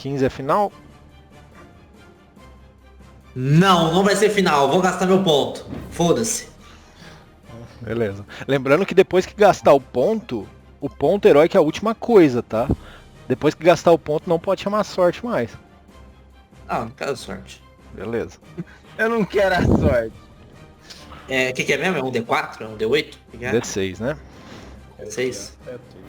15 é final? Não vai ser final. Vou gastar meu ponto. Foda-se. Beleza. Lembrando que depois que gastar o ponto heróico é a última coisa, tá? Depois que gastar o ponto não pode chamar sorte mais. Não quero sorte. Beleza. Eu não quero a sorte. O que é mesmo? É um D4? É um D8? O que é? D6, né? 6. É tudo.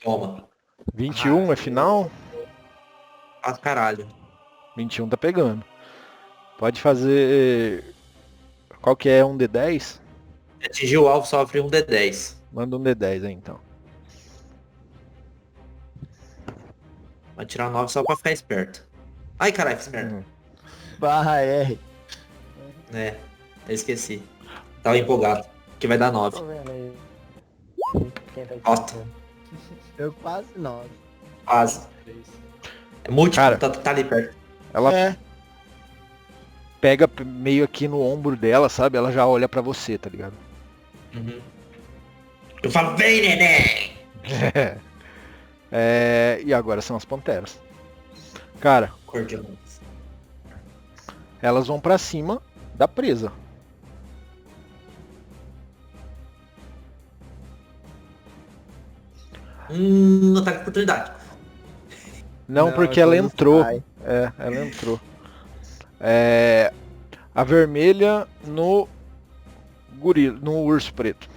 Toma. 21 é final? Ah, caralho. 21 tá pegando. Pode fazer... Qual que é? Um D10? Atingir o alvo sofre um D10. Manda um D10 aí então. Vai tirar 9 só pra ficar esperto. Ai, caralho, fiz merda. Barra R. Eu esqueci. Tava empolgado. Que vai dar 9. Tô vendo aí. Quem tá Bosta. Eu quase 9. Quase. É múltiplo, Cara. tá ali perto. Ela É. pega meio aqui no ombro dela, sabe? Ela já olha pra você, tá ligado? Uhum. Eu falo, vem, neném! E agora são as panteras. Cara, Cor de luz. elas vão pra cima da presa. Ataque de oportunidade. Não, Não, porque é ela quando entrou. sai. Ela entrou. A vermelha no gorila, no urso preto.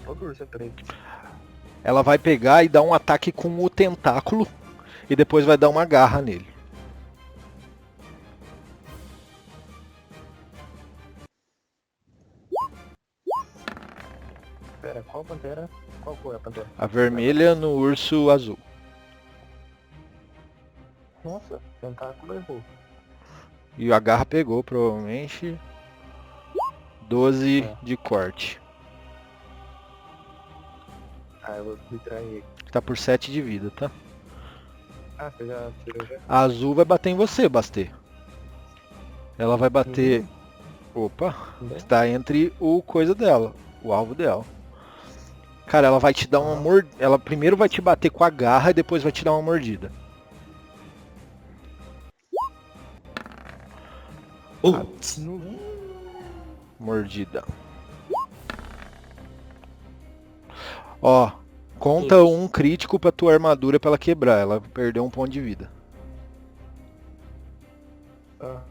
Todo urso é preto. Ela vai pegar e dar um ataque com o tentáculo e depois vai dar uma garra nele. Pera, qual pantera? Qual cor é a pantera? A vermelha no urso azul. Nossa, tentáculo errou. E a garra pegou, provavelmente. 12 de corte. Ah, eu vou subtrair. Tá por 7 de vida, tá? Ah, você já tirou já? A azul vai bater em você, Bastê. Ela vai bater... Opa! Está entre o coisa dela. O alvo dela. Cara, ela vai te dar uma mordida. Ela primeiro vai te bater com a garra e depois vai te dar uma mordida. Putz. Mordida. Ó, conta um crítico pra tua armadura pra ela quebrar. Ela perdeu um ponto de vida. Ah.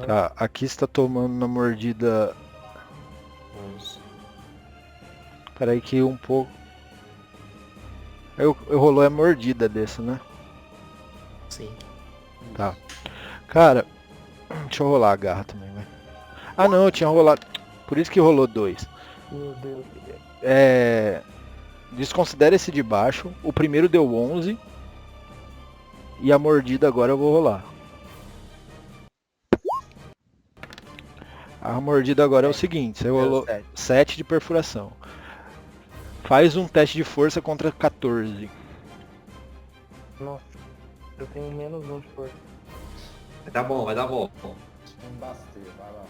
Tá, aqui está tomando na mordida. Peraí que um pouco. Eu rolou a mordida desse, né? Sim. Tá. Cara, deixa eu rolar a garra também, vai. Ah não, eu tinha rolado. Por isso que rolou 2. Meu Deus. Desconsidera esse de baixo. O primeiro deu 11. E a mordida agora eu vou rolar. A mordida agora é o seguinte, você rolou 7 de perfuração. Faz um teste de força contra 14. Nossa, eu tenho menos 1 de força. Vai dar bom, vai dar bom. Um Bastê, vai lá.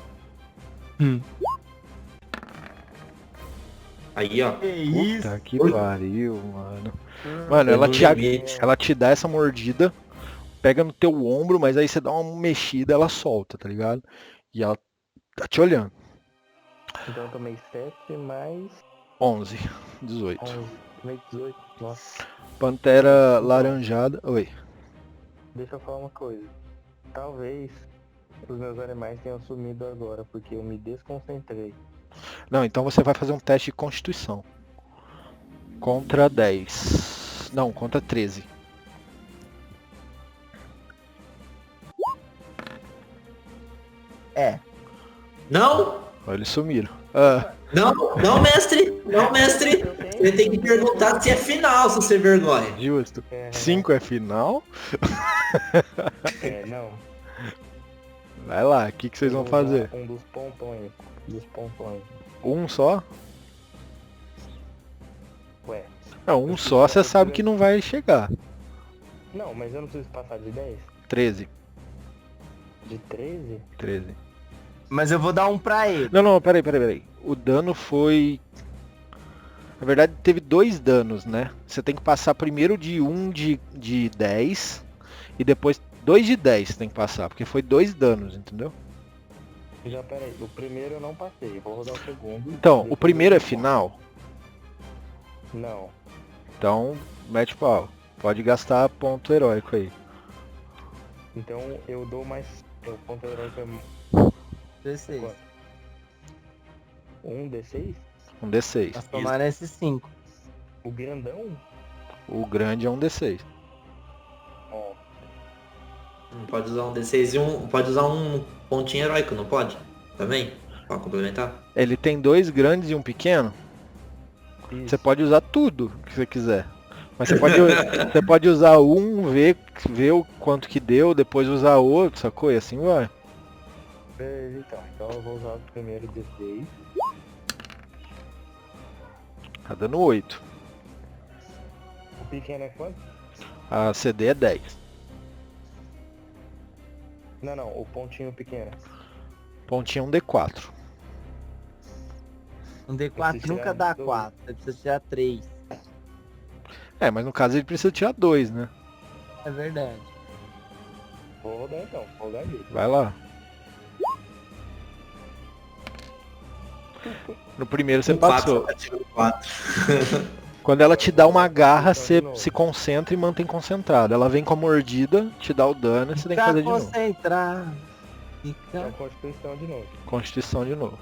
Aí, ó. Que isso? Puta que Oi. pariu, mano. Mano, ela no te, limite. ela te dá essa mordida, pega no teu ombro, mas aí você dá uma mexida, ela solta, tá ligado? E ela tá te olhando. Então eu tomei 7 mais 11, 18. 11. Tomei 18. Nossa. Pantera laranjada. Oi. Deixa eu falar uma coisa. Talvez os meus animais tenham sumido agora, porque eu me desconcentrei. Não, então você vai fazer um teste de constituição. Contra 10. Não, contra 13. Não! Eles sumiram. Ah, Não, mestre! Não, mestre! Você tem que perguntar se é final, se você vergonha. justo. 5 é final? Não. Vai lá, o que vocês vão fazer? Um dos pontões. Um só? Ué. Não, um só você sabe que não vai chegar. Não, mas eu não preciso passar de 10? 13. De 13? 13. Mas eu vou dar um pra ele. Não, peraí. O dano foi Na verdade, teve 2 danos, né? Você tem que passar primeiro de 1 de 10 e depois 2 de 10 você tem que passar, porque foi 2 danos, entendeu? Já, peraí, o primeiro eu não passei, vou rodar o segundo. Então, o Depois primeiro eu é vou. final, Não. então mete pau. Pode gastar ponto heróico aí. Então eu dou mais. O ponto heróico é 16. quanto? 1d6? Um D6. Nós tomaram esses 5. O grandão? O grande é um D6. Ó, Pode usar um D6 e pode usar um pontinho heróico, não pode? Também? Pra complementar? Ele tem 2 grandes e um pequeno. isso. Você pode usar tudo que você quiser. Mas você pode usar um, ver o quanto que deu, depois usar outro, sacou? E assim vai. Beleza, então eu vou usar o primeiro D6. Tá dando 8. O pequeno é quanto? A CD é 10. Não, o pontinho pequeno. Pontinho um D4. Um D4 Preciso nunca tirar dá dois. 4, você precisa tirar 3. É, mas no caso ele precisa tirar 2, né? É verdade. Vou rodar então, vou rodar aqui. Vai lá. No primeiro você passou. 4. Quando ela te dá uma garra, Então, você de novo. se concentra e mantém concentrado. Ela vem com a mordida, te dá o dano e você tem que Pra fazer de novo. concentrar. Então, Fica. Constituição de novo. Constituição de novo.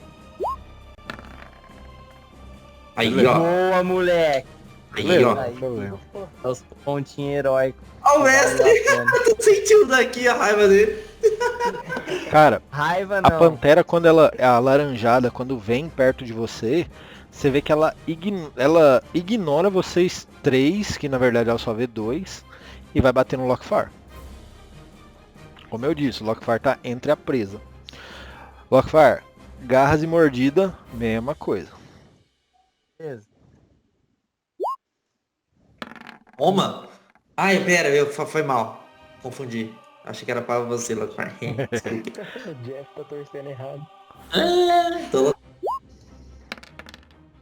Aí, ó. Boa, moleque. Aí, ó. Aí, Problema. é os pontinhos heróicos. Ó o mestre! Tô sentindo daqui a raiva dele. Cara, Raiva a não. pantera, quando ela é alaranjada, quando vem perto de você, você vê que ela ignora vocês 3, que na verdade ela só vê 2, e vai bater no Lockfar. Como eu disse, o Lockfar tá entre a presa. Lockfar, garras e mordida, mesma coisa. Beleza. Oma? Ai, pera, foi mal. Confundi. Achei que era pra você, Lockfar. Desculpa. O Jeff tá torcendo errado. Tô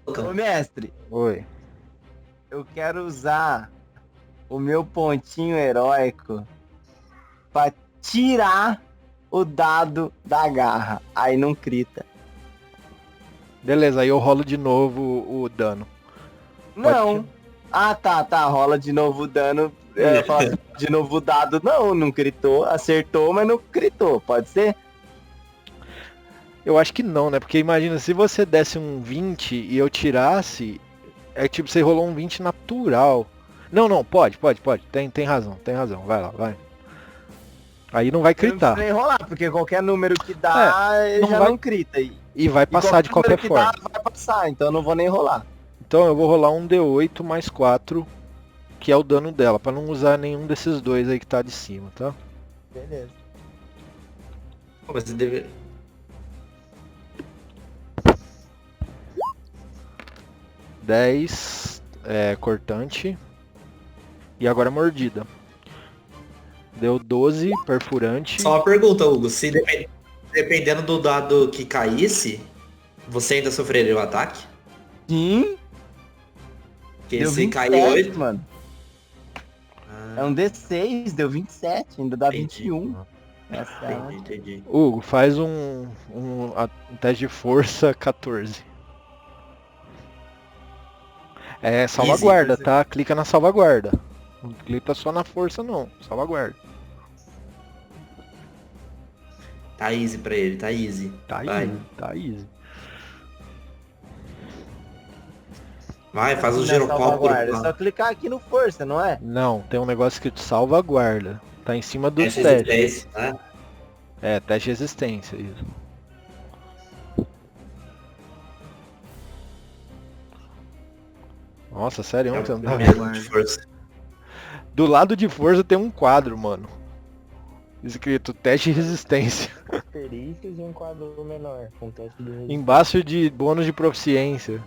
Ô, louco. mestre, Oi. eu quero usar o meu pontinho heróico pra tirar o dado da garra. Aí não crita. Beleza, aí eu rolo de novo o dano. Não. Ah, tá. Rola de novo o dano. Eu ia falar de novo o dado. Não critou. Acertou, mas não critou. Pode ser? Eu acho que não, né? Porque imagina, se você desse um 20 e eu tirasse, é tipo, você rolou um 20 natural. Não, pode. Tem razão. Vai lá, vai. Aí não vai Eu não critar. preciso nem rolar, porque qualquer número que dá, não já vai- não crita. E vai passar de qualquer número que forma. dá, vai passar, então eu não vou nem rolar. Então eu vou rolar um D8 mais 4, que é o dano dela, pra não usar nenhum desses dois aí que tá de cima, tá? Beleza. Pô, mas você deve... 10 cortante. E agora mordida. Deu 12 perfurante. Só uma pergunta, Hugo. Se dependendo do dado que caísse, você ainda sofreria o ataque? Sim, Porque deu se 27, cair 8... mano. É um D6, deu 27, ainda dá Entendi. 21. Essa é a... Entendi. Hugo, faz um teste de força 14. É salvaguarda, Easy. tá? Clica na salvaguarda. Não clica só na força não, salvaguarda. Tá easy pra ele, tá easy. Tá Vai. easy, tá easy. Vai, faz o Na girocóptero. salvaguarda. É só clicar aqui no força, não é? Não, tem um negócio escrito salvaguarda. Tá em cima dos Teste testes. de resistência, né? É, teste de resistência, isso. Nossa, sério, você não tá vendo? Primeiro de força. Do lado de força tem um quadro, mano. Escrito teste de resistência. Perícias e um quadro menor, com teste de resistência. Embaixo de bônus de proficiência.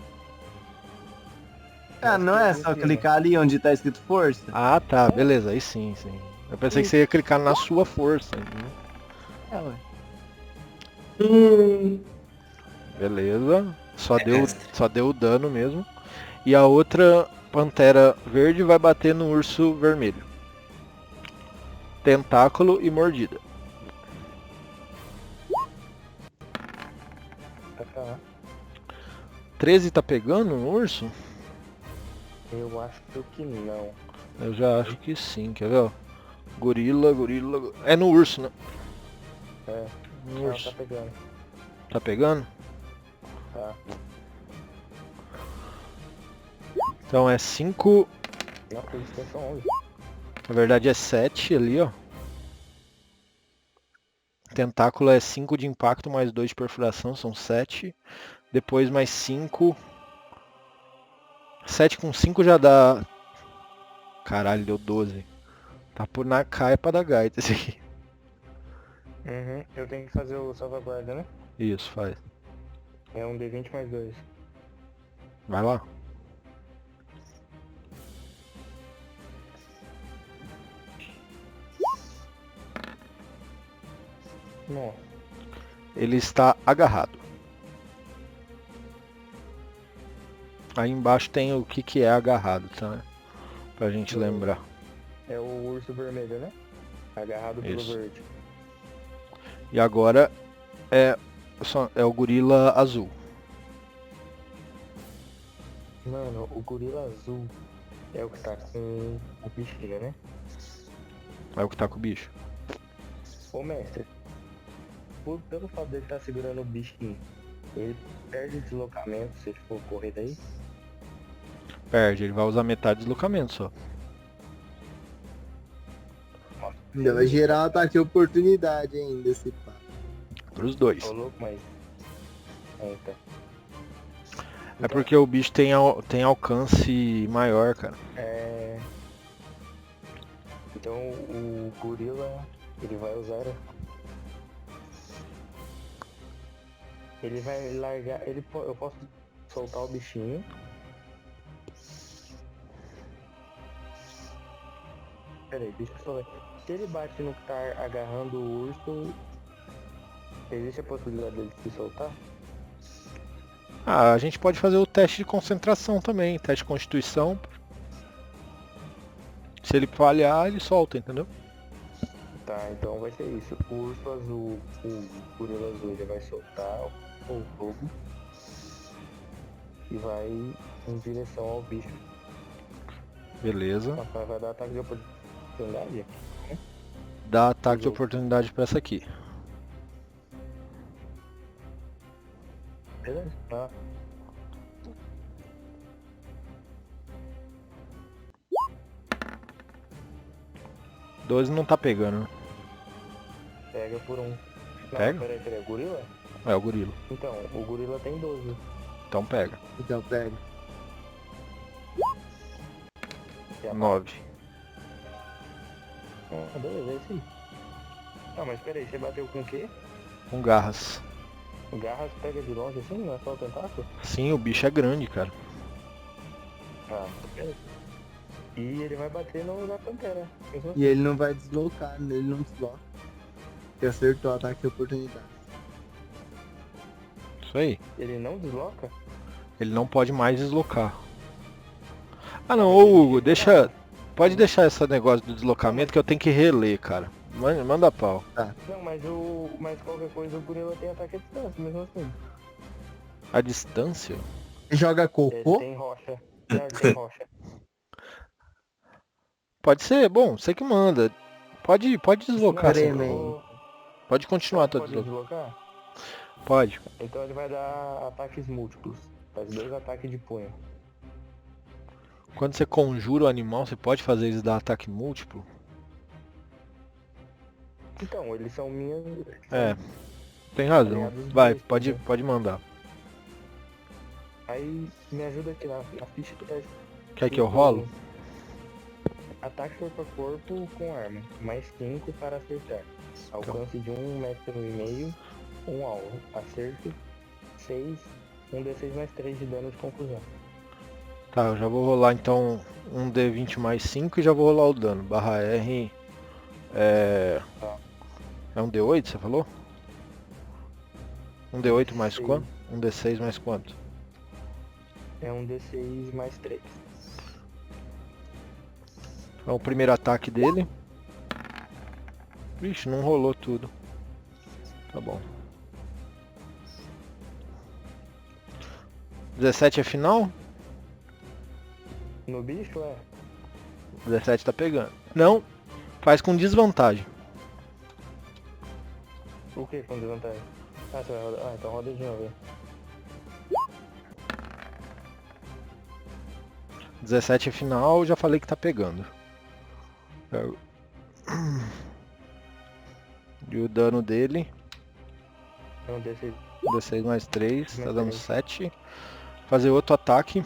Ah, não é só clicar ali onde tá escrito força? Ah, tá, beleza, aí sim. Eu pensei que você ia clicar na sua força. Entendeu? É, ué. Beleza. Só deu o dano mesmo. E a outra pantera verde vai bater no urso vermelho. Tentáculo e mordida. Tá. 13 tá pegando no urso? Eu acho que não. Eu já acho que sim, quer ver? Ó? Gorila. É no urso, né? É, No não, urso. tá pegando. Tá pegando? Tá. Então é 5. Não, resistência 11. Na verdade é 7 ali, ó. Tentáculo é 5 de impacto mais 2 de perfuração, são 7. Depois mais 5. 7 com 5 já dá. Caralho, deu 12. Tá por na caipa da gaita esse aqui. Uhum. Eu tenho que fazer o salvaguarda, né? Isso, faz. É um D20 mais 2. Vai lá. Nossa. Ele está agarrado. Aí embaixo tem o que é agarrado, tá? Pra gente lembrar. É o urso vermelho, né? Agarrado pelo Isso. verde. E agora é o gorila azul. Mano, o gorila azul é o que tá com o bichinho, né? É o que tá com o bicho. Ô mestre, pelo fato dele estar segurando o bichinho, ele perde deslocamento se ele for correr daí? Perde, ele vai usar metade do deslocamento só. Ainda vai gerar um ataque de oportunidade ainda esse pá. Pros dois. Ô louco, mas... Então. É porque o bicho tem alcance maior, cara. É... Então o gorila, ele vai usar... Ele vai largar... Eu posso soltar o bichinho. Peraí, deixa eu só ver. Se ele bate no que tá agarrando o urso, existe a possibilidade dele se soltar? Ah, a gente pode fazer o teste de concentração também, teste de constituição. Se ele falhar, ele solta, entendeu? Tá, então vai ser isso. O urso azul, o gorila azul, ele vai soltar o fogo e vai em direção ao bicho. Beleza. Rapaz, vai dar ataque de oportunidade? Dá ataque de oportunidade pra essa aqui. Beleza? Tá. É. 12 não tá pegando, né? Pega por um. Não, Pega? peraí, gorila? É o gorila. Então, o gorila tem 12. Então pega. Então pega. Que é a 9. Ah, beleza, é isso aí. Ah, mas peraí, você bateu com o quê? Com garras. O garras pega de longe assim, não é só o tentáculo? Sim, o bicho é grande, cara. Ah, beleza. E ele vai bater na pantera. Pensou? E ele não vai deslocar, ele não desloca. Porque acertou o ataque de oportunidade. Isso aí. Ele não desloca? Ele não pode mais deslocar. Ah não, ô Hugo, deixa. Pode deixar esse negócio do deslocamento que eu tenho que reler, cara. Manda pau. Não, mas qualquer coisa o gorila tem ataque à distância, mesmo assim. A distância? Joga Ele cocô? tem rocha. Não, ele tem rocha. Pode ser, bom, você que manda. Pode deslocar. Não, sim. Tremem. Pode continuar Pode todo deslocamento. deslocar? Pode. Então ele vai dar ataques múltiplos. Faz 2 ataques de punho. Quando você conjura o animal, você pode fazer eles dar ataque múltiplo? Então, eles são minhas... É, tem razão. aliados Vai, dois, pode entendeu? mandar. Aí me ajuda aqui na ficha do teste. Quer que eu rolo? Ataque corpo a corpo com arma. Mais 5 para acertar. Alcance de 1,5 metro. Um alvo. Acerto 6. 1d6 mais 3 de dano de conclusão. Tá, eu já vou rolar então um D20 mais 5 e já vou rolar o dano. Barra R é um D8, você falou? Um D8 mais Sim. quanto? Um D6 mais quanto? É um D6 mais 3. É o primeiro ataque dele. Vixe, não rolou tudo. Tá bom. 17 é final? No bicho, é? 17 tá pegando. Não, faz com desvantagem. O que com desvantagem? Ah, você vai rodar. Ah, então roda de novo, velho. 17 é final, já falei que tá pegando. E o dano dele, É um D6 D6 mais 3, tá Mais dando 3. 7. Fazer outro ataque.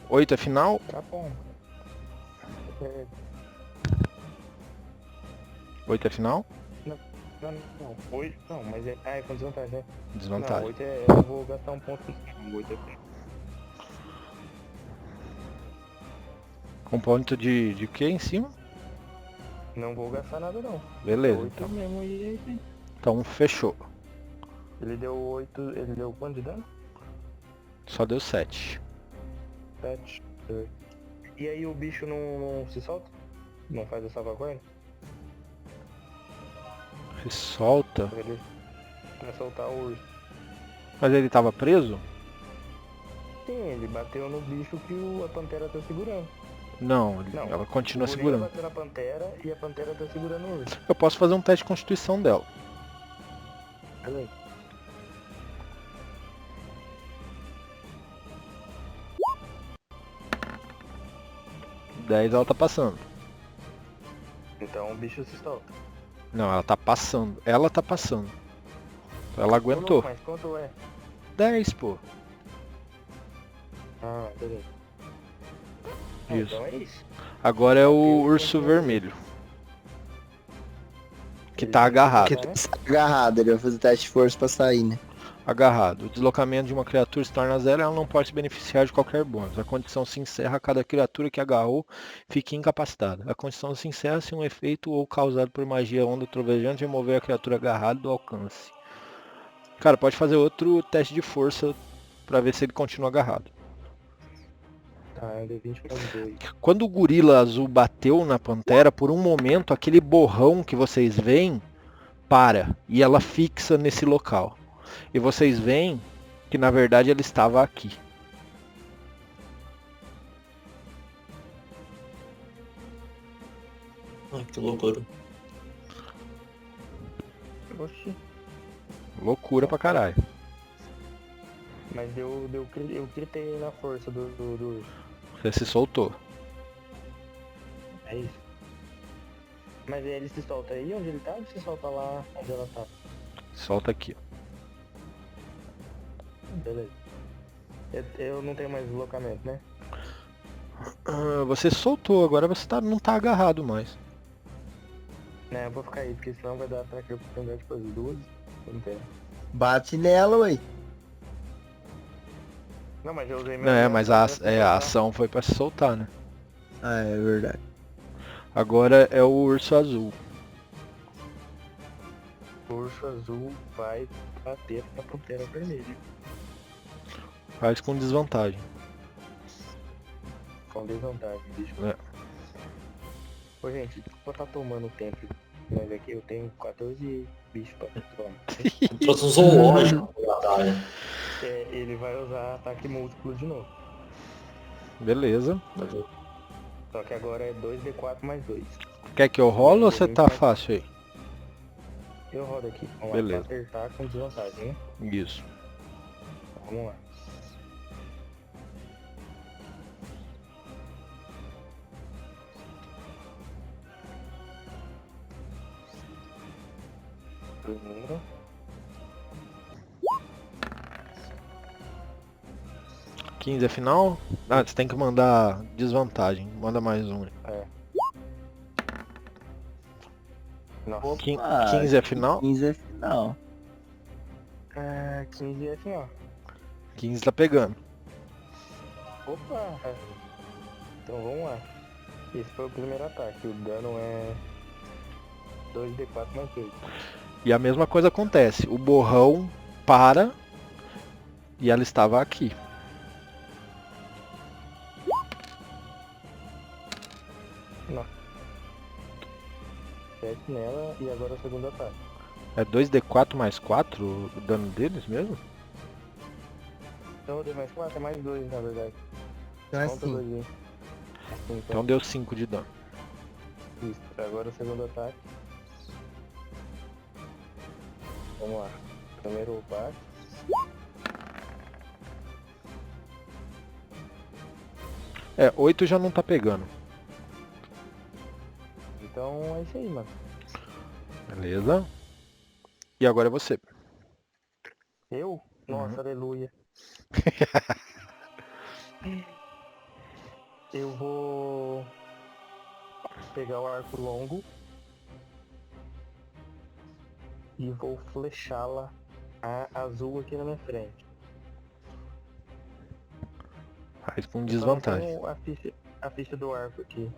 Oito é final. Tá bom. É, 8 é final. não. 8. Não, mas é. Ah, é com desvantagem, né? Não, Desvantagem. 8 é. Eu vou gastar um ponto. 8 é. Com ponto de que em cima? Não vou gastar nada, não. Beleza, 8 então. mesmo e é isso aí. Então fechou. Ele deu 8. Ele deu quanto de dano? Só deu 7. 7. E aí o bicho não se solta? Não faz a salvaguarda? Se solta. Ele vai soltar o urso. Mas ele tava preso? Sim, ele bateu no bicho que a pantera tá segurando. Não, Não, ela continua o gorila segurando. bateu na pantera e a pantera tá segurando o urso. Eu posso fazer um teste de constituição dela. Beleza. Dez ela tá passando. Então o bicho se solta. Não, ela tá passando. Ela tá passando. Ela aguentou. Mas quanto é? 10, pô. Ah, beleza. Ah, Isso. então é isso. Agora é o urso vermelho. Que Ele tá tem agarrado. que Porque tá agarrado, ele vai fazer teste de força pra sair, né? Agarrado. O deslocamento de uma criatura se torna zero e ela não pode se beneficiar de qualquer bônus. A condição se encerra cada criatura que agarrou fique incapacitada. A condição se encerra se um efeito ou causado por magia onda trovejante remover a criatura agarrada do alcance. Cara, pode fazer outro teste de força pra ver se ele continua agarrado. Tá, é D20 mais 2. Quando o gorila azul bateu na pantera, por um momento aquele borrão que vocês veem para e ela fixa nesse local. E vocês veem que na verdade ela estava aqui. Ah, que loucura. Oxi. Loucura pra caralho. Mas eu gritei na força do urso. Você se soltou. É isso. Mas ele se solta aí onde ele tá ou se solta lá onde ela tá? Solta aqui. Beleza. Eu não tenho mais deslocamento, né? Você soltou, agora você não tá agarrado mais. Né, eu vou ficar aí, porque senão vai dar ataque de oportunidade para as duas. Não tem. Bate nela, ué. Não, mas eu usei meu. Não, é, mas a soltar. ação foi pra se soltar, né? Ah, é verdade. Agora é o urso azul. O urso azul vai bater na pantera vermelha. Faz com desvantagem. Com desvantagem, bicho. É. Ô, gente, desculpa tá tomando tempo. Mas aqui eu tenho 14 bichos pra controlar. Trouxe um zoológico pra batalha. É, ele vai usar ataque múltiplo de novo. Beleza. Só que agora é 2d4 mais 2. Quer que eu rolo ou você tá fácil aí? Eu rodo aqui. Vamos Beleza. lá, pra acertar com desvantagem, né? Isso. Vamos lá. Primeiro. .15 é final? Ah, você tem que mandar desvantagem. Manda mais um. Nossa. 15 é final? 15 é final. 15 é assim, ó. 15 tá pegando. Opa! Então vamos lá. Esse foi o primeiro ataque. O dano é 2d4 mais 2. E a mesma coisa acontece. O borrão para e ela estava aqui. Não. 7 nela e agora o segundo ataque. É 2d4 mais 4 o dano deles mesmo? Então eu dei mais 4, é mais 2 na verdade. Então é Conta assim. 2 aí. Então deu 5 de dano. Isso, agora o segundo ataque. Vamos lá. Primeiro bate. É, 8 já não tá pegando. Então é isso aí, mano. Beleza. E agora é você. Eu? Nossa, aleluia. Eu vou pegar o arco longo e vou flechá-la a azul aqui na minha frente. Faz com Eu desvantagem. só não tenho a ficha do arco aqui.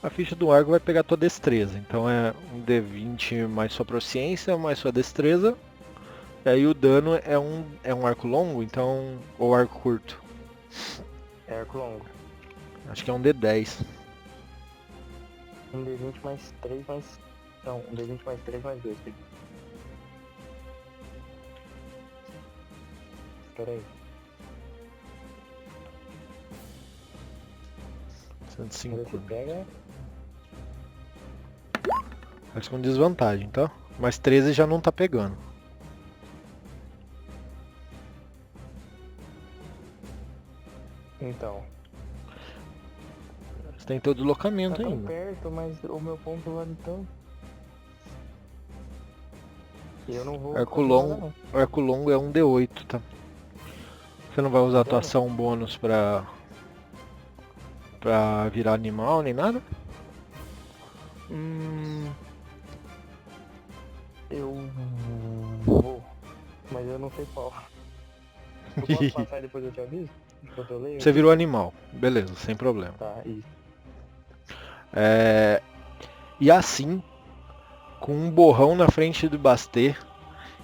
A ficha do arco vai pegar tua destreza. Então é um D20 mais sua proficiência, mais sua destreza. E aí o dano é um arco longo, então. Ou arco curto. É arco longo. Acho que é um D10. Um D20 mais 3 mais... Não, um D20 mais 3 mais 2. Espera aí. 105. Você pega... Faz com desvantagem, tá? Mas 13 já não tá pegando. Então. Você tem teu deslocamento Tá tão ainda. perto, mas o meu ponto vale tanto. E eu não vou... Arco fazer longo, nada, não. arco longo é um D8, tá? Você não vai usar a tua Dano? ação bônus pra virar animal nem nada? Eu vou, mas eu não sei qual. Eu posso passar e depois eu te aviso? Enquanto eu leio? Você virou animal. Beleza, sem problema. Tá, isso. E assim, com um borrão na frente do Bastet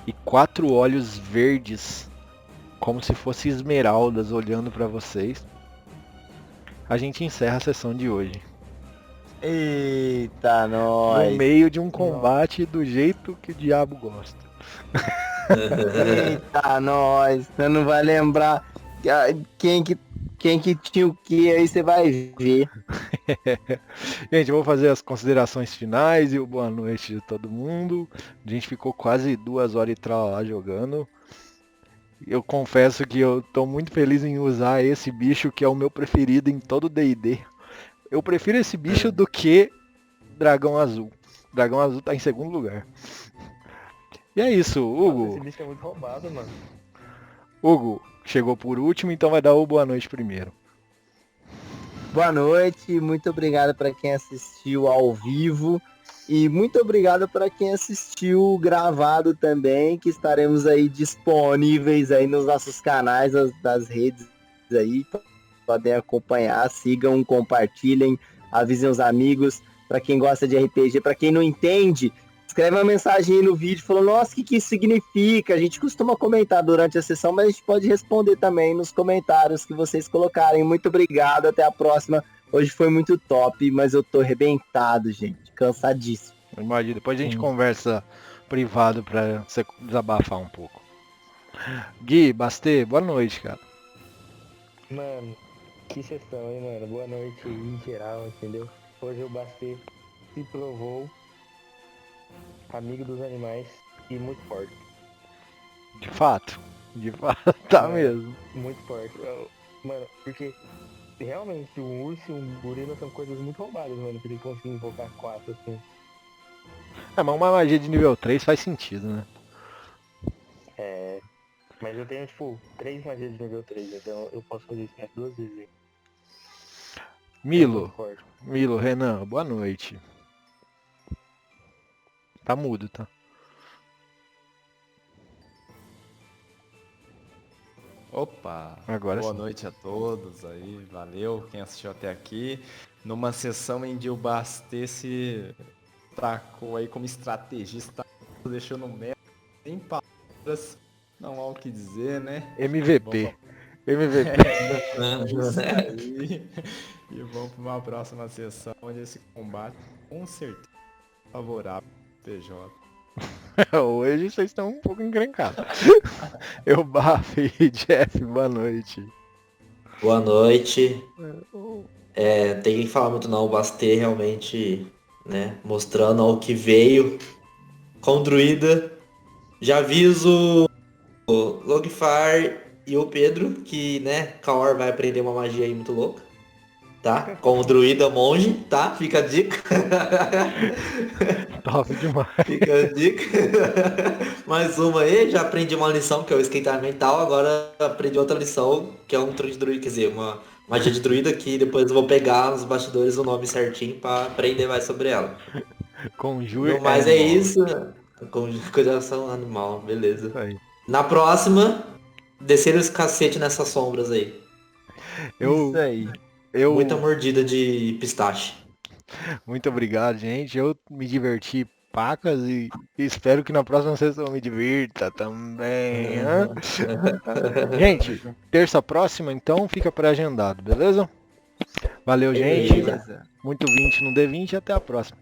e 4 olhos verdes, como se fossem esmeraldas olhando pra vocês, a gente encerra a sessão de hoje. Eita, No nós. meio de um combate do jeito que o diabo gosta. Eita, nós. Você não vai lembrar quem que tinha o que, aí você vai ver. Gente, eu vou fazer as considerações finais e o boa noite de todo mundo. A gente ficou quase 2 horas e lá jogando. Eu confesso que eu tô muito feliz em usar esse bicho que é o meu preferido em todo o D&D. Eu prefiro esse bicho do que Dragão Azul. Dragão Azul tá em segundo lugar. E é isso, Nossa, Hugo. esse bicho é muito roubado, mano. Hugo chegou por último, então vai dar o boa noite primeiro. Boa noite, muito obrigado para quem assistiu ao vivo e muito obrigado para quem assistiu gravado também, que estaremos aí disponíveis aí nos nossos canais das redes aí, podem acompanhar, sigam, compartilhem, avisem os amigos, para quem gosta de RPG, para quem não entende, escreve uma mensagem aí no vídeo falando, nossa, o que isso significa? A gente costuma comentar durante a sessão, mas a gente pode responder também nos comentários que vocês colocarem. Muito obrigado, até a próxima. Hoje foi muito top, mas eu tô arrebentado, gente. Cansadíssimo. Imagina, depois a gente conversa privado pra você desabafar um pouco. Gui, Bastet, boa noite, cara. Mano, que sessão, hein, mano. Boa noite aí, em geral, entendeu? Hoje o Bastet se provou amigo dos animais e muito forte. De fato, tá É. mesmo. Muito forte. Mano, porque realmente um urso e um gorila são coisas muito roubadas, mano, que ele conseguir invocar 4 assim. É, mas uma magia de nível 3 faz sentido, né? É. Mas eu tenho, tipo, 3 magias de nível 3, então eu posso fazer isso mais 2 vezes aí. É Milo, muito forte. Renan, boa noite. Tá mudo, tá? Opa! Agora Boa sim. noite a todos aí, valeu quem assistiu até aqui. Numa sessão em que o Bastet se tacou aí como estrategista deixou no mero, sem palavras, não há o que dizer, né? MVP. MVP. Isso aí. E vamos para uma próxima sessão onde esse combate com certeza é favorável ao PJ. Hoje vocês estão um pouco encrencados. Eu, Baf e Jeff, boa noite. Boa noite. Tem que falar muito não, o Bastet realmente, né, mostrando o que veio com o druida. Já aviso o Logfar e o Pedro que, né, Kaor vai aprender uma magia aí muito louca, tá? Com o druida monge, tá? Fica a dica. Top demais. Fica a dica. Mais uma aí, já aprendi uma lição que é o esquentar mental, agora aprendi outra lição que é um truque de druida, quer dizer, uma magia de druida que depois eu vou pegar nos bastidores o nome certinho pra aprender mais sobre ela. Conjure. No mais é isso. Conjuração animal, beleza. Isso aí. Na próxima, descer os cacete nessas sombras aí. Eu, Isso aí. Muita mordida de pistache. Muito obrigado, gente. Eu me diverti pacas e espero que na próxima sessão eu me divirta também. Hã? Gente, terça próxima, então, fica pré-agendado, beleza? Valeu, gente. Beleza. Muito 20 no D20 e até a próxima.